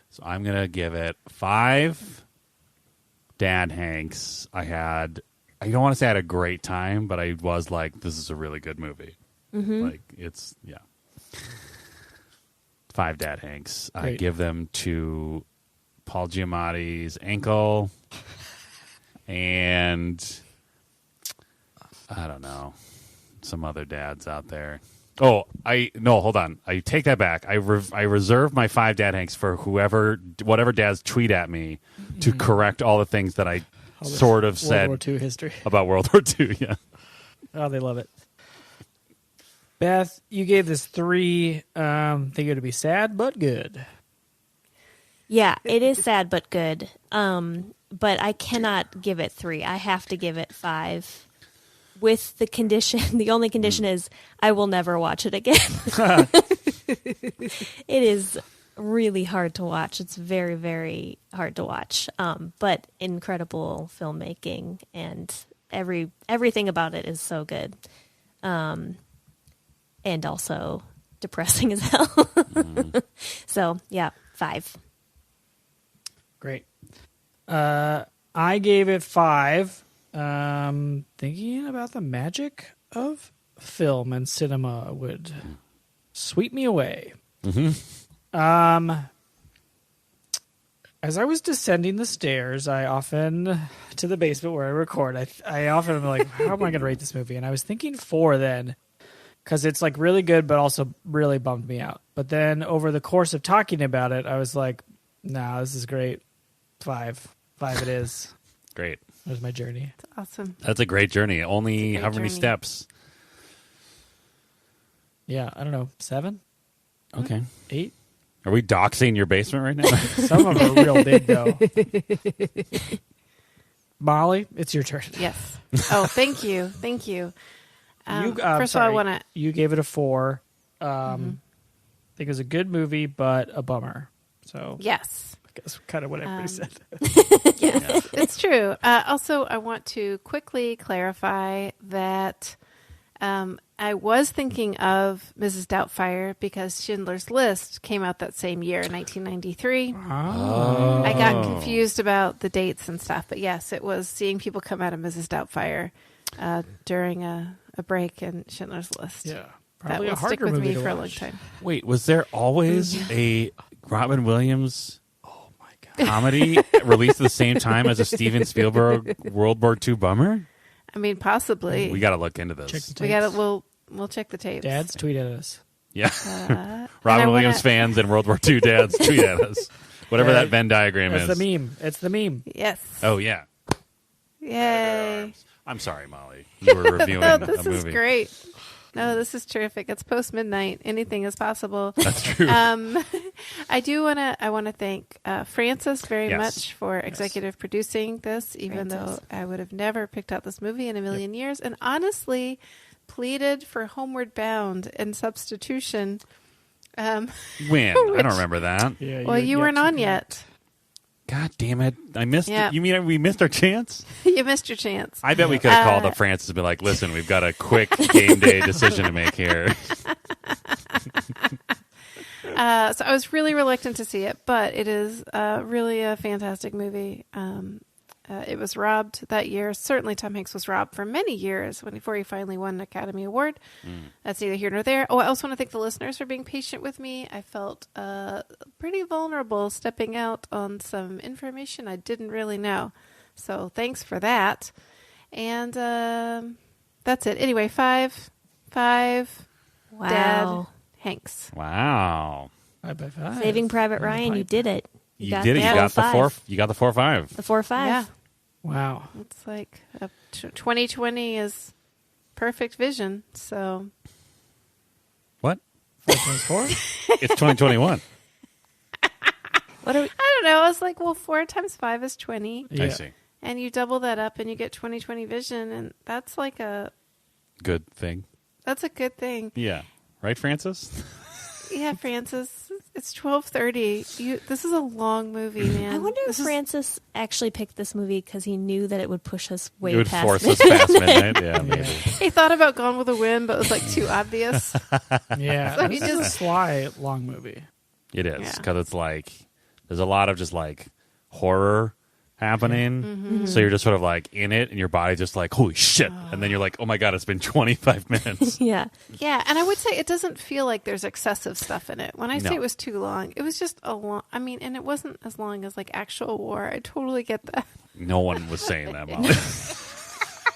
So I'm going to give it 5 Dad Hanks. I don't want to say I had a great time, but I was like, this is a really good movie. Like it's, yeah. 5 Dad Hanks. Great. I give them to Paul Giamatti's ankle and I don't know, some other dads out there. Oh, hold on. I take that back. I reserve my 5 Dad Hanks for whatever dads tweet at me to correct all the things that I sort of said World War II history. About World War II, yeah. Oh, they love it. Beth, you gave this 3. Think it would be sad but good. Yeah, it is sad but good. But I cannot give it 3. I have to give it 5. With the condition, the only condition is I will never watch it again. It is really hard to watch. It's very, very hard to watch. But incredible filmmaking and everything about it is so good. And also depressing as hell. So, yeah, 5. Great. I gave it 5. Thinking about the magic of film and cinema would sweep me away. As I was descending the stairs, to the basement where I record, I often am like, how am I going to rate this movie? And I was thinking 4 then. Because it's like really good, but also really bummed me out. But then over the course of talking about it, I was like, nah, this is great. 5. 5 it is. Great. That was my journey. That's awesome. That's a great journey. Only how many steps? Yeah, I don't know. 7? Okay. 8? Are we doxing your basement right now? Some of them are real big, though. Molly, it's your turn. Yes. Oh, thank you. Thank you. First of all, I want to... You gave it a 4. I think it was a good movie, but a bummer. So yes. I guess kind of what everybody said. Yes, it's true. Also, I want to quickly clarify that I was thinking of Mrs. Doubtfire because Schindler's List came out that same year, 1993. Oh. I got confused about the dates and stuff, but yes, it was seeing people come out of Mrs. Doubtfire during a break in Schindler's List. Yeah, probably that will stick with me for a long time. Wait, was there always a Robin Williams comedy released at the same time as a Steven Spielberg World War II bummer? I mean, possibly. We got to look into this. Check the tapes. We got to. We'll check the tapes. Dads, tweet at us. Yeah, Robin Williams fans and World War II dads, tweet at us. Whatever that Venn diagram is. It's the meme. It's the meme. Yes. Oh yeah. Yay! I'm sorry, Molly. You were reviewing no, a movie. This is great. No, this is terrific. It's post midnight. Anything is possible. That's true. I want to thank Francis very much for executive producing this, even though I would have never picked out this movie in a million years, and honestly pleaded for Homeward Bound in substitution. When? I don't remember that. Yeah, you weren't on yet. God damn it. I missed it. You mean we missed our chance? You missed your chance. I bet we could have called up Francis and been like, listen, we've got a quick game day decision to make here. So I was really reluctant to see it, but it is really a fantastic movie. It was robbed that year. Certainly Tom Hanks was robbed for many years before he finally won an Academy Award. That's neither here nor there. Oh, I also want to thank the listeners for being patient with me. I felt pretty vulnerable stepping out on some information I didn't really know. So thanks for that. And that's it. Anyway, 5. Wow. Dad Hanks. Wow. 5 by 5. Saving Private Ryan, you did it. You did it. You got the 4. You got the 4-5. The 4-5. Yeah. Wow. It's like 2020 is perfect vision. So What? 4 It's 2021. What are we? I don't know. I was like, well, 4 times 5 is 20. Yeah. I see. And you double that up and you get 20/20 vision. And that's like Good thing. that's a good thing. Yeah. Right, Francis? Yeah, Francis. It's 12:30. This is a long movie, man. I wonder if This is- Francis actually picked this movie because he knew that it would push us way It would past force it. us past midnight. Yeah, maybe. He thought about Gone with the Wind, but it was like too obvious. Yeah. So This he is a just- sly long movie. It is. Yeah. Because it's like, there's a lot of just like horror happening. Mm-hmm. So you're just sort of like in it and your body just like, holy shit. And then you're like, oh my God, it's been 25 minutes. Yeah. Yeah, and I would say it doesn't feel like there's excessive stuff in it. When I say No. it was too long, it was just a long. I mean, and it wasn't as long as like actual war. I totally get that. No one was saying that, Molly.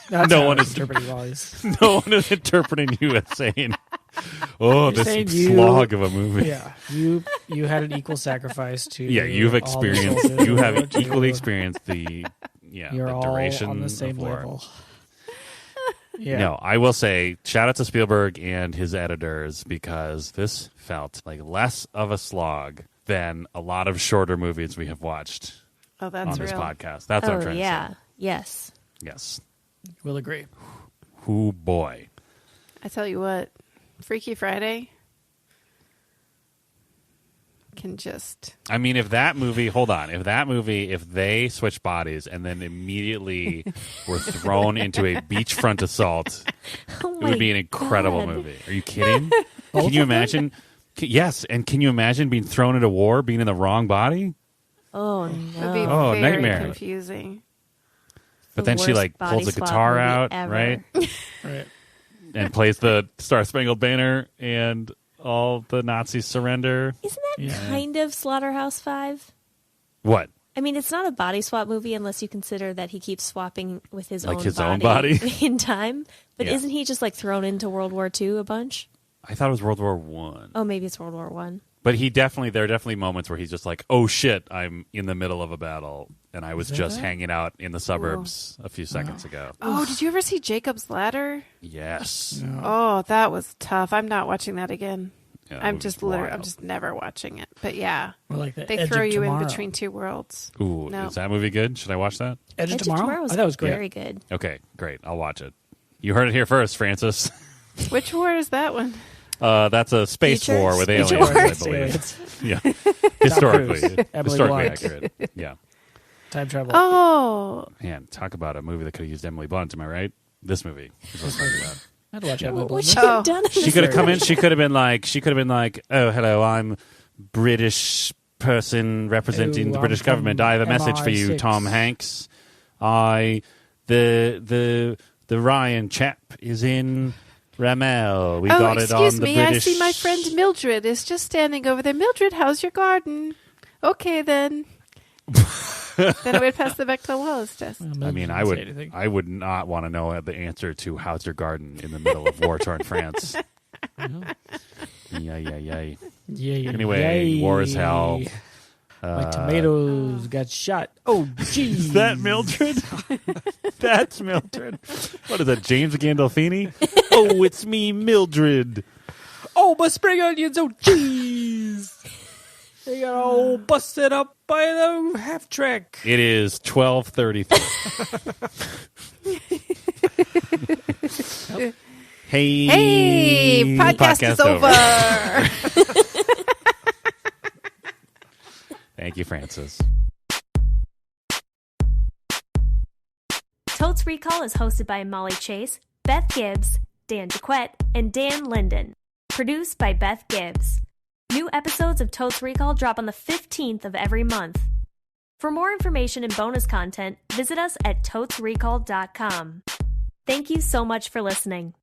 That's No how one I is- interpreting Wally's. No one is interpreting you as saying, oh, this saying you- slog of a movie. Yeah. You had an equal sacrifice to. Yeah, you've all the experienced, soldiers you in have World War II. equally experienced the You're the all duration on the same of war. level. Yeah. No, I will say shout out to Spielberg and his editors because this felt like less of a slog than a lot of shorter movies we have watched Oh, that's on this real. podcast. That's what I'm Oh, trying yeah. to say. Yes. Yes. We'll agree. Who boy. I tell you what, Freaky Friday can just. I mean, if that movie, hold on, if they switched bodies and then immediately were thrown into a beachfront assault, Oh it would be an incredible God. movie. Are you kidding? Can you imagine? Yes, and can you imagine being thrown into war, being in the wrong body? Oh, Would be no. Oh, very nightmare. confusing. But The then she worst like body pulls the swap guitar movie out, ever. right, Right. and plays the Star Spangled Banner, and all the Nazis surrender. Isn't that Yeah. kind of Slaughterhouse-Five? What? I mean, it's not a body swap movie unless you consider that he keeps swapping with his Like own his own body? in time. But Yeah. isn't he just like thrown into World War II a bunch? I thought it was World War One. Oh, maybe it's World War One. But there are definitely moments where he's just like, oh shit, I'm in the middle of a battle, and I was there just that? hanging out in the suburbs a few seconds ago. Oh, did you ever see Jacob's Ladder? Yes. Oh, that was tough. I'm not watching that again. Yeah, that I'm movie's just wild. I'm just never watching it. But yeah, Or like the they Edge throw of you Tomorrow. in between two worlds. Ooh, No. is that movie good? Should I watch that? Edge of Edge of Tomorrow? Tomorrow was I thought it was great. very good. Okay, great. I'll watch it. You heard it here first, Francis. Which war is that one? That's a space Future? war with Future aliens, I Wars? believe. It's Yeah, historically, Cruise. Emily historically Blunt. accurate. Yeah, time travel. Oh, man, talk about a movie that could have used Emily Blunt. Am I right? This movie. is what I'm talking about. I'd watch Emily What Blunt. should Oh. have done? in She this could have come in. movie? She could have been like, oh, hello, I'm British person representing Ooh, the British I'm government. from I have a message for you, MI6. Tom Hanks. The Ryan chap is in Ramel. We got it on excuse the me. British. I see my friend Mildred is just standing over there. Mildred, how's your garden? Okay, then. Then I would pass the Bechdel Wallace test. I mean, I would not want to know the answer to how's your garden in the middle of war-torn France. Yeah. Yeah. Anyway, war is hell. My tomatoes got shot. Oh, geez. Is that Mildred? That's Mildred. What is that, James Gandolfini? Oh, it's me, Mildred. Oh, my spring onions. Oh, jeez. They got all busted up by the half track. It is 12:33. Hey, Hey, podcast is over. Thank you, Francis. Totes Recall is hosted by Molly Chase, Beth Gibbs, Dan Jaquette, and Dan Linden. Produced by Beth Gibbs. New episodes of Totes Recall drop on the 15th of every month. For more information and bonus content, visit us at totesrecall.com. Thank you so much for listening.